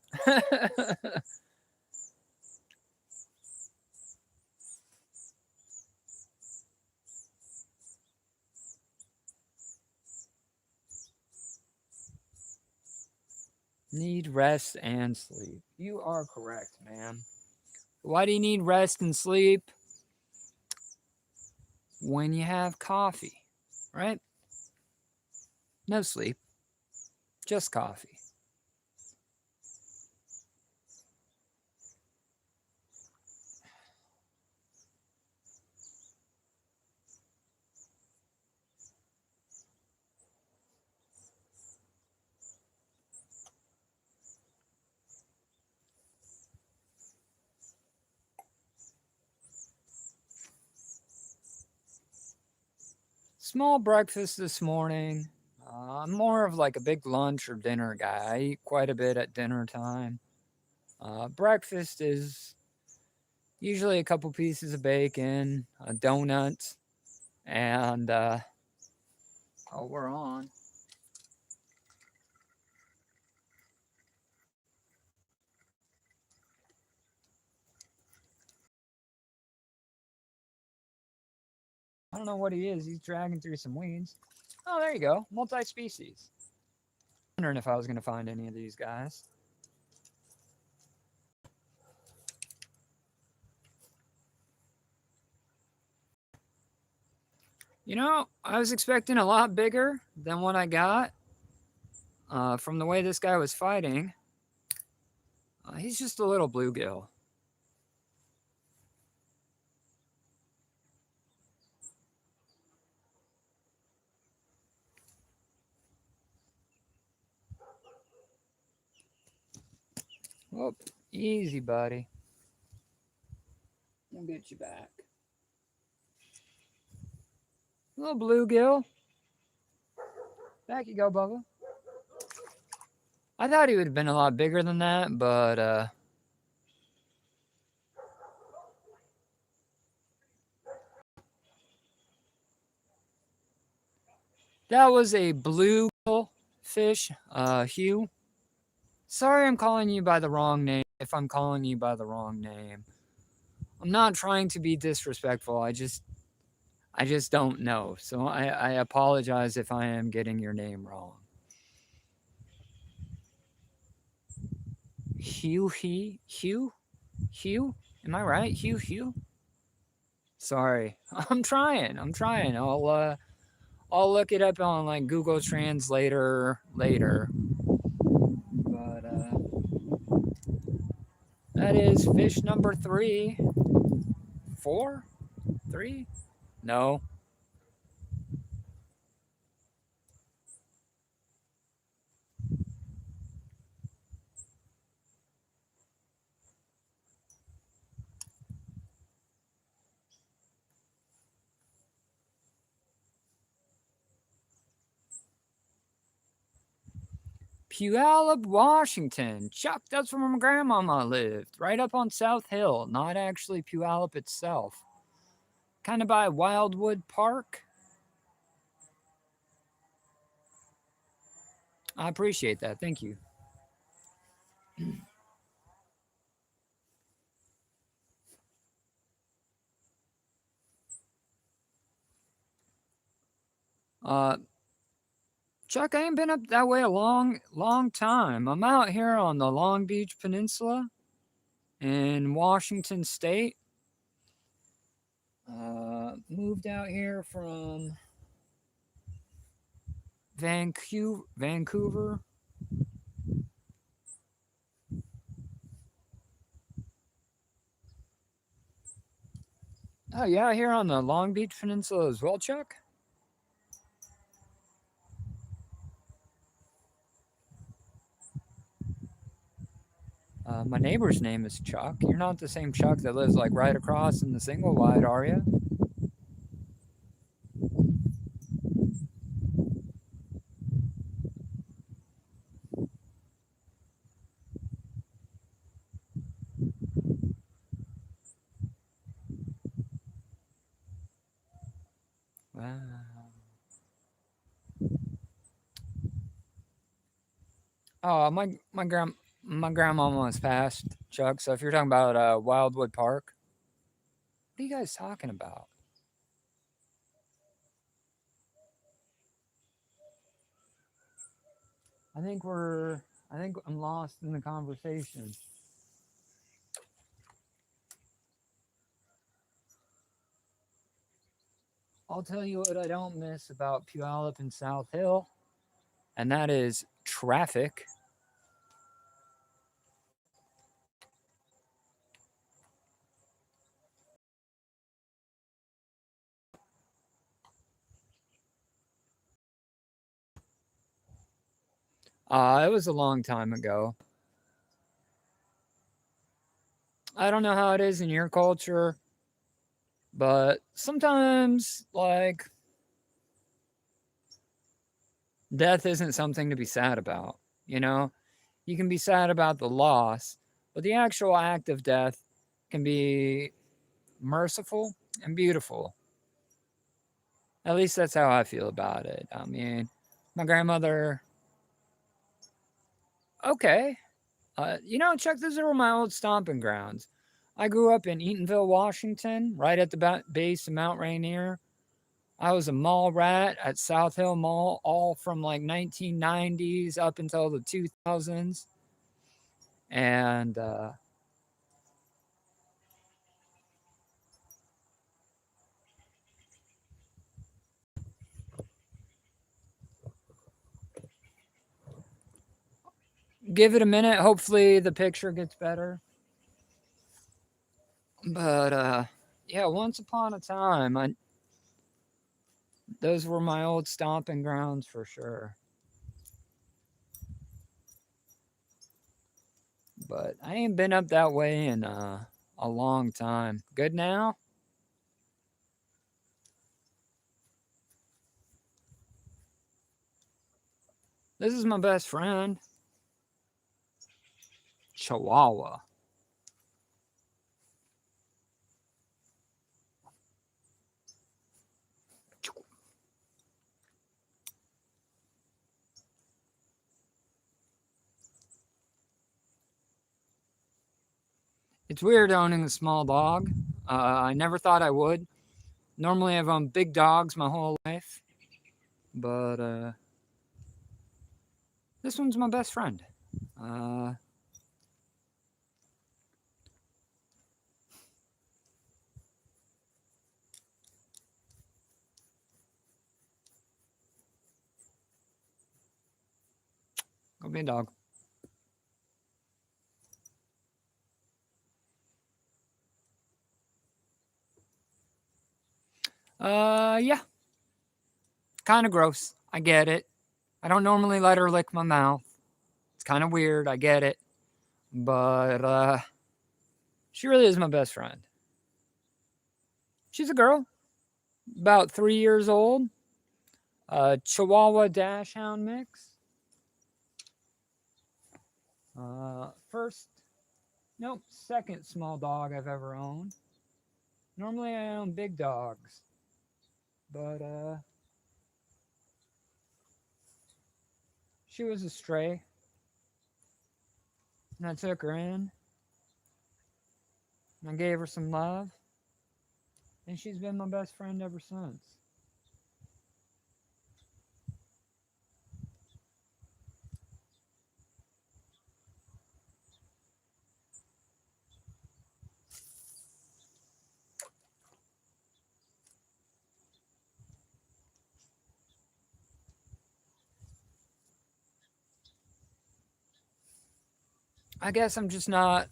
Need rest and sleep. You are correct, man. Why do you need rest and sleep? When you have coffee, right? No sleep, just coffee. Small breakfast this morning. I'm more of like a big lunch or dinner guy. I eat quite a bit at dinner time. Breakfast is usually a couple pieces of bacon, a donut, and oh, we're on. I don't know what he is. He's dragging through some weeds. Oh, there you go. Multi-species. Wondering if I was going to find any of these guys. You know, I was expecting a lot bigger than what I got from the way this guy was fighting. He's just a little bluegill. Whoop, easy, buddy. We'll get you back. Little bluegill. Back you go, Bubba. I thought he would have been a lot bigger than that, but that was a bluegill fish, Hugh. Sorry I'm calling you by the wrong name if I'm calling you by the wrong name. I'm not trying to be disrespectful. I just don't know. So I apologize if I am getting your name wrong. Hugh? Hugh? Am I right? Hugh? Sorry. I'm trying. I'll look it up on like Google Translator later. But that is fish number 3. 4? 3? No. Puyallup, Washington. Chuck, that's where my grandmama lived. Right up on South Hill. Not actually Puyallup itself. Kind of by Wildwood Park. I appreciate that. Thank you. Uh, Chuck, I ain't been up that way a long time. I'm out here on the Long Beach Peninsula in Washington State. Moved out here from Vancouver. yeah, here on the Long Beach Peninsula as well, Chuck. My neighbor's name is Chuck. You're not the same Chuck that lives like right across in the single wide, are you? Wow. Oh, my grandma almost passed, Chuck. So if you're talking about Wildwood Park, what are you guys talking about? I think we're. I think I'm lost in the conversation. I'll tell you what I don't miss about Puyallup and South Hill, and that is traffic. It was a long time ago. I don't know how it is in your culture, but sometimes, like, death isn't something to be sad about. You know, you can be sad about the loss, but the actual act of death can be merciful and beautiful. At least that's how I feel about it. I mean, my grandmother, okay. Chuck, those are my old stomping grounds. I grew up in Eatonville, Washington, right at the base of Mount Rainier. I was a mall rat at South Hill Mall, all from like 1990s up until the 2000s. And give it a minute. Hopefully, the picture gets better. But yeah, once upon a time, those were my old stomping grounds for sure. But I ain't been up that way in a long time. Good now? This is my best friend, Chihuahua. It's weird owning a small dog. I never thought I would. Normally, I've owned big dogs my whole life, but this one's my best friend. Uh, Go be a dog. Yeah, kind of gross. I get it. I don't normally let her lick my mouth. It's kind of weird. I get it, but she really is my best friend. She's a girl, about 3 years old. Chihuahua Dachshund mix. First, nope, second small dog I've ever owned. Normally I own big dogs, but she was a stray, and I took her in, and I gave her some love, and she's been my best friend ever since. I guess I'm just not.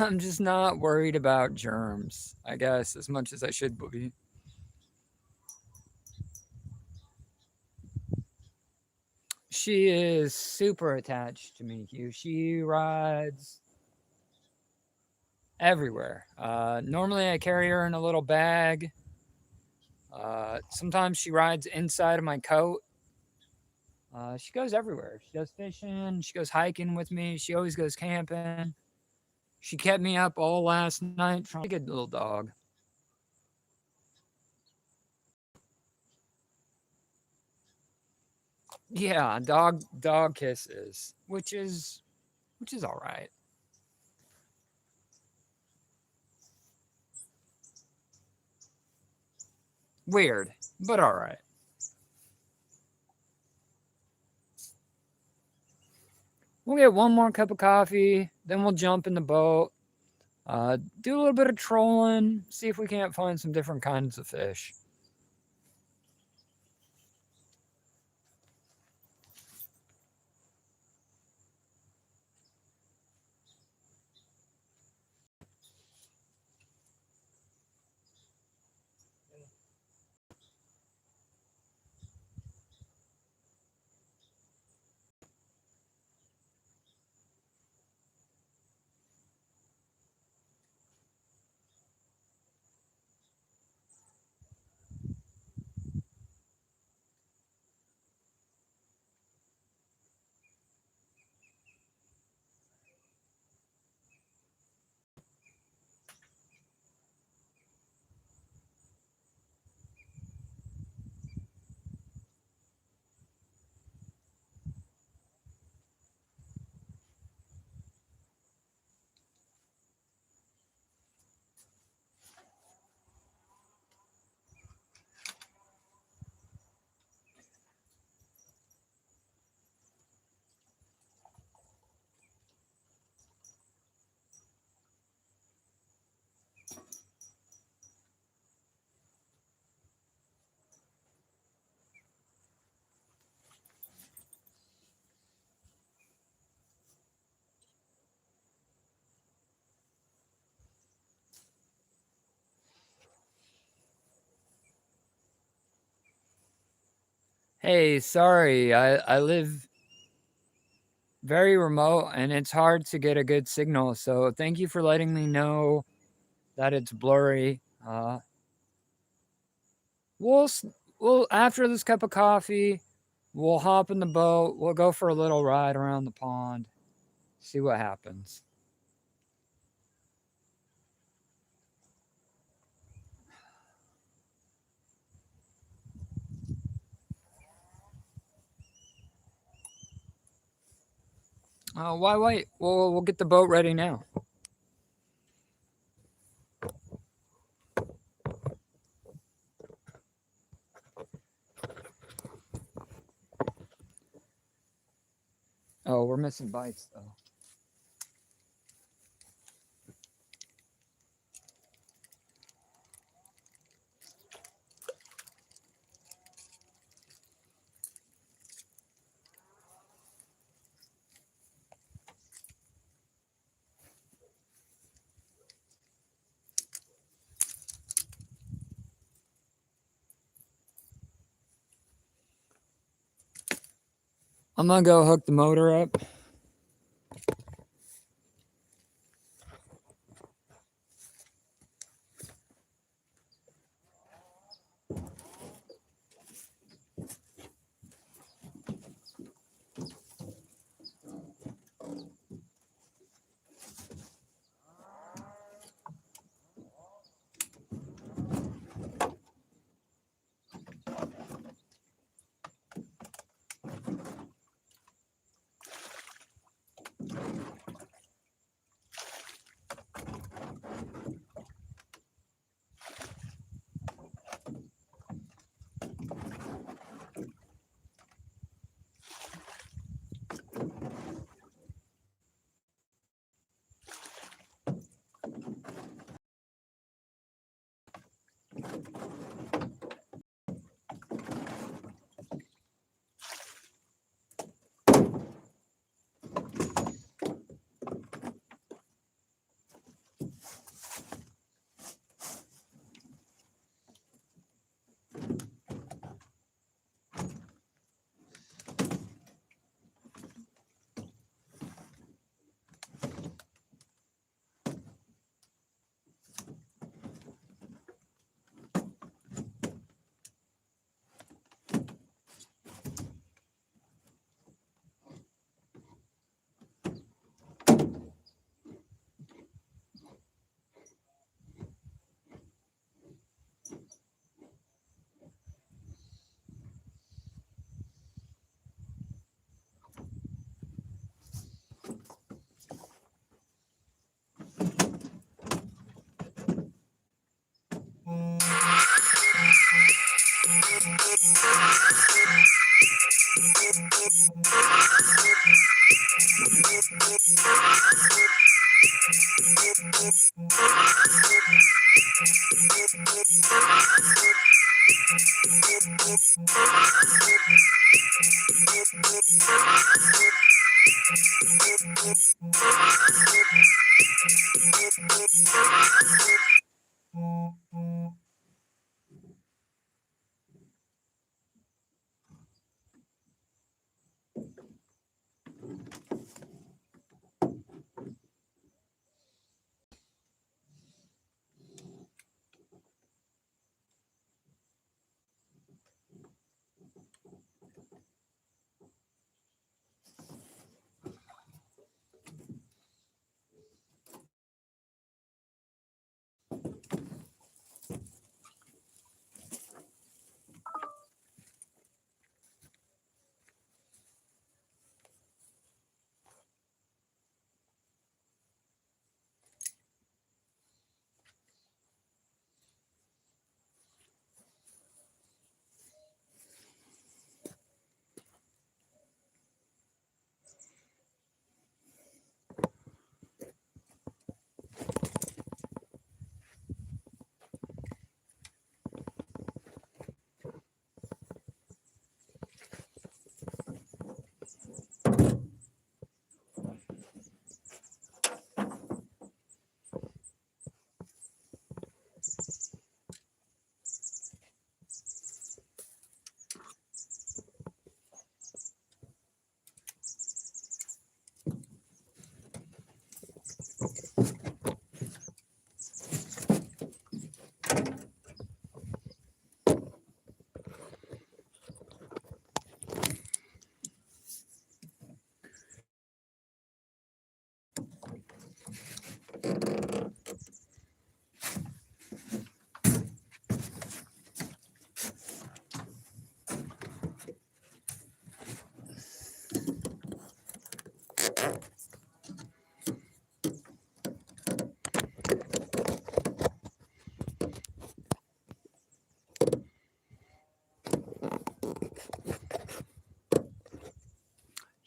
I'm just not worried about germs, I guess, as much as I should be. She is super attached to me, Hugh. She rides everywhere. Normally, I carry her in a little bag. Sometimes she rides inside of my coat. She goes everywhere. She goes fishing. She goes hiking with me. She always goes camping. She kept me up all last night trying to get a little dog. Yeah, dog kisses, which is all right. Weird, but all right. We'll get one more cup of coffee, then we'll jump in the boat, do a little bit of trolling, see if we can't find some different kinds of fish. Hey, sorry, I live very remote and it's hard to get a good signal, so thank you for letting me know that it's blurry. We'll we'll after this cup of coffee, we'll hop in the boat. We'll go for a little ride around the pond. See what happens. Why wait? We'll get the boat ready now. Oh, we're missing bites though. I'm gonna go hook the motor up.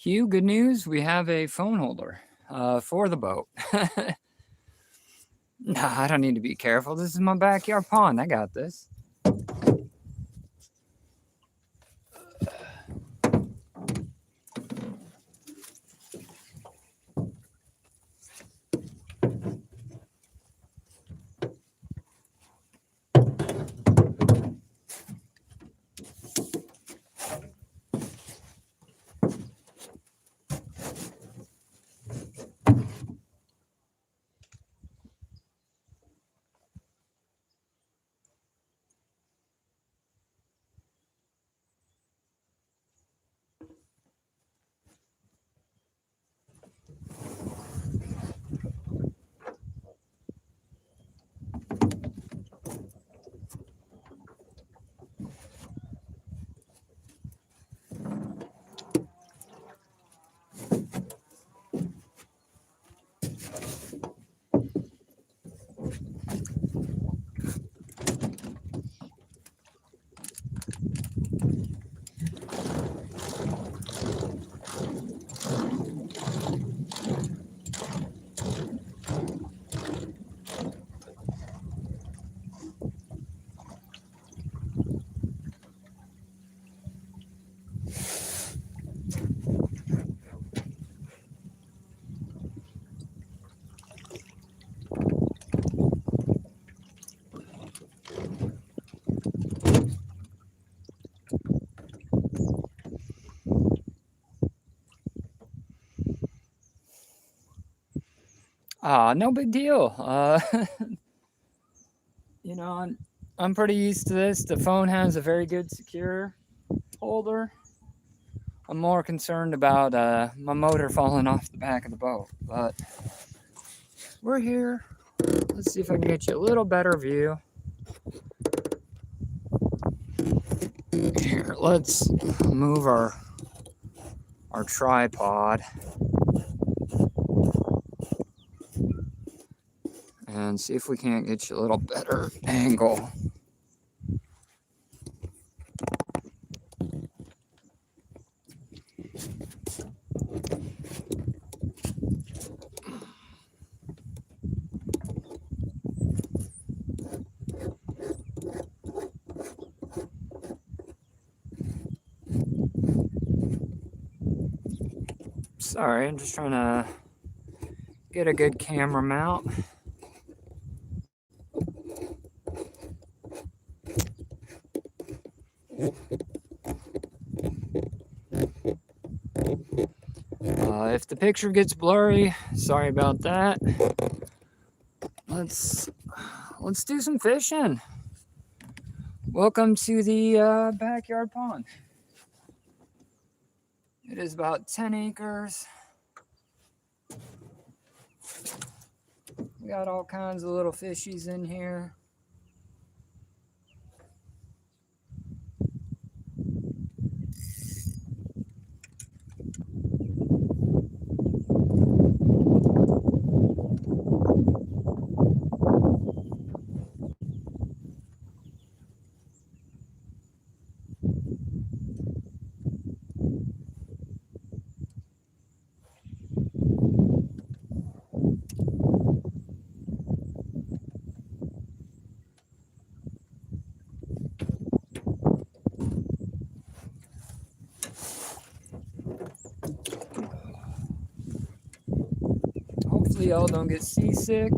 Hugh, good news. We have a phone holder for the boat. Nah, I don't need to be careful. This is my backyard pond. I got this. No big deal. You know, I'm pretty used to this. The phone has a very good secure holder. I'm more concerned about my motor falling off the back of the boat, but we're here. Let's see if I can get you a little better view. Here, let's move our tripod and see if we can't get you a little better angle. Sorry, I'm just trying to get a good camera mount. If the picture gets blurry, sorry about that. Let's do some fishing. Welcome to the backyard pond. It is about 10 acres. We got all kinds of little fishies in here. Hopefully y'all don't get seasick.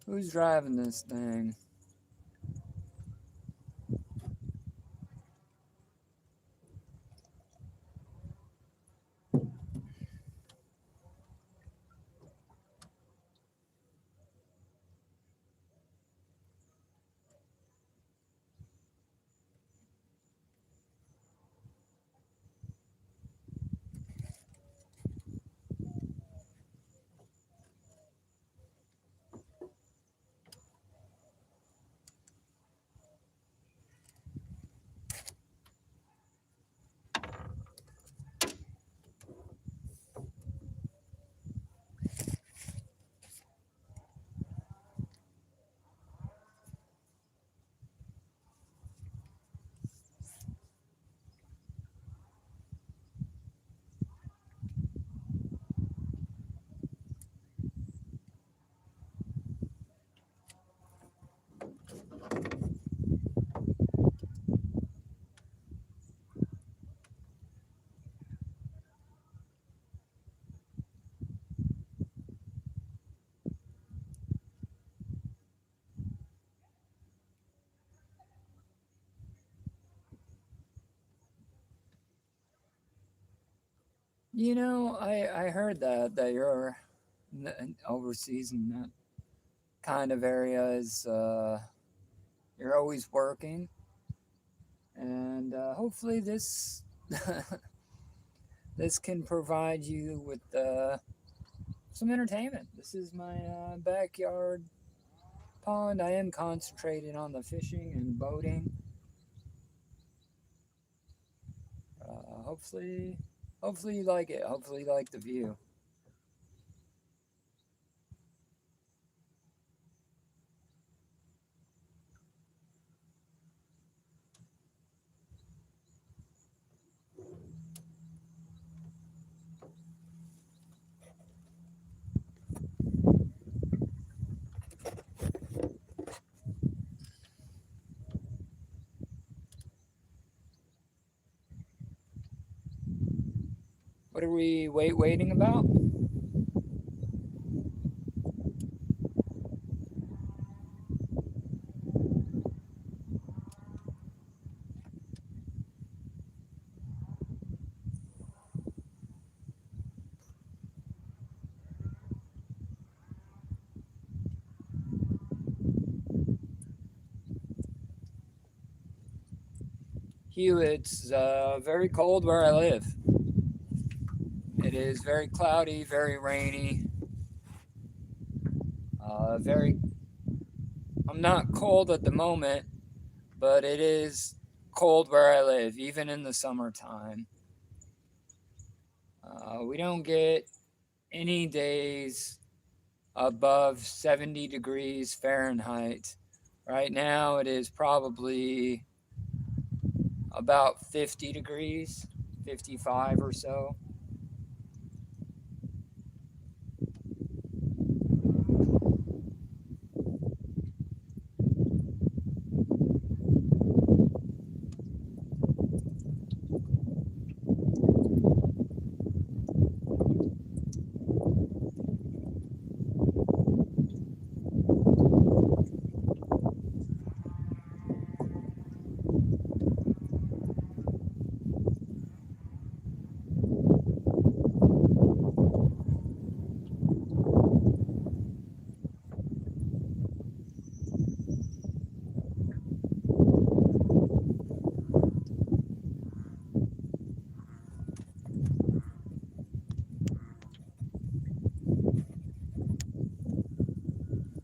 Who's driving this thing? I heard that you're overseas in that kind of area is you're always working, and hopefully this can provide you with some entertainment. This is my backyard pond. I am concentrating on the fishing and boating. Hopefully, hopefully you like it. Hopefully you like the view. What are we waiting about? Hugh, it's very cold where I live. It is very cloudy, very rainy. Very. I'm not cold at the moment, but it is cold where I live, even in the summertime. We don't get any days above 70 degrees Fahrenheit. Right now, it is probably about 50 degrees, 55 or so.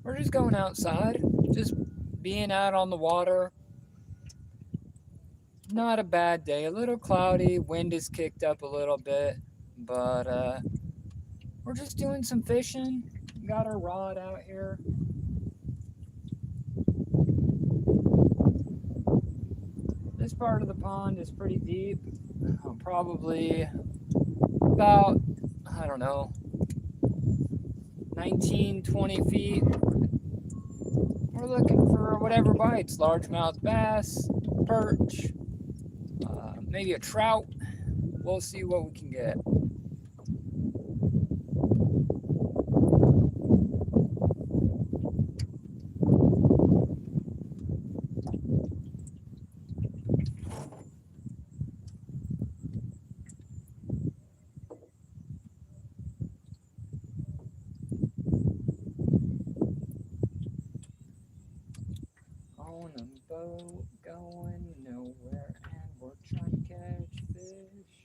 We're just going outside, just being out on the water. Not a bad day. A little cloudy, wind is kicked up a little bit, but we're just doing some fishing. Got our rod out here. This part of the pond is pretty deep, probably about, I don't know, 19, 20 feet. We're looking for whatever bites, largemouth bass, perch, maybe a trout. We'll see what we can get. On a boat going nowhere, and we're trying to catch fish.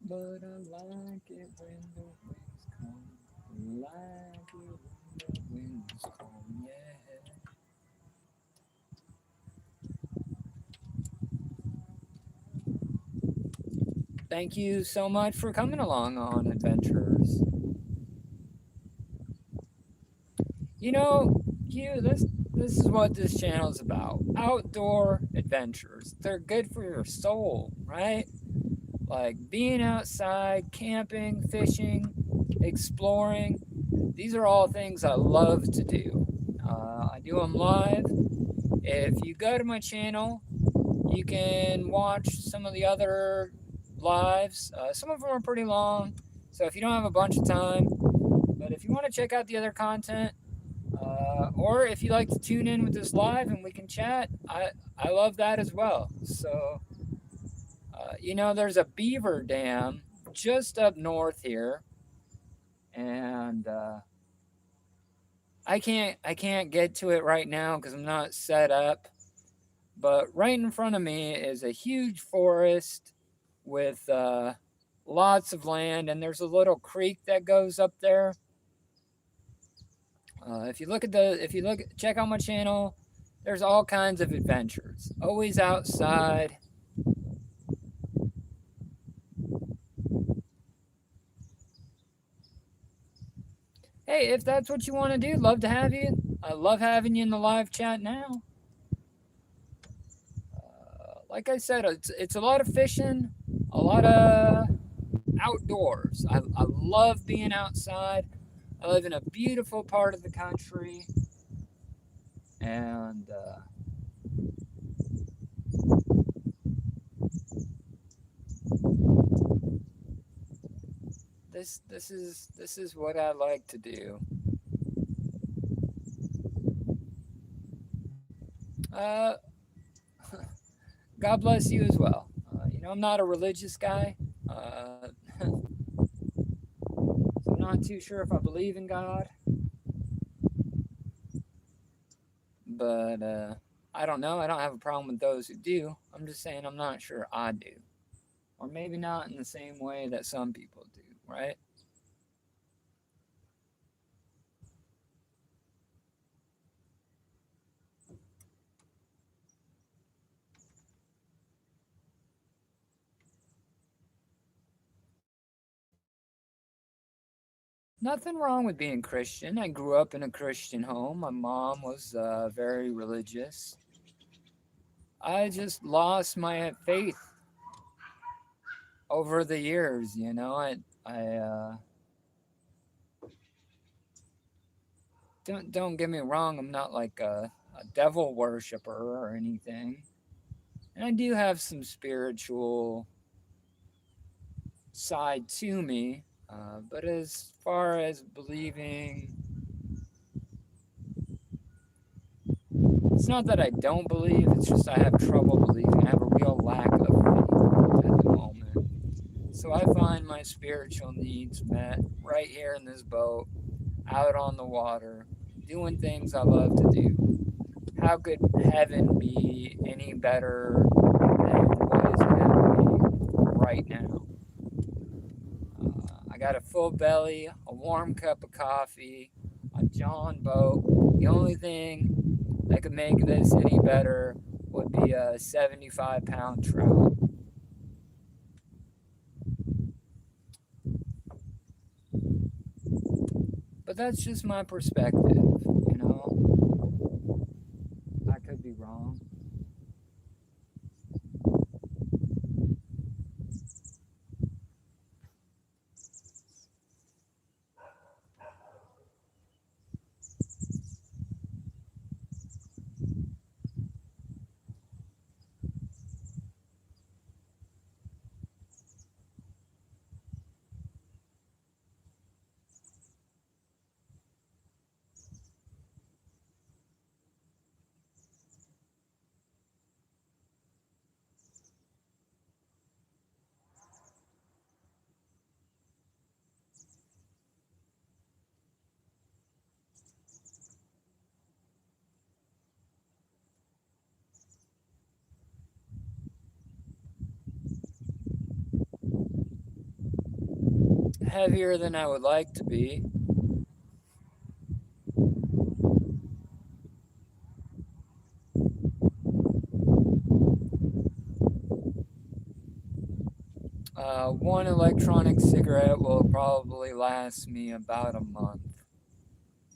But I like it when the winds come. Like it when the winds come, yeah. Thank you so much for coming along on adventures. You know, Hugh, this is what this channel is about. Outdoor adventures. They're good for your soul, right? Like being outside, camping, fishing, exploring. These are all things I love to do. I do them live. If you go to my channel, you can watch some of the other lives. Some of them are pretty long, so if you don't have a bunch of time, but if you want to check out the other content, or if you like to tune in with this live and we can chat, I love that as well. So There's a beaver dam just up north here, and I can't get to it right now because I'm not set up. But right in front of me is a huge forest with lots of land, and there's a little creek that goes up there. If you look, check out my channel. There's all kinds of adventures. Always outside. Hey, if that's what you want to do, love to have you. I love having you in the live chat now. Like I said, it's a lot of fishing, a lot of outdoors. I love being outside. I live in a beautiful part of the country, and this is what I like to do. Uh, God bless you as well. I'm not a religious guy, so I'm not too sure if I believe in God, but I don't know. I don't have a problem with those who do. I'm just saying I'm not sure I do, or maybe not in the same way that some people do, right? Nothing wrong with being Christian. I grew up in a Christian home. My mom was very religious. I just lost my faith over the years. I don't get me wrong. I'm not like a devil worshiper or anything, and I do have some spiritual side to me. But as far as believing, it's not that I don't believe. It's just I have trouble believing. I have a real lack of faith at the moment. So I find my spiritual needs met right here in this boat, out on the water, doing things I love to do. How could heaven be any better than what is ahead of me right now? I got a full belly, a warm cup of coffee, a John boat. The only thing that could make this any better would be a 75-pound trout. But that's just my perspective. I could be wrong. Heavier than I would like to be. One electronic cigarette will probably last me about a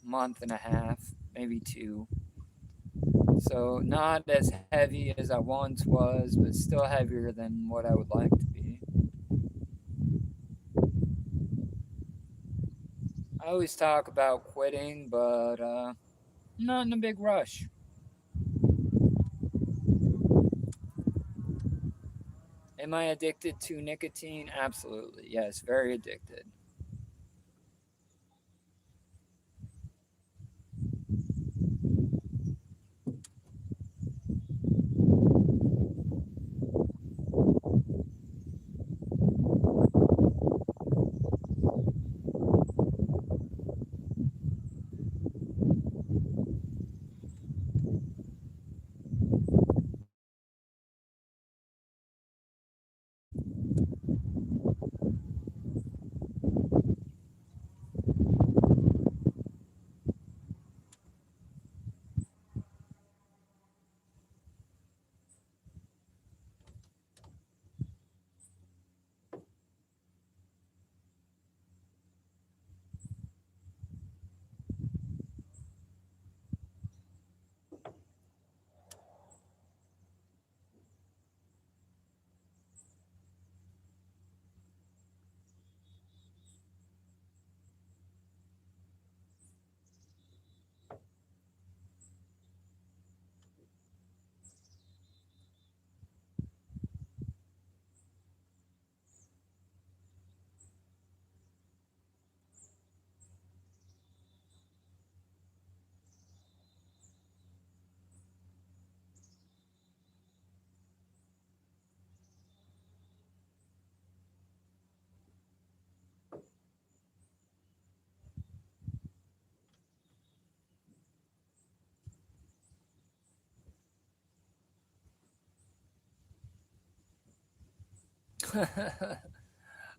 month and a half, maybe two. So not as heavy as I once was, but still heavier than what I would like to be. I always talk about quitting, but not in a big rush. Am I addicted to nicotine? Absolutely. Yes, very addicted.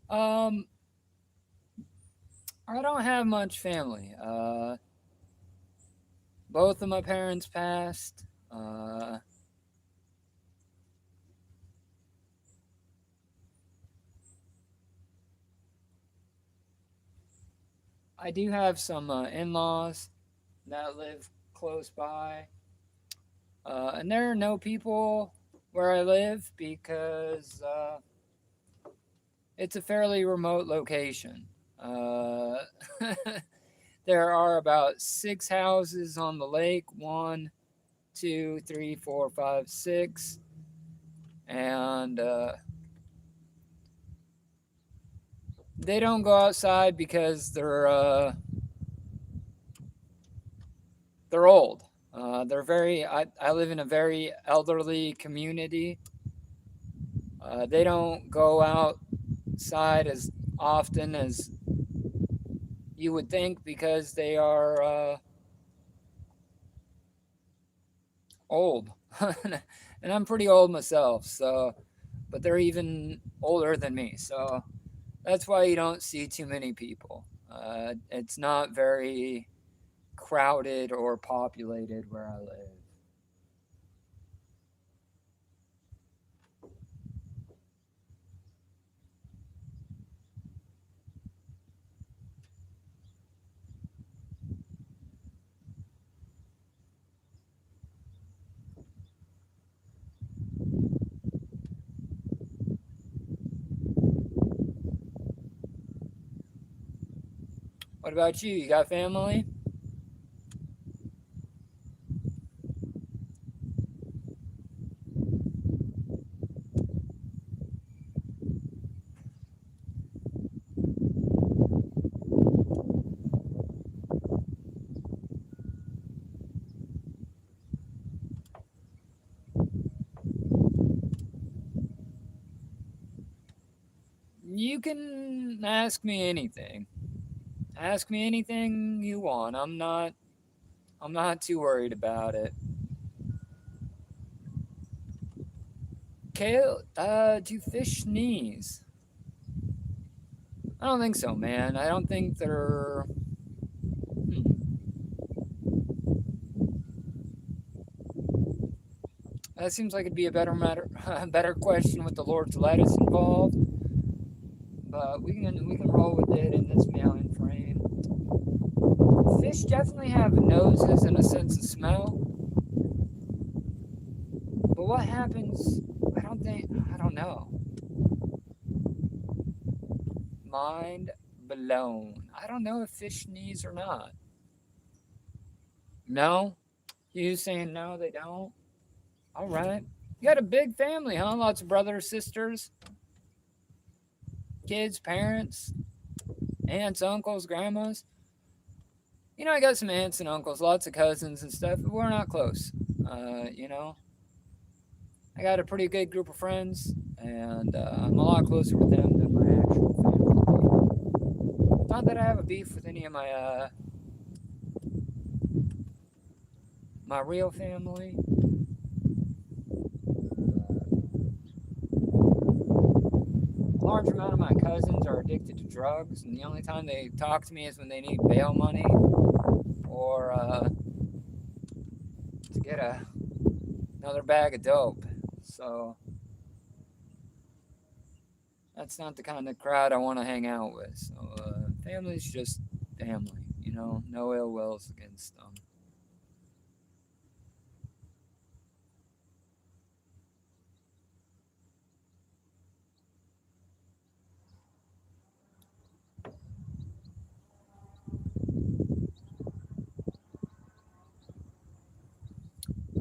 um, I don't have much family. Both of my parents passed. I do have some in-laws that live close by, and there are no people where I live because it's a fairly remote location. Uh, there are about 6 houses on the lake. One, two, three, four, five, six, and they don't go outside because they're old. They're very. I live in a very elderly community. They don't go outside as often as you would think because they are old, and I'm pretty old myself. So, but they're even older than me. So that's why you don't see too many people. It's not very crowded or populated where I live. What about you? You got family? You can ask me anything. Ask me anything you want. I'm not too worried about it. Kale, do fish sneeze? I don't think so, man. I don't think they're. That seems like it'd be a better matter, a better question with the Lord's lettuce involved. But we can roll with it in this mailing frame. Fish definitely have noses and a sense of smell. But what happens? I don't know. Mind blown. I don't know if fish sneeze or not. No? You saying no, they don't? All right. You got a big family, huh? Lots of brothers, sisters, kids, parents, aunts, uncles, grandmas. I got some aunts and uncles, lots of cousins and stuff, but we're not close. Uh, you know, I got a pretty good group of friends, and I'm a lot closer with them than my actual family. Not that I have a beef with any of my real family. A large amount of my cousins are addicted to drugs, and the only time they talk to me is when they need bail money or to get another bag of dope. So that's not the kind of crowd I want to hang out with. So family's just family, no ill wills against them.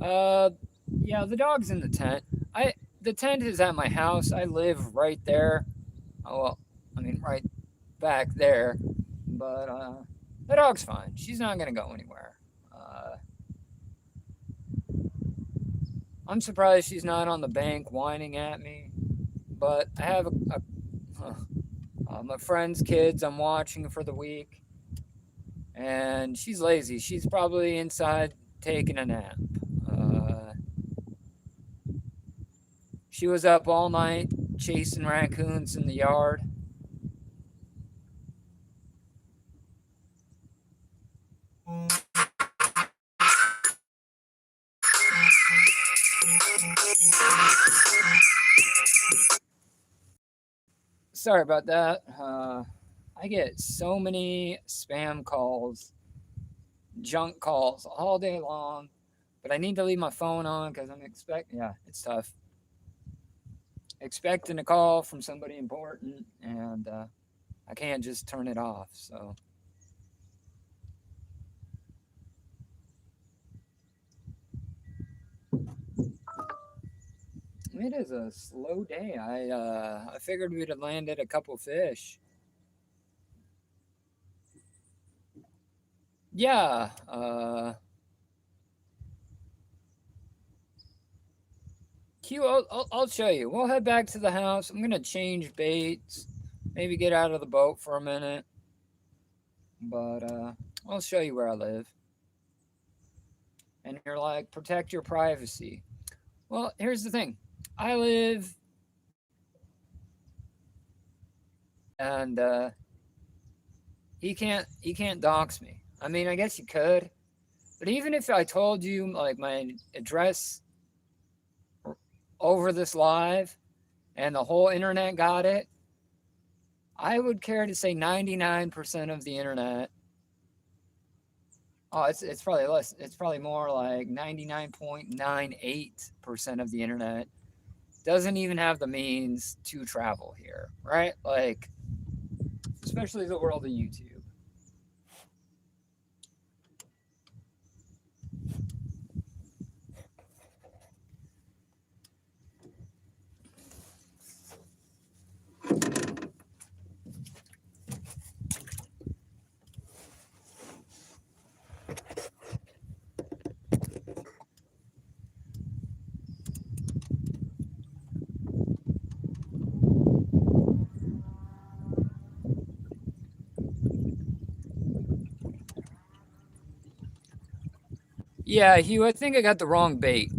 Uh, yeah, the dog's in the tent. The tent is at my house. I live right there. Oh well, I mean right back there. But the dog's fine. She's not gonna go anywhere. I'm surprised she's not on the bank whining at me. But I have my friend's kids I'm watching for the week, and she's lazy. She's probably inside taking a nap. She was up all night chasing raccoons in the yard. Sorry about that. I get so many spam calls, junk calls all day long, but I need to leave my phone on because I'm yeah, it's tough. Expecting a call from somebody important, and I can't just turn it off. So it is a slow day. I figured we'd have landed a couple fish. Yeah. Q, I'll show you. We'll head back to the house. I'm gonna change baits, maybe get out of the boat for a minute, but I'll show you where I live. And you're like, protect your privacy. Well, here's the thing. I live, and he can't dox me. I mean, I guess you could, but even if I told you like my address over this live, and the whole internet got it, I would care to say 99% of the internet. Oh, it's probably less. It's probably more like 99.98% of the internet doesn't even have the means to travel here, right? Like, especially the world of YouTube. Yeah, Hugh, I think I got the wrong bait.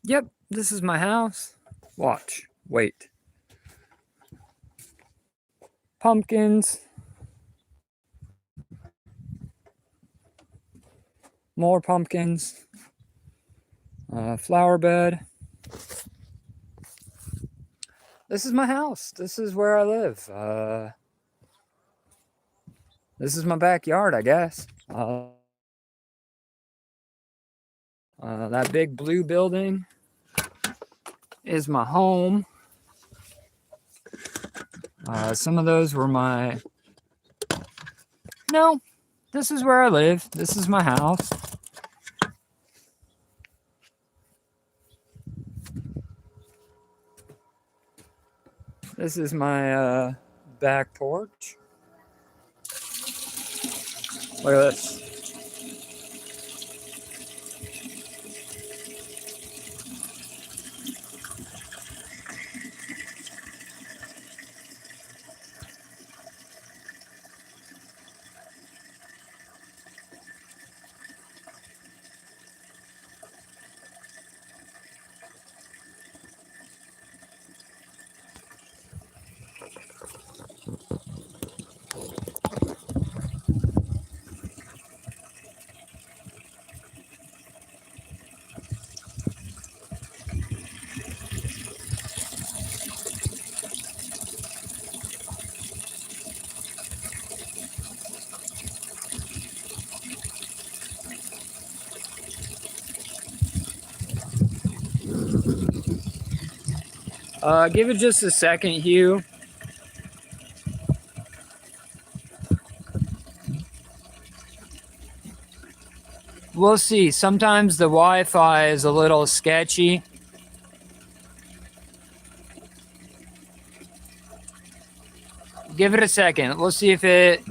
Yep, this is my house. Watch. Wait. Pumpkins. More pumpkins. Flower bed. This is my house. This is where I live. This is my backyard, I guess. That big blue building is my home. Some of those were my... No, this is where I live. This is my house. This is my back porch. Look at this. Give it just a second, Hugh. We'll see. Sometimes the Wi-Fi is a little sketchy. Give it a second. We'll see if it...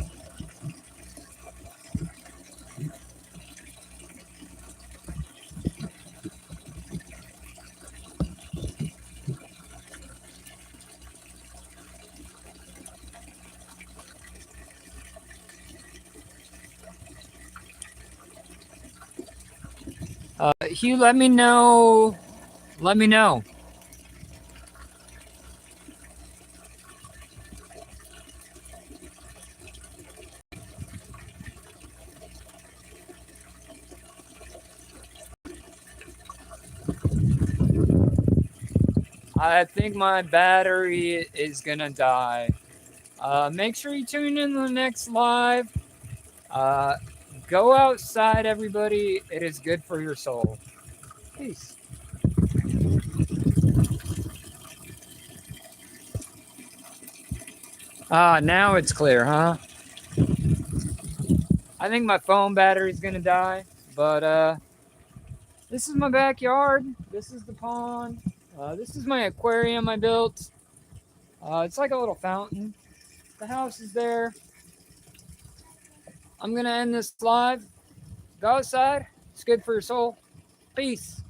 Hugh, let me know. Let me know. I think my battery is gonna die. Make sure you tune in to the next live. Go outside, everybody. It is good for your soul. Peace. Now it's clear, huh? I think my phone battery's gonna die, but this is my backyard. This is the pond. This is my aquarium I built. It's like a little fountain. The house is there. I'm gonna end this live. Go outside. It's good for your soul. Peace.